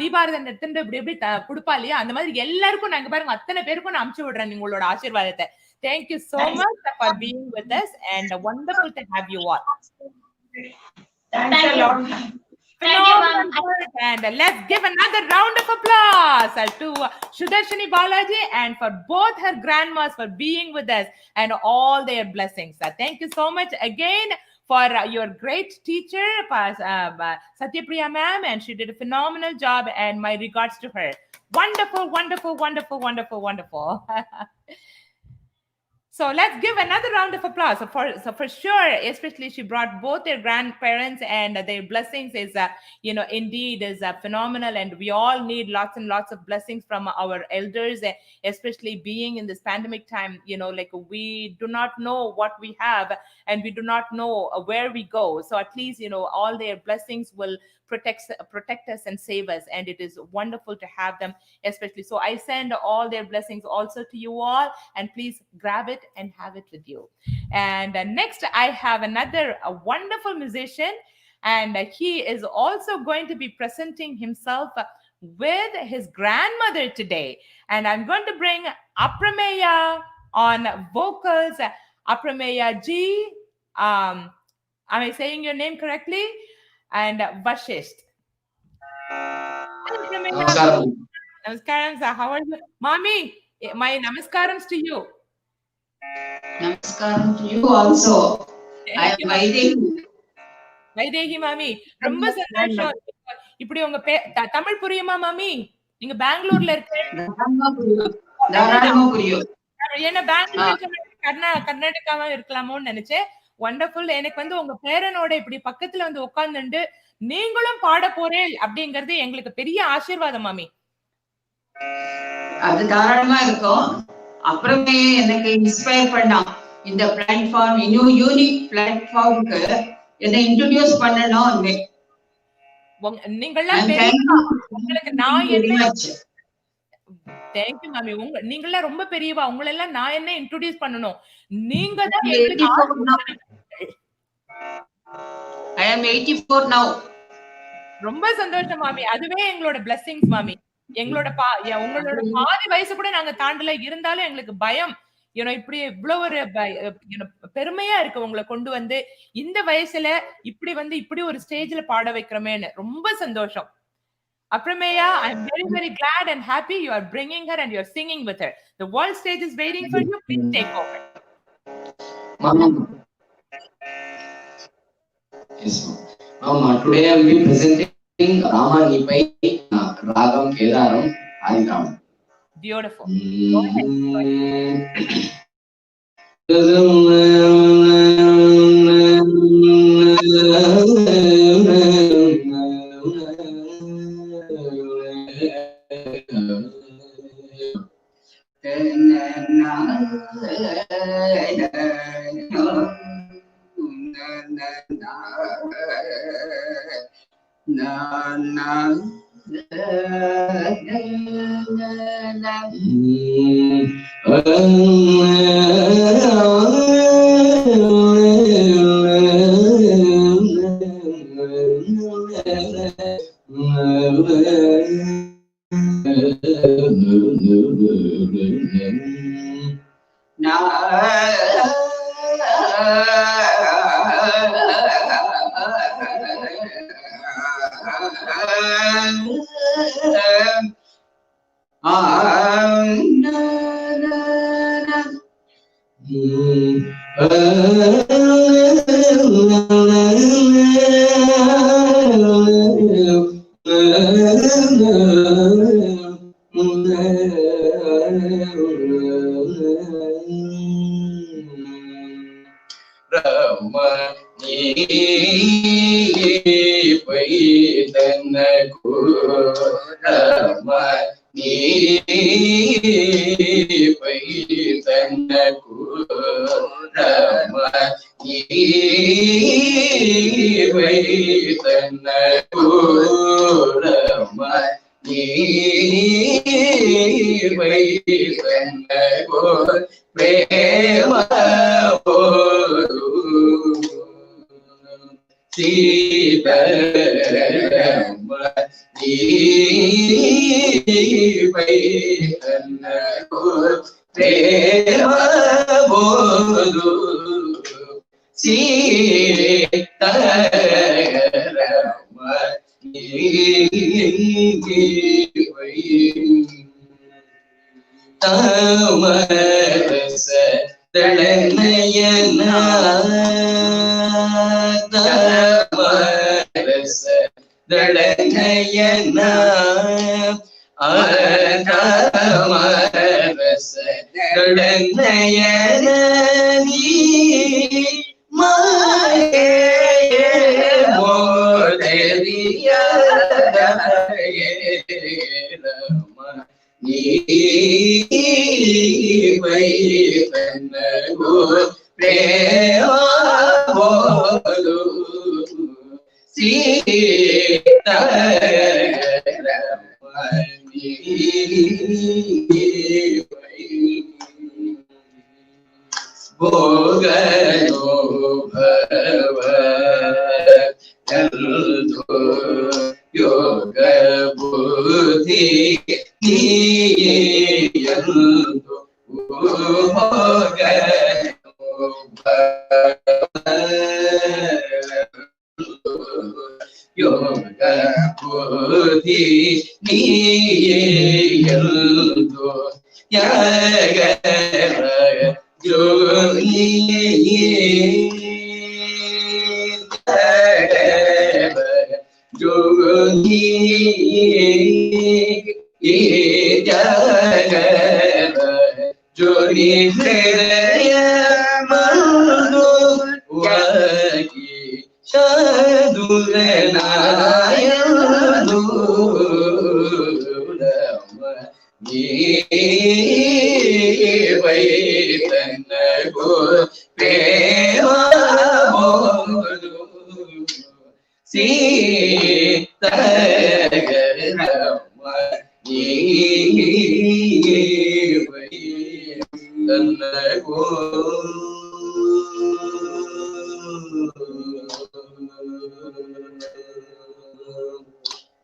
தீபாரதன் எடுத்துட்டு இப்படி எப்படி கொடுப்பா இல்லையா, அந்த மாதிரி எல்லாருக்கும் நாங்க பாருங்க அத்தனை பேருக்கும் நான் அனுப்பிச்சு விடுறேன் உங்களோட ஆசீர்வாதத்தை. Thank you so much for being with us and wonderful to have you all. Thank you. Thank you, ma'am. And let's give another round of applause to Sudarshini Balaji and for both her grandmas for being with us and all their blessings. Thank you so much again for your great teacher, Satyapriya ma'am, and she did a phenomenal job and my regards to her. Wonderful, wonderful, wonderful, wonderful, wonderful. So let's give another round of applause. So for sure, especially she brought both their grandparents and their blessings is, indeed is phenomenal. And we all need lots and lots of blessings from our elders, especially being in this pandemic time. Like we do not know what we have and we do not know where we go. So at least, all their blessings will protect us and save us. And it is wonderful to have them, especially. So I send all their blessings also to you all, and please grab it and have it with you. And next I have another wonderful musician, and he is also going to be presenting himself with his grandmother today. And I'm going to bring Aprameya on vocals. Aprameya ji, am I saying your name correctly? And Vashisht. Namaskaram, sir. How are you? Mommy, my namaskarams to you. Namaskaram to you also. I am Vaidehi. Vaidehi, Mami. ரொம்ப சந்தோஷம். இப்படி உங்க தமிழ் புரியுமா மாமி? நீங்க பெங்களூர்ல இருக்கீங்க. தாராளமா புரியும். ஏன்னா பெங்களூர்ல கர்நாடகாவா இருக்கலாமோன்னு நினைச்சேன். வண்டர்ஃபுல். எனக்கு உங்க பேரனோட இப்படி பக்கத்துல உட்கார்ந்துட்டு நீங்களும் பாட போறேன் அப்படிங்கிறது எங்களுக்கு பெரிய ஆசீர்வாதம் மாமி. அது தாராளமா இருக்கும். அப்புறமே எனக்கு இன்ஸ்பயர் பண்ணான் இந்த பிளாட்ஃபார்ம், இன்னும் யூனிக் பிளாட்ஃபார்முக்கு என்னை இன்ட்ரோடியூஸ் பண்ணணும். நீங்கெல்லாம் உங்களுக்கு நான் தேங்க்யூ மாமி. நீங்கெல்லாம் ரொம்ப பெரியவா, உங்களெல்லாம் நான் என்ன இன்ட்ரோடியூஸ் பண்ணணும்? நீங்க தான் I am 84 now. ரொம்ப சந்தோஷம் மாமி. அதுவே எங்களோட பிளெஸிங்ஸ் மாமி. உங்களோட பாதி வயசு கூட நாங்க தாண்டல, இருந்தாலும் எங்களுக்கு பயம். இப்படி இவ்வளவு ஒரு பெருமையா இருக்கு உங்களை கொண்டு வந்து இந்த வயசுல இப்படி ஒரு ஸ்டேஜ்ல பாட வைக்கிறோமேன்னு ரொம்ப சந்தோஷம். Aprameya, I'm very, very glad and happy you are bringing her and you're singing with her. The world stage is waiting for you. Please take over. Mama. Yes, Mama. Today I will be presenting Ramani by Ragam Kedaram Adiram. Beautiful. Go ahead.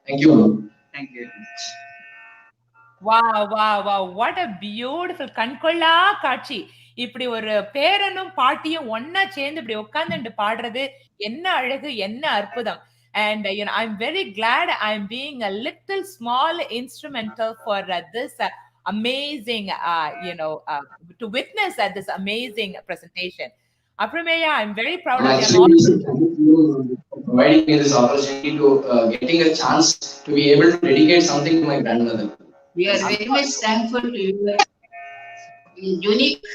Thank you. Thank you. Wow, wow, wow. What a beautiful கண்கொள்ளா காட்சி. இப்படி ஒரு பேரனும் பாட்டியும் ஒண்ணா சேர்ந்து இப்படி உட்கார்ந்துட்டு பாடுறது என்ன அழகு, என்ன அற்புதம். And I'm very glad I'm being a little small instrumental for this amazing, to witness this amazing presentation. Aprameya, I'm very proud of you. Actually, thank you for providing me this opportunity to getting a chance to be able to dedicate something to my grandmother. We are very much thankful to you. Unique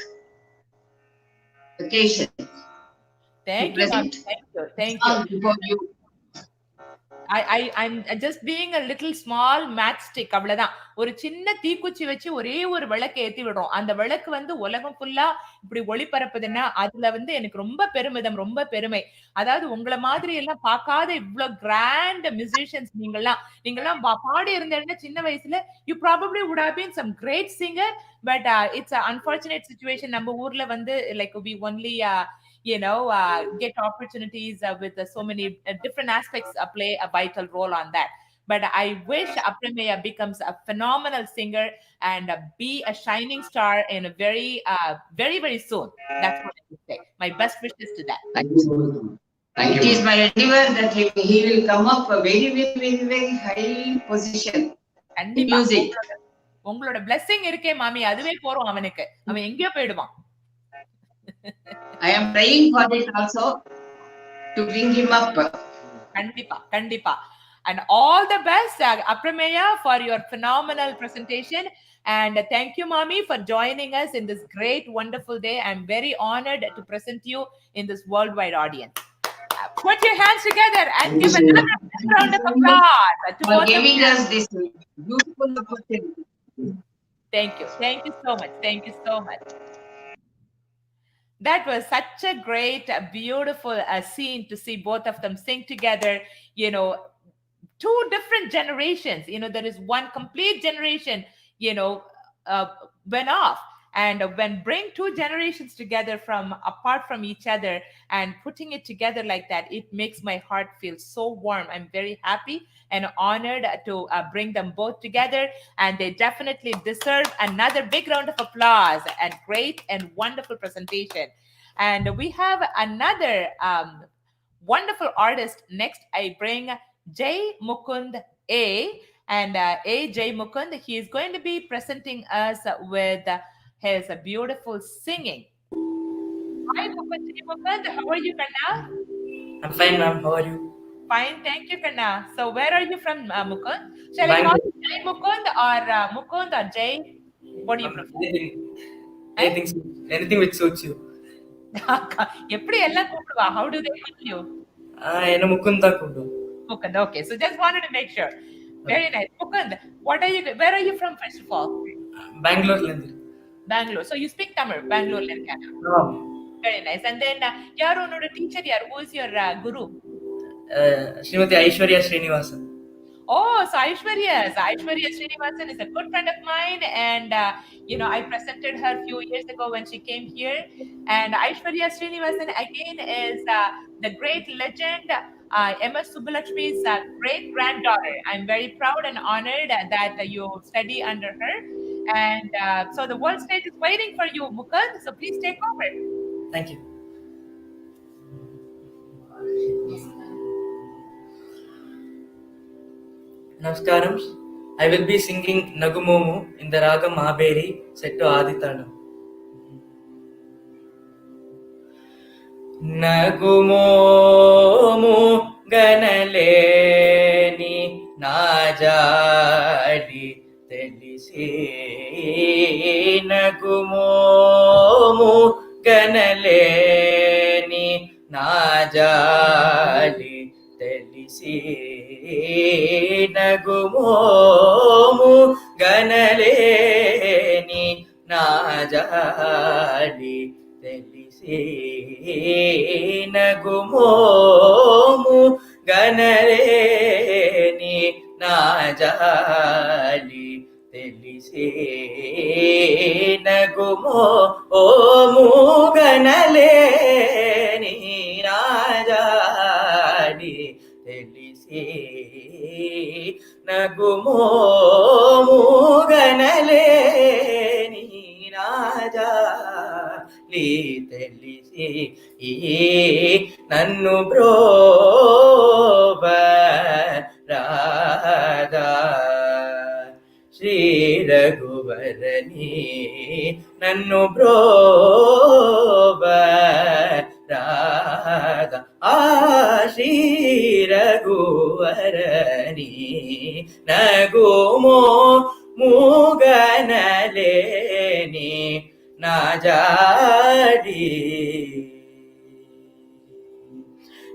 occasion. Thank you, ma'am. Thank you. Before you. I'm just being a little small matchstick. அவ்வளவுதான். ஒரு சின்ன தீக்குச்சி வச்சு ஒரே ஒரு விளக்கு ஏத்தி விடுறோம். அந்த விளக்கு வந்து உலகம் ஃபுல்லா இப்படி ஒளிபரப்புதுன்னா அதுல வந்து எனக்கு ரொம்ப பெருமிதம், ரொம்ப பெருமை. அதாவது உங்கள மாதிரி எல்லாம் பார்க்காத இவ்ளோ கிராண்ட் மியூசிஷியன்ஸ் நீங்கெல்லாம் பாடி இருந்தீங்கன்னா சின்ன வயசுல you probably would have been some great singer, but it's an unfortunate situation. நம்ம ஊர்ல வந்து like we only get opportunities with so many different aspects play a vital role on that. But I wish Aprameya becomes a phenomenal singer and be a shining star in a very, very, very soon. That's what I would say. My best wishes to that. Thank you so much. Thank you. It is my endeavor that he will come up a very, very, very, very high position in music. உங்களோட blessing இருக்கே மாமி, அதுவே போறோம் அவனுக்கு. அவன் எங்கேயோ போயிடுவான். I am praying for it also to bring him up. Kandipa. And all the best, Aprameya, for your phenomenal presentation. And thank you, Mommy, for joining us in this great, wonderful day. I'm very honored to present you in this worldwide audience. Put your hands together and give another round of applause for giving us this beautiful opportunity. Thank you. Thank you so much. Thank you so much. That was such a great, beautiful scene to see both of them sing together. Two different generations. There is one complete generation, went off. And when bring two generations together apart from each other and putting it together like that, it makes my heart feel so warm. I'm very happy and honored to bring them both together. And they definitely deserve another big round of applause and great and wonderful presentation. And we have another wonderful artist. Next, I bring Jay Mukund A. And Jay Mukund, he is going to be presenting us with his beautiful singing. Hi, Mukund. How are you, Kanna? I'm fine, ma'am. How are you? Fine, thank you, Kanna. So, where are you from, Mukund? Shall I call you Jay Mukund or Mukund or Jay? What do you prefer? Anything which suits you. எப்படி எல்லாம் கூப்பிடுவா? How do they call you? என்ன முகுந்த் தான் கூப்பிடுவோம். Mukund. Okay, so just wanted to make sure. Very nice. Mukund, where are you from first of all? பெங்களூர்ல இருந்து. Bangalore. So you speak Tamil, Bangalore irka. Very nice. And then yaar unoda teacher yaar, who is your guru? Srimati Aishwarya Srinivasan. Oh, so Aishwarya Srinivasan is a good friend of mine, and I presented her a few years ago when she came here. And Aishwarya Srinivasan again is the great legend, MS Subbulakshmi's great granddaughter. I'm very proud and honored that you study under her. And so the world stage is waiting for you, Mukund. So please take over. Thank you. Namaskaram. I will be singing Nagumomu in the Raga Mahaberi set to Adithanam. Nagumomu ganaleni najadi telisi. Nagumomu ganaleni najadi telisi. Nagumomu ganaleni najadi telisi. Nagumomu ganaleni najadi telisi. Nagumomu ganaleni najadi telisi. Nagumomu ganaleni najadi telisi. Nannu brobharada Shri Raghuvarani. Nannu brobharada Shri Raghuvarani. Nagumomu ganaleni najadi.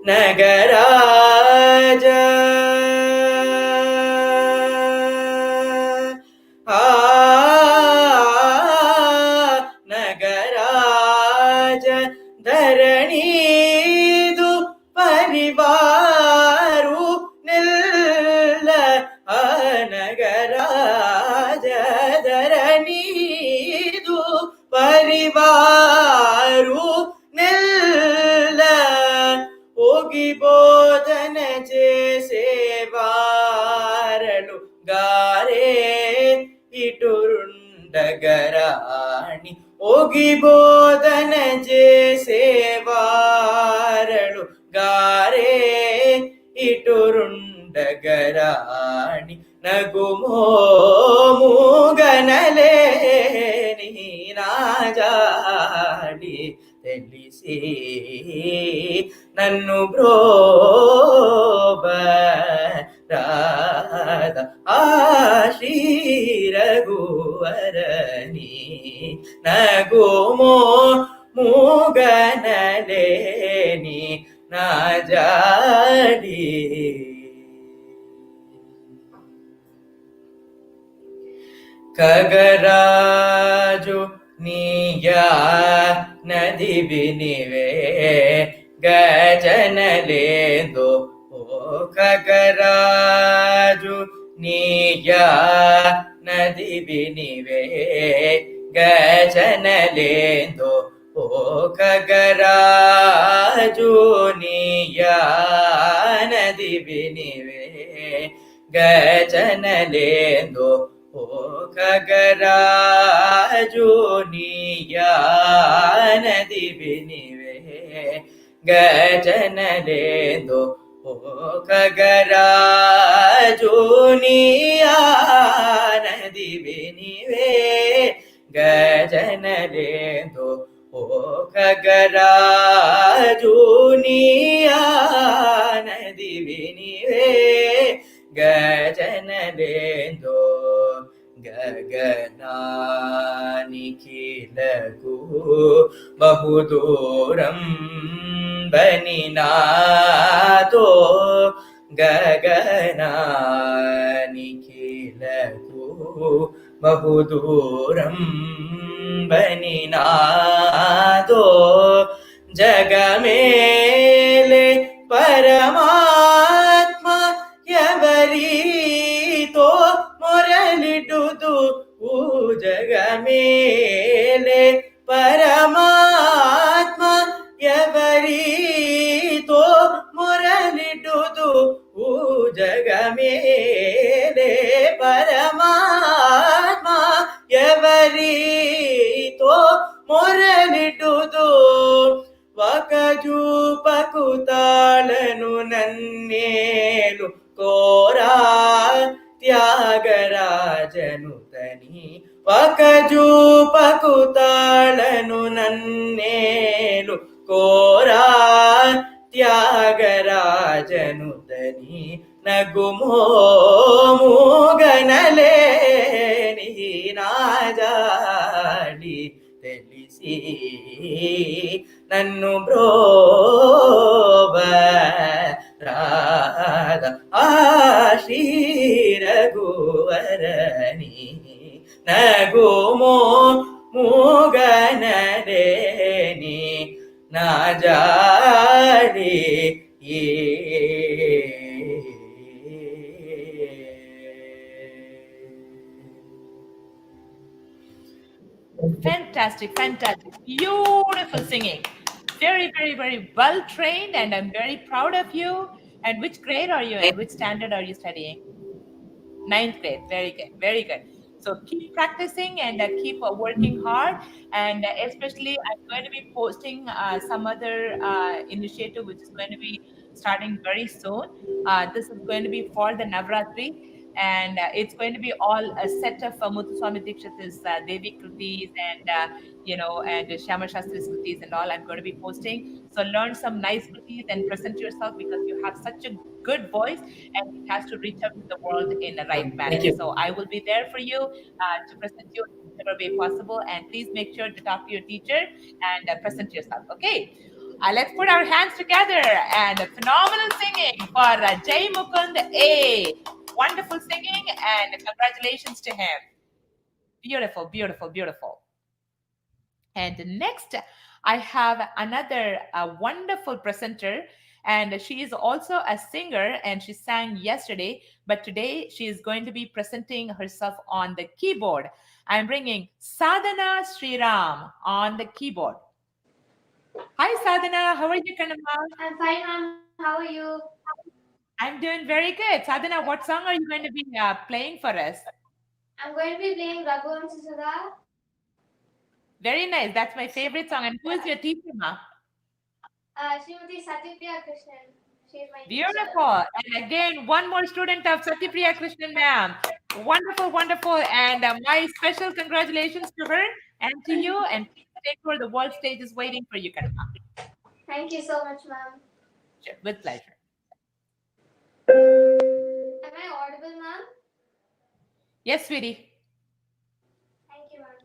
Nagaraja Nagaraja Dharanidu Parivaru Nilla. Nagaraja Dharanidu Parivaru Nilla. Ogi bodhana chesevaaralu gare iturundagarani. Ogi bodhana chesevaaralu gare iturundagarani. Nagumomu ganaleni najadi telisi. Nannu brobharada Shri Raghuvarani. Nagumomu ganaleni najadi. Kagaraju niya nadi binive gajanalendo. O Kagaraju niya nadi binive gajanalendo. O Kagaraju niya nadi binive gajanalendo. O Kagaraju niya nadi binive gajanalendo. O Kagaraju niya nadi binive gajanalendo. O Kagaraju niya nadi binive gajanalendo. Gagananiki కీలకు బహుదూరం బనినాతో గగనానిఖిలకు బహుదూరం బనినాదో జగమేలే పరమాత్మ ఎవరితో మొరలిడుదు జగమేలే పరమాత్మ ఎవరితో మొరలిడుదు జగమేలే పరమాత్మ ఎవరితో మొరలిడుదు వకజూపకు తాళను నన్నేలు కోరా త్యాగరాజను తని వకజూపకు తాళను నన్నేలు కోరా త్యాగరాజను తని నగుమోముగనలేని నాజాడి తెలిసి నన్ను బ్రోవ Radha Shri రఘువరని నగుమో మూగనలేని నాజాడి Fantastic, fantastic. Beautiful singing. Very, very, very well trained, and I'm very proud of you. And which grade are you in? Which standard are you studying? 9th grade. Very good, very good. So keep practicing and keep working hard. And especially, I'm going to be posting some other initiative which is going to be starting very soon. This is going to be for the Navratri. And it's going to be all a set of Muthuswami Dikshit's Devi Kritis and and Shama Shastri's Kritis and all I'm going to be posting. So learn some nice Kritis and present yourself because you have such a good voice and it has to reach out to the world in the right manner. Thank you. So I will be there for you to present you in whatever way possible. And please make sure to talk to your teacher and present yourself. Okay. Let's put our hands together and phenomenal singing for Jai Mukund A. Wonderful singing and congratulations to him. Beautiful, beautiful, beautiful. And next, I have another wonderful presenter, and she is also a singer, and she sang yesterday, but today she is going to be presenting herself on the keyboard. I'm bringing Sadhana Sriram on the keyboard. Hi, Sadhana. How are you, Kanama? I'm fine, ma'am. How are you? I'm doing very good. Sadhana, what song are you going to be playing for us? I'm going to be playing Raghuvanshi Sudha. Very nice. That's my favorite song. And who is your teacher, ma? Srimati Satyapriya Krishnan. She is my Beautiful. And again, one more student of Satyapriya Krishnan, ma'am. Wonderful, wonderful. And my special congratulations to her and to you. And please take her. The world stage is waiting for you, Kanama. Thank you so much, ma'am. Sure, with pleasure. Am I audible, ma'am? Yes, sweetie. Thank you, ma'am.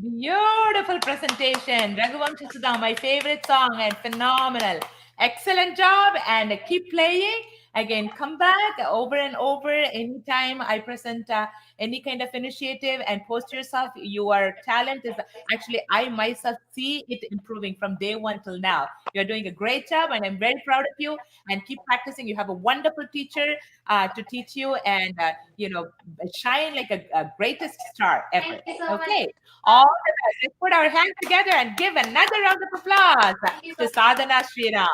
Beautiful presentation. Raghuvanshi Sudha, my favorite song and phenomenal. Excellent job and keep playing. Again, come back over and over anytime I present any kind of initiative and post yourself. Your talent is actually, I myself see it improving from day one till now. You're doing a great job and I'm very proud of you, and keep practicing. You have a wonderful teacher to teach you and, shine like a greatest star ever. Thank you so much. Okay. All the best. Let's put our hands together and give another round of applause to Sadhana Sriram.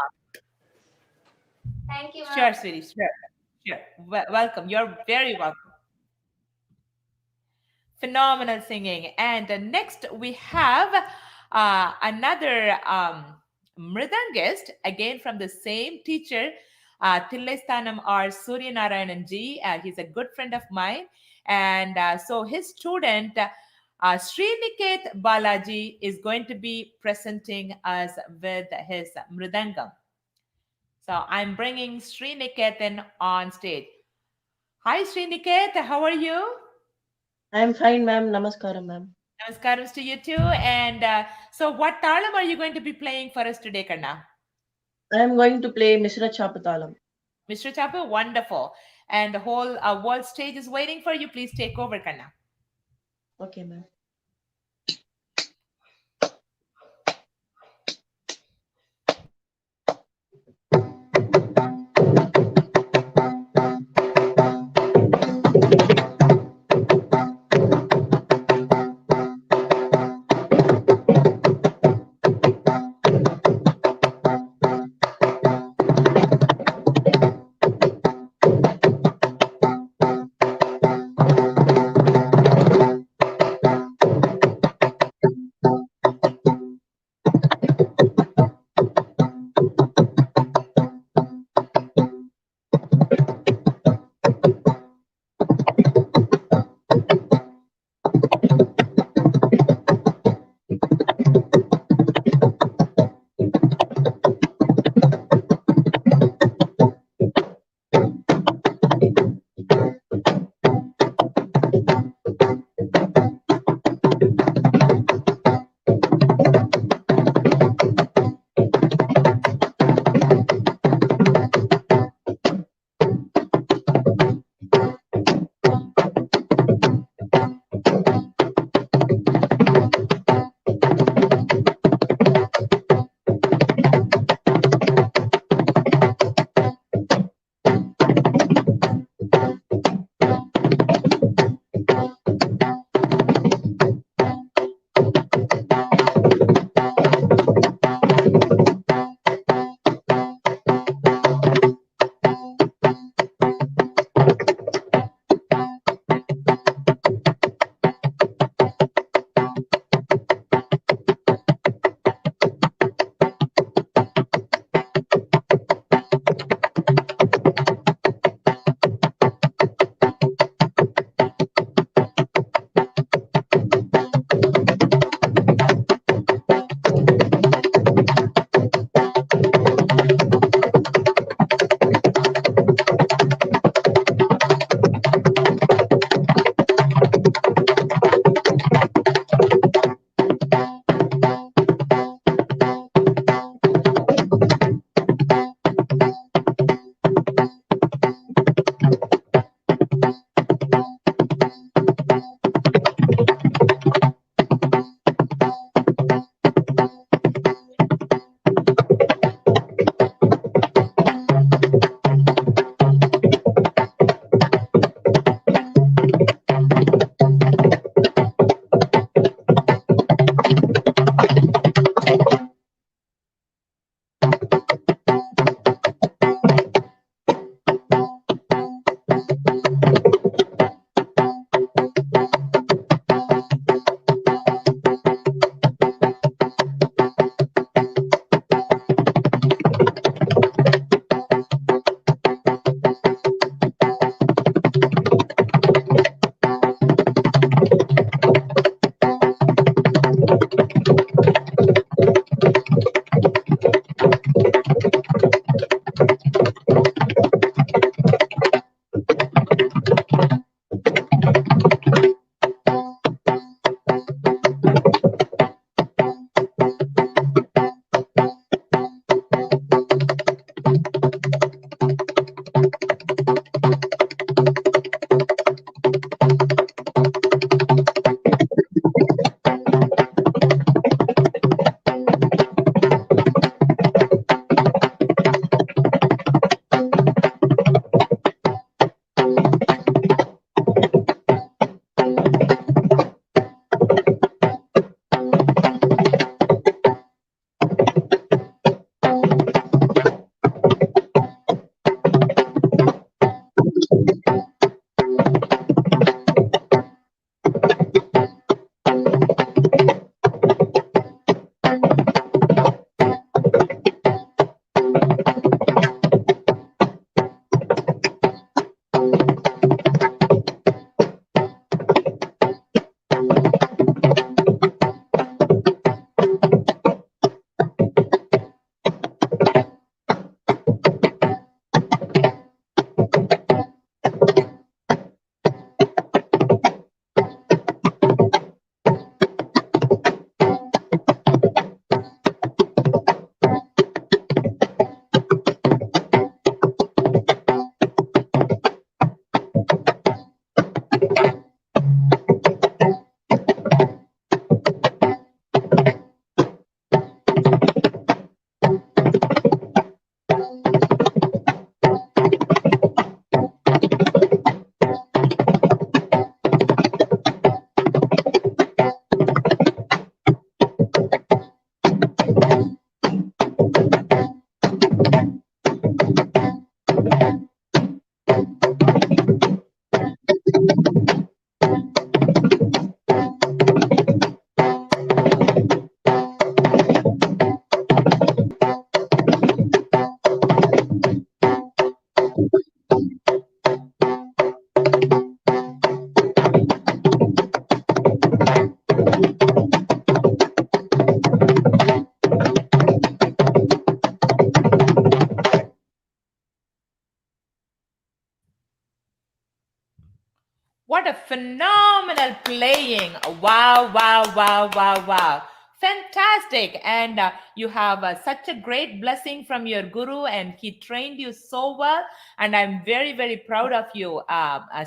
Thank you, ma'am. Sure, sweetie. Sure. Welcome. You're very welcome. Phenomenal singing. And next we have another mridangist, again from the same teacher, Tillaistanam R. Suryanarayanan ji. He's a good friend of mine. And so his student, Sriniket Balaji, is going to be presenting us with his mridangam. So I'm bringing Sriniketan on stage. Hi, Sriniket. How are you? I'm fine, ma'am. Namaskaram, ma'am. Namaskaram to you too. And so what talam are you going to be playing for us today, Karna? I'm going to play Mishra Chapatalam. Mr. Chapu, wonderful. And the whole world stage is waiting for you. Please take over, Karna. Okay, ma'am. phenomenal playing. Wow, wow, wow, wow, wow. Fantastic. And you have such a great blessing from your guru, and he trained you so well. And I'm very, very proud of you,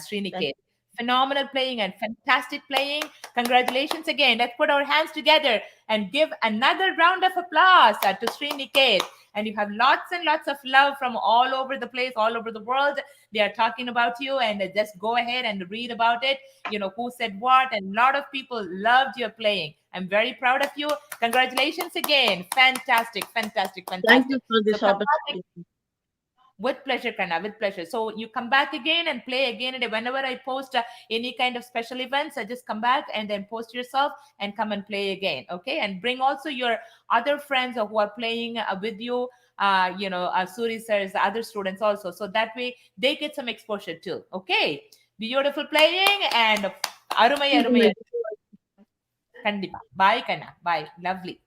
Sriniket. Phenomenal playing and fantastic playing. Congratulations again. Let's put our hands together and give another round of applause to Sriniket. And you have lots and lots of love from all over the place, all over the world. They are talking about you, and just go ahead and read about it. You know, who said what, and a lot of people loved your playing. I'm very proud of you. Congratulations again. Fantastic, fantastic, fantastic. Thank you for this So opportunity. with pleasure, Karna, with pleasure. So you come back again and play again. And whenever I post any kind of special events, I just come back and then post yourself and come and play again. Okay. And bring also your other friends who are playing with you, Suri sirs, other students also. So that way they get some exposure too. Okay. Beautiful playing and arumai. Kandipa. Bye, Karna. Bye. Lovely.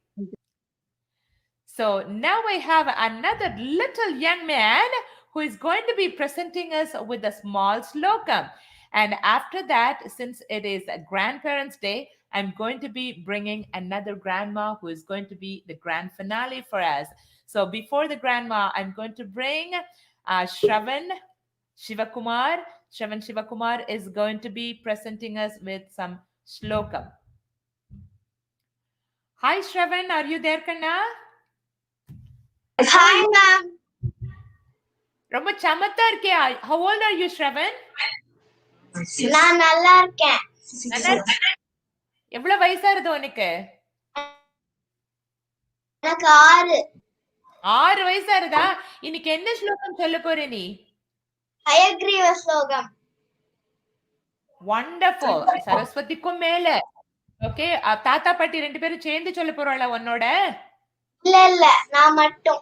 So now I have another little young man who is going to be presenting us with a small slokam. And after that, since it is a Grandparents' Day, I'm going to be bringing another grandma who is going to be the grand finale for us. So before the grandma, I'm going to bring Shravan Shivakumar. Shravan Shivakumar is going to be presenting us with some slokam. Hi, Shravan. Are you there, Kanna? Hi, ma'am. ரொம்ப சமத்தா இருக்கியா? How old are you, Shravan? நான் நல்லா இருக்கேன். எவ்வளவு வயசா இருக்கு உனக்கு? எனக்கு 6. 6 வயசா இருக்கா? இன்னைக்கு என்ன ஸ்லோகம் சொல்ல போற நீ? ஹயக்ரீவ ஸ்லோகம். வண்டர்ஃபுல். சரஸ்வதிக்கும் மேல. ஓகே, தாத்தா பாட்டி ரெண்டு பேரும் சேர்ந்து சொல்ல போறாளா உன்னோட? இல்ல நான் மட்டும்.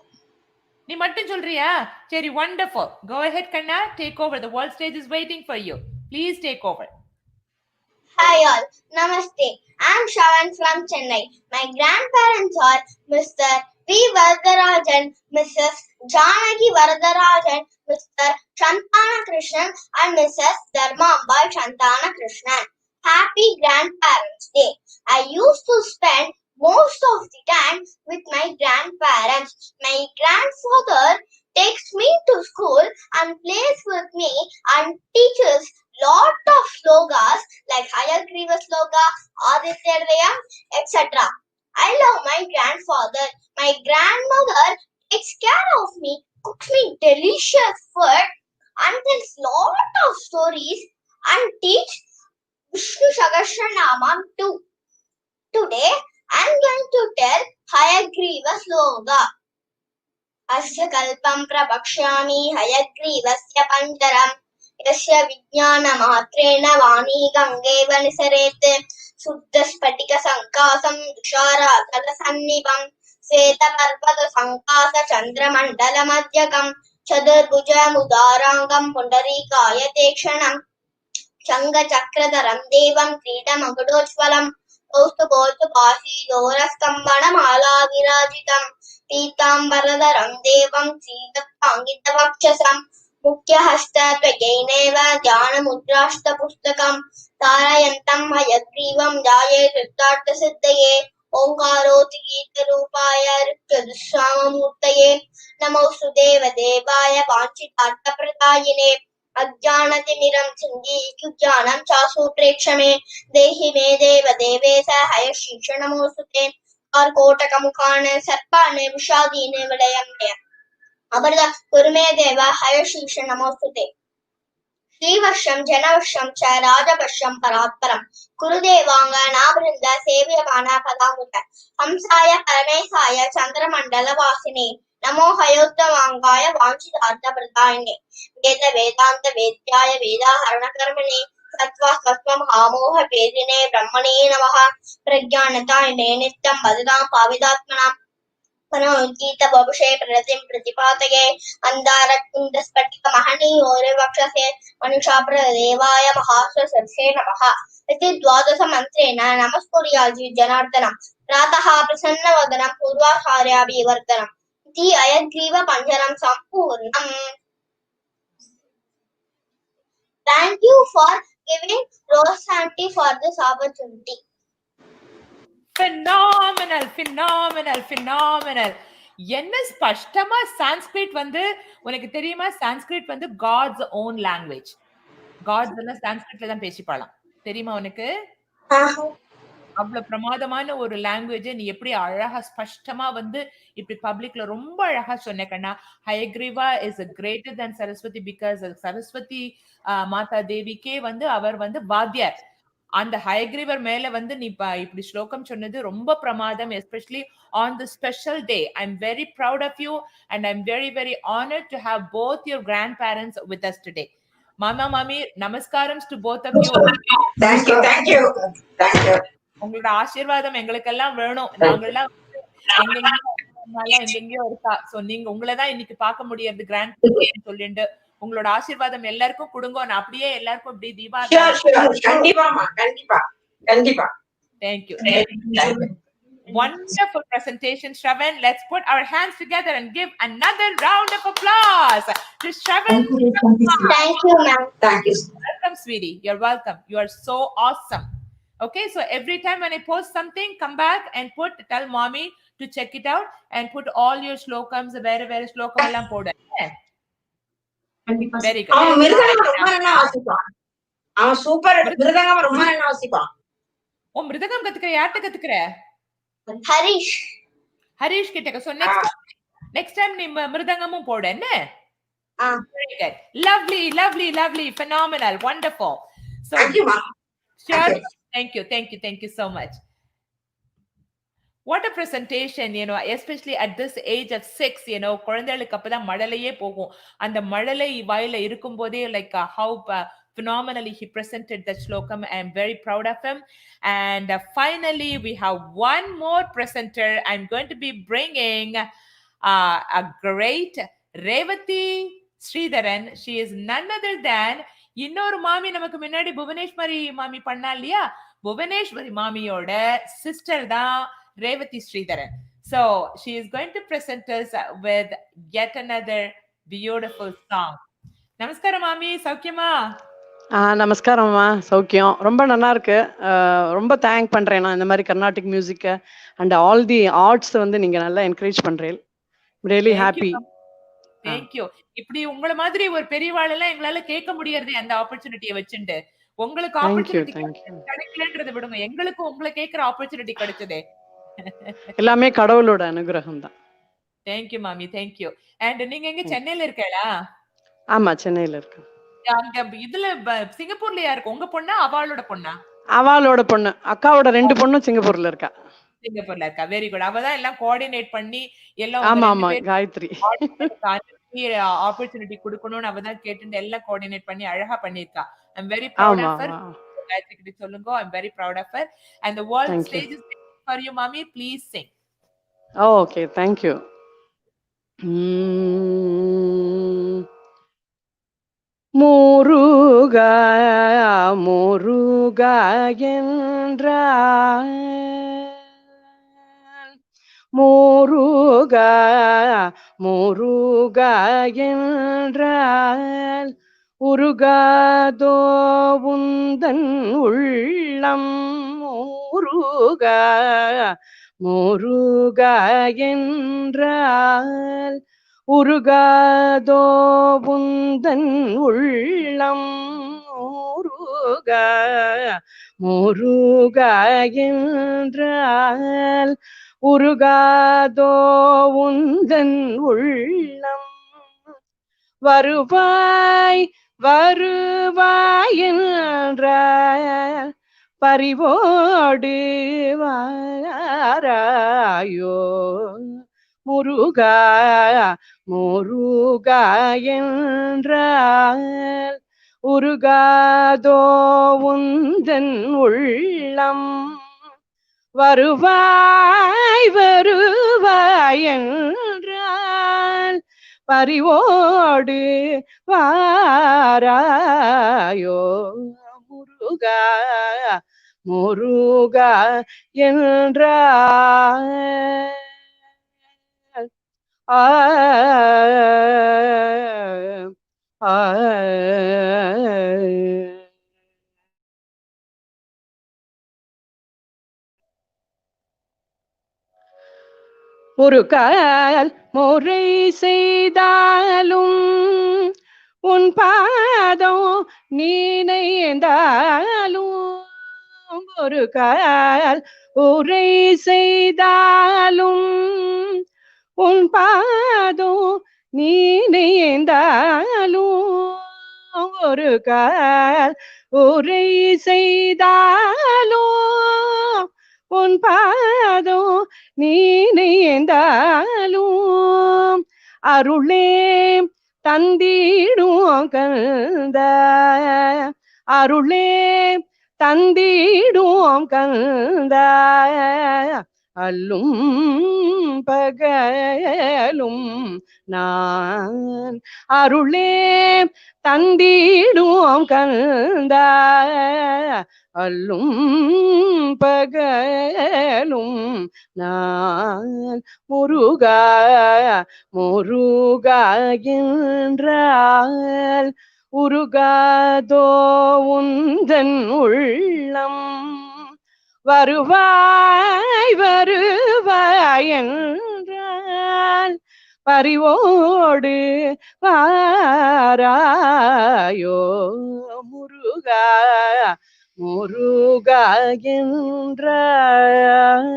நீ மட்டும் சொல்றியா? சரி, wonderful. Go ahead, Kanna. Take over. The world stage is waiting for you. Please take over. Hi all. Namaste. I'm Shravan from Chennai. My grandparents are Mr. P. Varadarajan, Mrs. Janaki Varadarajan, Mr. Shantana Krishnan, and Mrs. Dharmambai Shantana Krishnan. Happy Grandparents' Day. I used to spend most of the time with my grandparents. My grandfather takes me to school and plays with me and teaches lot of slogas like Hayagriva sloga, Aditya, etc. I love my grandfather. My grandmother takes care of me, cooks me delicious food, and tells lot of stories and teach Vishnu Sahasranamam too. Today I am going to tell Hayagriva sloga. Asya kalpam prabhakshami Hayagrivasya panjaram यस्य विज्ञानमात्रेण वाणी गङ्गेव निसरेत् शुद्धस्फटिकसङ्कासं तुषारातलसन्निभं श्वेतपर्वतसङ्कासचन्द्रमण्डलमध्यकं चतुर्भुजमुदाराङ्गं पुण्डरीकायतेक्षणं शङ्खचक्रधरं देवं क्रीडमकुटोज्ज्वलं कौस्तुभोस्तुपाशीदोरस्तम्भनमाला पीताम्बरधरं देवं श्रीदत्ताङ्गितवक्षसं मुख्यहस्तत्वयैनेव ध्यानमुद्राष्टपुस्तकं तारयन्तं हयग्रीवं ध्याये कृतार्थसिद्धये ओङ्कारोऽति गीतरूपाय ऋक्चतुस्साममूर्तये नमोऽस्तु देवदेवाय वाञ्छितार्थप्रदायिने अज्ञानतिमिरं चिन्तीज्ञानं चासुप्रेक्षमे देहि मे देवदेवेश हयशीर्ष नमोऽस्तु ते कर्कोटकमुखान् सर्पान् विषादीन् विलयं मे अमृत कुरुमे देव हयशीर्ष नमोस्तुते श्रीवर्षं जनवर्षं च राजवर्षं परात्परं कुरुदेवाङ्गनावृन्द सेव्यमाना पदामुत हंसाय परमेशाय चन्द्रमण्डलवासिने नमो हयोत्तमाङ्गाय वाञ्छितार्थप्रदायिने वेद वेदान्त वेद्याय वेदाहरणकर्मणे सत्त्वमहामोह वेदिने ब्रह्मणे नमः प्रज्ञानतायिने नित्यं वदतां पाविदात्मनां मनोज्ञीत बभुषे प्ररतिं प्रतिपातये अन्धारकुण्डस्फटिक महनीयोरे वक्षसे मनुषाप्रदेवाय महाश्वसर्षे नमः इति द्वादशमन्त्रेण नमस्कुर्याजि जनार्दनं प्रातः प्रसन्नवदनं पूर्वाचार्याभिवर्धनम् इति अयग्रीवपञ्जरं सम्पूर्णम्. Thank you for giving Rose Aunty for this opportunity. Phenomenal, phenomenal, phenomenal. என்ன ஸ்பஷ்டமா சான்ஸ்கிரிட் வந்து உனக்கு தெரியுமா? சான்ஸ்கிரிட் வந்து காட்ஸ் ஓன் லாங்குவேஜ். காட்ஸ் எல்லாம் சான்ஸ்கிரிட்ல தான் பேசிப்பாளாம். தெரியுமா உனக்கு? அவ்வளவு பிரமாதமான ஒரு லாங்குவேஜ். நீ எப்படி அழகா ஸ்பஷ்டமா வந்து இப்படி பப்ளிக்ல ரொம்ப அழகா சொன்ன கண்ணா. Hayagriva is greater than Saraswati because Saraswati மாதா தேவிக்கே வந்து அவர் வந்து வாத்தியார். அந்த ஹயக்ரீவர் மேல வந்து நீ இப்படி ஸ்லோகம் சொன்னது ரொம்ப பிரமாதம். Especially on the special day. I'm very proud of you and I'm very very honored to have both your grandparents with us today. Mama, Mami, namaskaram to both of you. Thank you, thank you, thank you. உங்களோட ஆசீர்வாதம் எங்களுக்கெல்லாம் வேணும். நாங்கெல்லாம் எங்கெங்கயோ இருக்கா. So நீங்க உங்களதான் இன்னைக்கு பார்க்க முடியாது கிராண்ட் சொல்லிட்டு உங்களோட ஆசீர்வாதம் எல்லாருக்கும் கொடுங்க. நான் அப்படியே எல்லாருக்கும் இப்படி தீபா. கண்டிப்பாமா, கண்டிப்பா, கண்டிப்பா. Thank you. Wonderful presentation, Shravan. Let's put our hands together and give another round of applause to Shravan. Thank you, ma'am. Thank you. Welcome, sweetie. You're welcome. You are so awesome. Okay, so every time when I post something, come back and tell mommy to check it out and put all your shlokams, very shlokam ellam podu. Very good. அவன் மிருதங்கம் ரொம்ப நல்லா வாசிப்பான். அவன் super மிருதங்கம் ரொம்ப நல்லா வாசிப்பான். ஓ மிருதங்கம் கத்துக்கிற? யார்ட்ட கத்துக்கிற? ஹரிஷ். ஹரிஷ் கிட்ட. So next time நீ மிருதங்கமும் போடு என்ன? Very good. Lovely, lovely, lovely, phenomenal, wonderful. So thank you, ma'am. Sure. Thank you so much. What a presentation, especially at this age of 6, குழந்தைகளுக்கு அப்பதான் மழலையே போகும். அந்த மழலை வாயில இருக்கும்போதே like how phenomenally he presented the shlokam. I am very proud of him. And finally, we have one more presenter. I'm going to be bringing a great Revati Sridharan. She is none other than இன்னொரு மாமி நமக்கு முன்னாடி புவனேஸ்வரி மாமி பண்ணா இல்லையா? Bhuvaneswari மாமியோட sister தான் Revathi Sridharan. So she is going to present us with yet another beautiful song. நமஸ்காரம் மாமி, சௌக்கியமா? நமஸ்காரம்மா, சௌக்கியம். ரொம்ப நல்லா இருக்கு. ரொம்ப தேங்க் பண்றேன் நான் இந்த மாதிரி கர்நாடிக் மியூசிக்கை அண்ட் ஆல் தி ஆர்ட்ஸ் வந்து நீங்க நல்லா என்கரேஜ் பண்றேன். Really happy. Thank you. இப்படி உங்கள மாதிரி ஒரு பெரியவாள் எல்லாம் எங்களால கேட்க முடியறதே அந்த ஆப்பர்ச்சுனிட்டியை வச்சுட்டு. உங்களுக்கு ஆப்பர்ச்சுனிட்டி கிடைக்கலன்றதை விடுங்க, எங்களுக்கு உங்களை கேட்கிற ஆப்பர்ச்சுனிட்டி கிடைச்சதே. எல்லாமே கடவுளோட அனுகிரகம் தான். Thank you மாமி, thank you. And நீங்க எங்க சென்னையில இருக்கீங்களா? ஆமா, சென்னையில இருக்கேன். அங்க இதுல சிங்கப்பூர்ல யாருக்கு? உங்க பொண்ணா அவளோட பொண்ணா? அவளோட பொண்ணு. அக்காவோட 2 பொண்ணும் சிங்கப்பூர்ல இருக்கா. சிங்கப்பூர்ல இருக்கா. Very good. அவதான் எல்லாம் கோஆர்டினேட் பண்ணி எல்லாம் ஆமா, காயத்ரி ஆப்பர்ச்சுனிட்டி கொடுக்கணும்னு அவதான் கேட்டு எல்லாம் கோஆர்டினேட் பண்ணி அழகா பண்ணிருக்கா. I'm very proud of her. Gayatri கிட்ட சொல்லுங்க, I'm very proud of her. And the world stage is for you, mommy. Please sing. Okay, thank you. Muruga Muruga என்றால் முருகா முருகா என்றால் உருகாதோ உந்தன் உள்ளம். முருகா முருகா என்றால் உருகாதோ உந்தன் உள்ளம். முருகா முருகா என்றால் உருகாதோ உந்தன் உள்ளம். வருவாய் வருவாய் என்றால் பரிவோடு வாராயோ. முருகா முருகா என்றால் உருகாதோ உந்தன் உள்ளம். வருவாய் வருவாய் என்றால் பரிவோடு வாராயோ. முருகா முருகா என்றால் ஒரு கால் முறை செய்தாலும் உன் பாதம் நீனைந்தாலும் ஒரு கால் உரை செய்தாலும் உன் பாதம் நீனைந்தாலும் ஒரு கால் உரை செய்தாலும் உன் பாதம் நீனைந்தாலும் அருளே தந்திடும் கந்த அருளே தந்திடும் கந்த அல்லும் பகலும் நான் அருளே தந்திடும் கந்த அல்லும் பகலும் நான் முருகா முருகா என்றால் உருகாதோ உந்தன் உள்ளம் வருவாய் வருவாய் என்றால் பரிவோடு வாராயோ முருகா முருகா என்றால்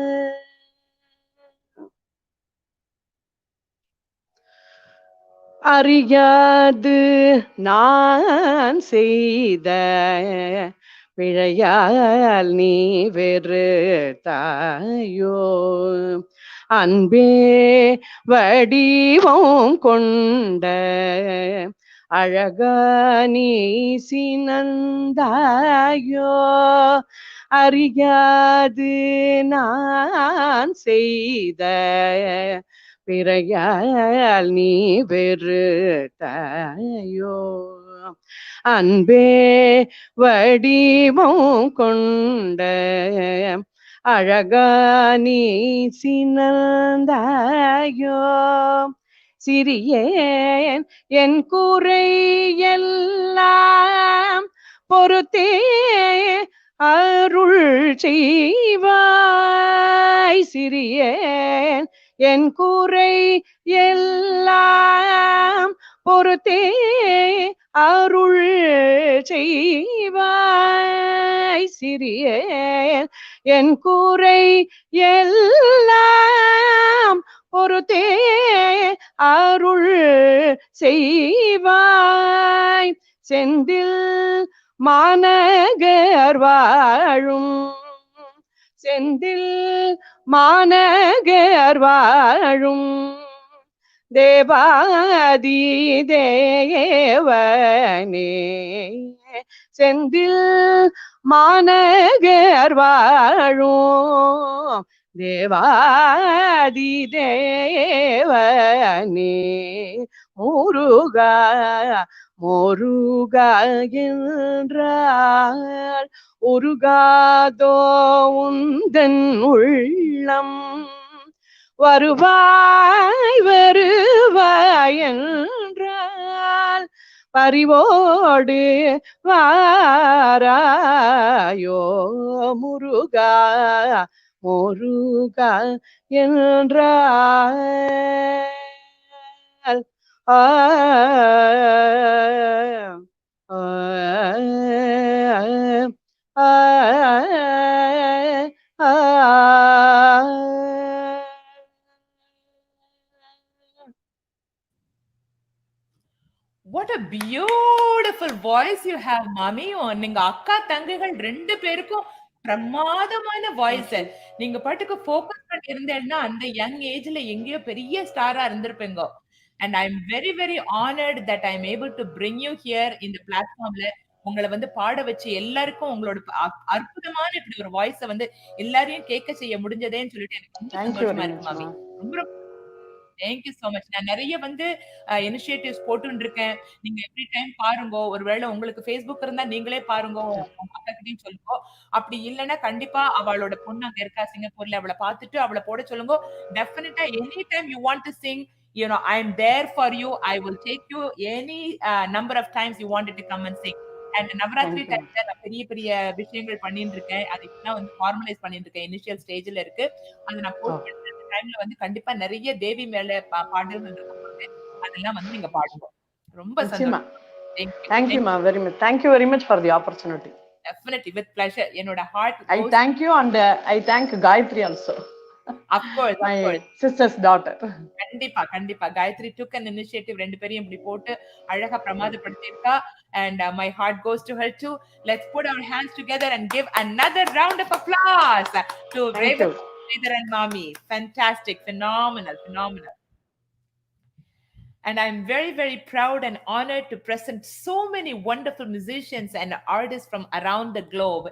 அறியாது நான் செய்த பிழையால் நீ வெறுத்தாயோ அன்பே வடிவம் கொண்ட அழகா நீ சினந்தாயோ அறியாது நான் செய்த பிறையால் நீ வெறுத்தாயோ அன்பே வடிவம் கொண்ட அழகா நீ சினந்தாயோ சிறியேன் என் குறை எல்லாம் பொறுத்தே அருள் செய்வாய் சிறியேன் என் குறை எல்லாம் பொறுத்தே அருள் செய்வாய் சிறியேன் என் குறை எல்லாம் பொறுத்தே அருள் செய்வாய் செந்தில் மாநகர் வாழும் செந்தில் மாநகர் வாழும் தேவாதி தேவனே செந்தில் மாநகர் வாழும் தேவாதி தேவனே முருகா முருகா என்றால் உருகாதோ உந்தன் உள்ளம் வருவாய் வருவாய் என்றால் பரிவோடு வாராயோ முருகா முருகா என்றால் ஆ ஆ ஆ ஆ What a beautiful voice you have, Mami. நீங்க அக்கா தங்கைகள் ரெண்டு பேருக்கும் பிரமாதமான வாய்ஸ். நீங்க பாட்டுக்கு ஃபோக்கஸ் பண்ணி இருந்தேன்னா அந்த யங் ஏஜ்ல எங்கேயோ பெரிய ஸ்டாரா இருந்திருப்பீங்க. And I'm very very honored that I'm able to bring you here in the platformல உங்களை வந்து பாட வச்சு எல்லாருக்கும் உங்களோட அற்புதமான இப்படி ஒரு வாய்ஸ வந்து எல்லாரையும் கேட்க செய்ய முடிஞ்சதேன்னு சொல்லிட்டு எனக்கு ரொம்ப சந்தோஷமா இருக்கு மாமி. ரொம்ப தேங்க்யூ சோ மச். நான் நிறைய வந்து இனிஷியேட்டிவ்ஸ் போட்டு இருக்கேன். நீங்க எவ்ரி டைம் பாருங்க. ஒருவேளை உங்களுக்கு Facebook இருந்தா நீங்களே பாருங்க. உங்க அக்கா கிட்டயும் சொல்லுங்க. அப்படி இல்லைன்னா கண்டிப்பா அவளோட பொண்ணு அங்க இருக்கா சிங்கப்பூர்ல. அவளை பார்த்துட்டு அவளை போட சொல்லுங்க. டெஃபினட்டா any time you want to Singh, you know, I am there for you. I will take you any number of times you wanted to come and sing. And Navaratri டைம்ல நான் பெரிய பெரிய விஷயங்கள் பண்ணிட்டு இருக்கேன். அது இப்பதான் வந்து ஃபார்மலைஸ் பண்ணிட்டு இருக்கேன். இனிஷியல் ஸ்டேஜ்ல இருக்கு. அதை நான் போஸ்ட் டைம்ல வந்து கண்டிப்பா நிறைய தேவி மேல பாடல்கள் இருக்கும்போது அதெல்லாம் வந்து நீங்க பாடுங்க. ரொம்ப நிச்சயமா. சந்தோஷம். Thank you. Thank you, ma. Very much. Thank you very much for the opportunity. Definitely, with pleasure. என்னோட heart I goes. thank you and I thank Gayatri also. Of course, of My course. sister's daughter. கண்டிப்பா கண்டிப்பா Gayatri took an initiative, ரெண்டு பேரையும் இப்படி போட்டு அழகா பிரமாதப்படுத்தியிருக்கா. And my heart goes to her too. Let's put our hands together and give another round of applause to Thank you. Revati, Sridhar and Mami. Fantastic, phenomenal, phenomenal. And I'm very, very proud and honored to present so many wonderful musicians and artists from around the globe.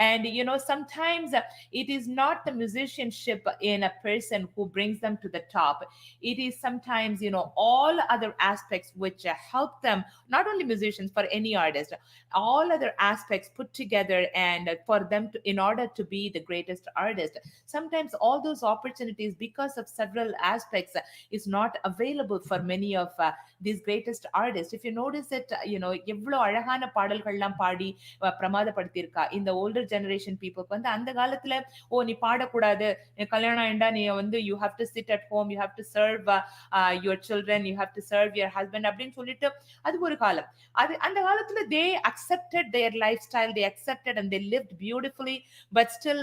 And, you know, sometimes it is not the musicianship in a person who brings them to the top. It is sometimes, you know, all other aspects which help them, not only musicians, for any artist, all other aspects put together and for them to, in order to be the greatest artist. Sometimes all those opportunities, because of several aspects, is not available for many of these greatest artists. If you notice it, you know, எவ்வளோ அழகான பாடல்கள்லாம் பாடி பிரமாதப்படுத்தியிருக்கா. இந்த older generation people வந்து அந்த காலத்துல ஓ நீ பாடக்கூடாது, கல்யாணம் ஆயிண்டா நீ வந்து you have to sit at home, you have to serve your children, you have to serve your husband அப்படின்னு சொல்லிட்டு அது ஒரு காலம். அது அந்த காலத்துல they accepted their lifestyle, they accepted and they lived beautifully, but still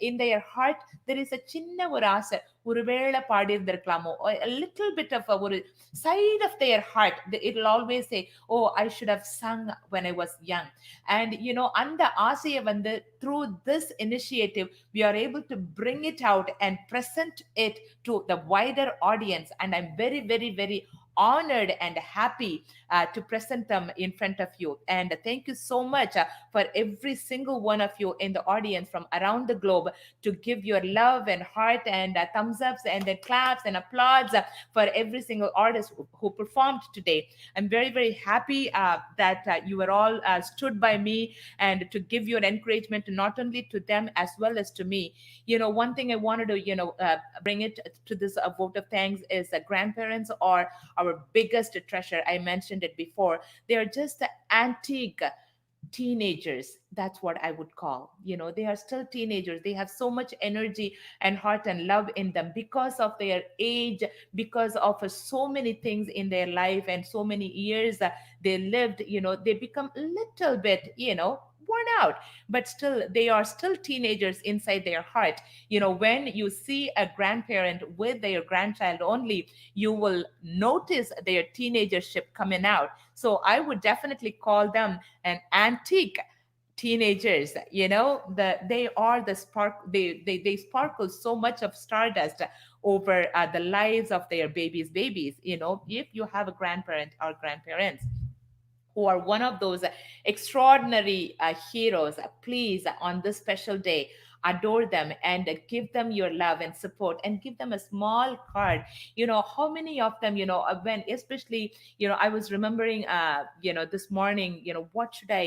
in their heart there is a சின்ன ஒரு ஆசை, ஒருவேளை பாடி இருந்திருக்கலாமோ, a little bit of ஒரு side of their heart, it'll always say, oh, I should have sung when I was young. And you know, அந்த ஆசையை வந்து through this initiative we are able to bring it out and present it to the wider audience. And I'm very, very, very honored and happy to present them in front of you. And thank you so much for every single one of you in the audience from around the globe to give your love and heart and thumbs ups and then claps and applause for every single artist who performed today. I'm very, very happy that you were all stood by me and to give your encouragement not only to them as well as to me. You know, one thing I wanted to, you know, bring it to this vote of thanks is grandparents are our biggest treasure. I mentioned it before. They are just the antique teenagers. That's what I would call. You know, they are still teenagers. They have so much energy and heart and love in them because of their age, because of so many things in their life and so many years they lived. You know, they become a little bit, you know, worn out, but still they are still teenagers inside their heart. You know, when you see a grandparent with their grandchild only, you will notice their teenagership coming out. So I would definitely call them an antique teenagers. You know, they are the spark, they sparkle so much of stardust over the lives of their babies. You know, if you have a grandparent or grandparents who are one of those extraordinary heroes, please, on this special day, adore them and give them your love and support and give them a small card. You know, how many of them, you know, when especially, you know, I was remembering, you know, this morning, you know, what should I,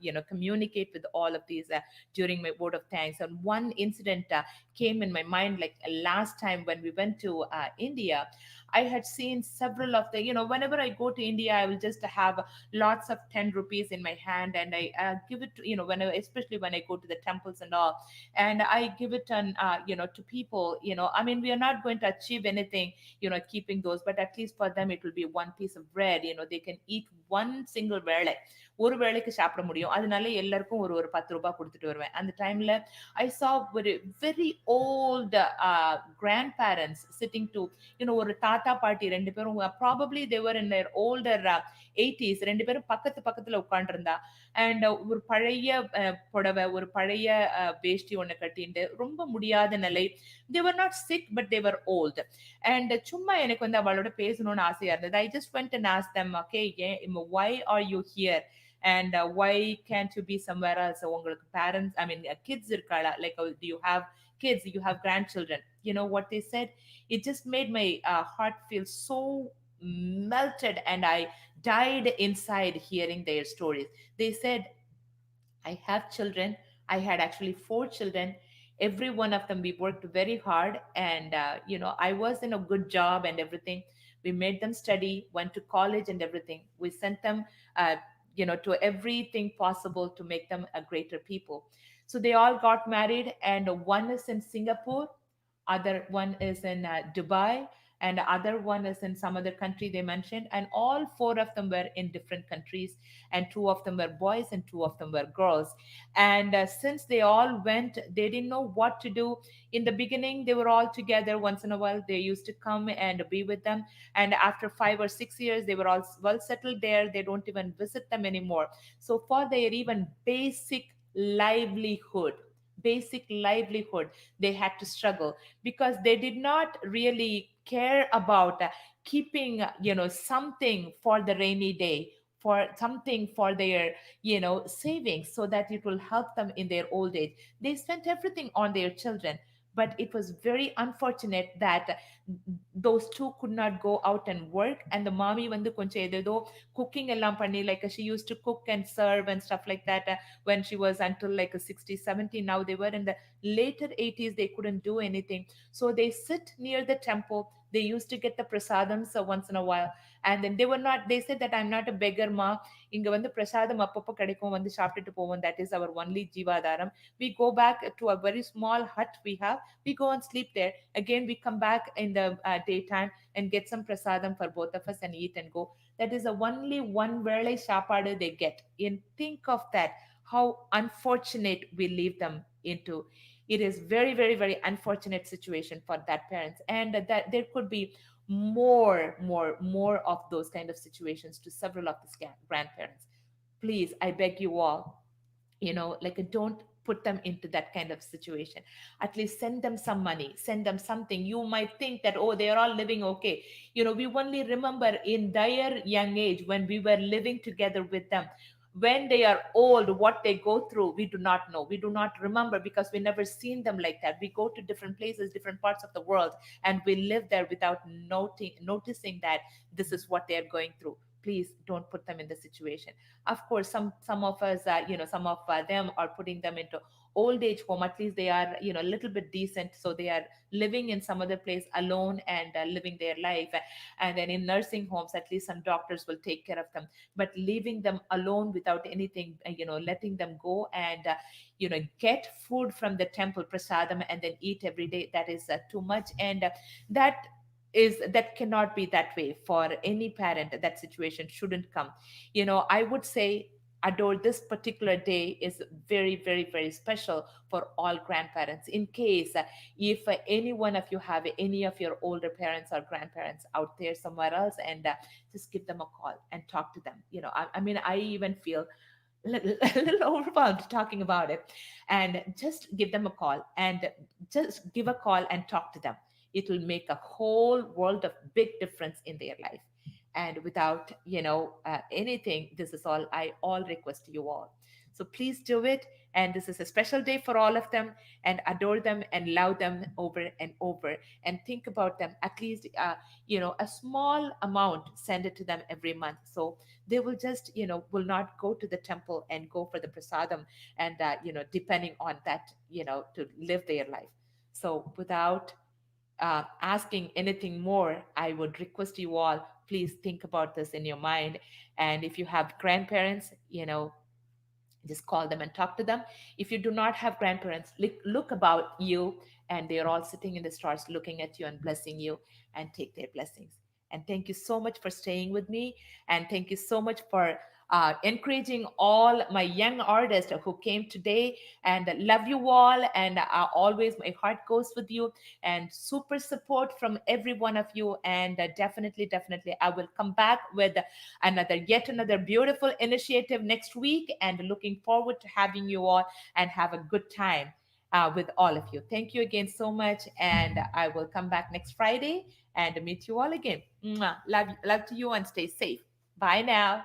you know, communicate with all of these during my vote of thanks. And one incident came in my mind, like last time when we went to India. I had seen several of the, you know, whenever I go to India, I will just have lots of 10 rupees in my hand and I give it to, you know, especially when I go to the temples and all, and I give it on, you know, to people. You know, I mean, we are not going to achieve anything, you know, keeping those, but at least for them, it will be one piece of bread. You know, they can eat one single வேளை, ஒரு வேளைக்கு சாப்பிட முடியும். அதனால எல்லாருக்கும் ஒரு ஒரு 10 ரூபாய் கொடுத்துட்டு வருவேன். அந்த டைம்ல I saw very old grandparents sitting to, you know, ஒரு தாத்தா பாட்டி ரெண்டு பேரும், probably they were in their older 80s, ரெண்டு பேரும் பக்கத்துல உட்கார்ந்திருந்தா. அண்ட் ஒரு பழைய புடவை, ஒரு பழைய வேஷ்டி ஒண்ணு கட்டிட்டு, ரொம்ப முடியாத நிலை. they were not sick but they were old. and சும்மா எனக்கு வந்து அவளோட பேசணும்னு ஆசையா இருந்தது. I just went and asked them, okay, why are you here and why can't you be somewhere else? உங்களுக்கு parents, I mean kids இருக்கala, like do you have kids, you have grandchildren? You know what they said? It just made my heart feel so melted and I died inside hearing their stories. They said, I have children. I had actually 4 children. Every one of them, we worked very hard, and you know, I was in a good job and everything. We made them study, went to college and everything. We sent them, you know, to everything possible to make them a greater people. So they all got married, and one is in Singapore, other one is in Dubai, and the other one is in some other country they mentioned, and all four of them were in different countries, and two of them were boys and two of them were girls. And since they all went, they didn't know what to do. In the beginning they were all together. Once in a while they used to come and be with them, and after 5 or 6 years they were all well settled there. They don't even visit them anymore. So for their even basic livelihood, they had to struggle, because they did not really care about keeping something for the rainy day, for something for their savings, so that it will help them in their old age. They spent everything on their children. But it was very unfortunate that those two could not go out and work. And the mommy வந்து கொஞ்சம் ஏதோ cooking எல்லாம் பண்ணி, like she used to cook and serve and stuff like that, when she was until like a 60 70. Now they were in the later 80s, they couldn't do anything. So they sit near the temple. They used to get the prasadam so once in a while. And then they said that I'm not a beggar ma, இங்க வந்து பிரசாதம் அப்பப்போ கிடைக்கும், வந்து சாப்பிட்டுட்டு போவோம். That is our only ஜீவாதாரம். We go back to a very small hut we have. We go and sleep there. Again we come back in the daytime and get some prasadam for both of us and eat and go. That is the only one வேளை சாப்பாடு they get. And think of that, how unfortunate we leave them into. It is very, very, very unfortunate situation for that parents. And that there could be more of those kind of situations to several of the grandparents. Please, I beg you all, like don't put them into that kind of situation. At least send them some money, send them something. You might think that, oh, they are all living okay. We only remember in their young age when we were living together with them. When they are old, what they go through, we do not know. We do not remember, because we never seen them like that. We go to different places, different parts of the world, and we live there without noticing that this is what they are going through. Please don't put them in the situation. Of course, some of us, some of them are putting them into old age home. At least they are a little bit decent, so they are living in some other place alone and living their life. And then in nursing homes, at least some doctors will take care of them. But leaving them alone without anything, letting them go and get food from the temple prasadam and then eat every day, that is too much. And that cannot be that way for any parent. That situation shouldn't come. I would say adore this particular day is very, very, very special for all grandparents. In case if any one of you have any of your older parents or grandparents out there somewhere else, and just give them a call and talk to them. I mean, I even feel a little overwhelmed talking about it. And just give them a call, and just give a call and talk to them. It will make a whole world of big difference in their life. And without anything, this is all I request you all. So please do it. And this is a special day for all of them, and adore them and love them over and over, and think about them. At least a small amount, send it to them every month, so they will just will not go to the temple and go for the prasadam, and depending on that to live their life. So without asking anything more, I would request you all, please think about this in your mind. And if you have grandparents, just call them and talk to them. If you do not have grandparents, look about you, and they're all sitting in the stars looking at you and blessing you, and take their blessings. And thank you so much for staying with me. And thank you so much for encouraging all my young artists who came today. And love you all. And always my heart goes with you, and super support from every one of you. And definitely, I will come back with yet another beautiful initiative next week. And looking forward to having you all and have a good time with all of you. Thank you again so much. And I will come back next Friday and meet you all again. Mwah. Love to you, and stay safe. Bye now.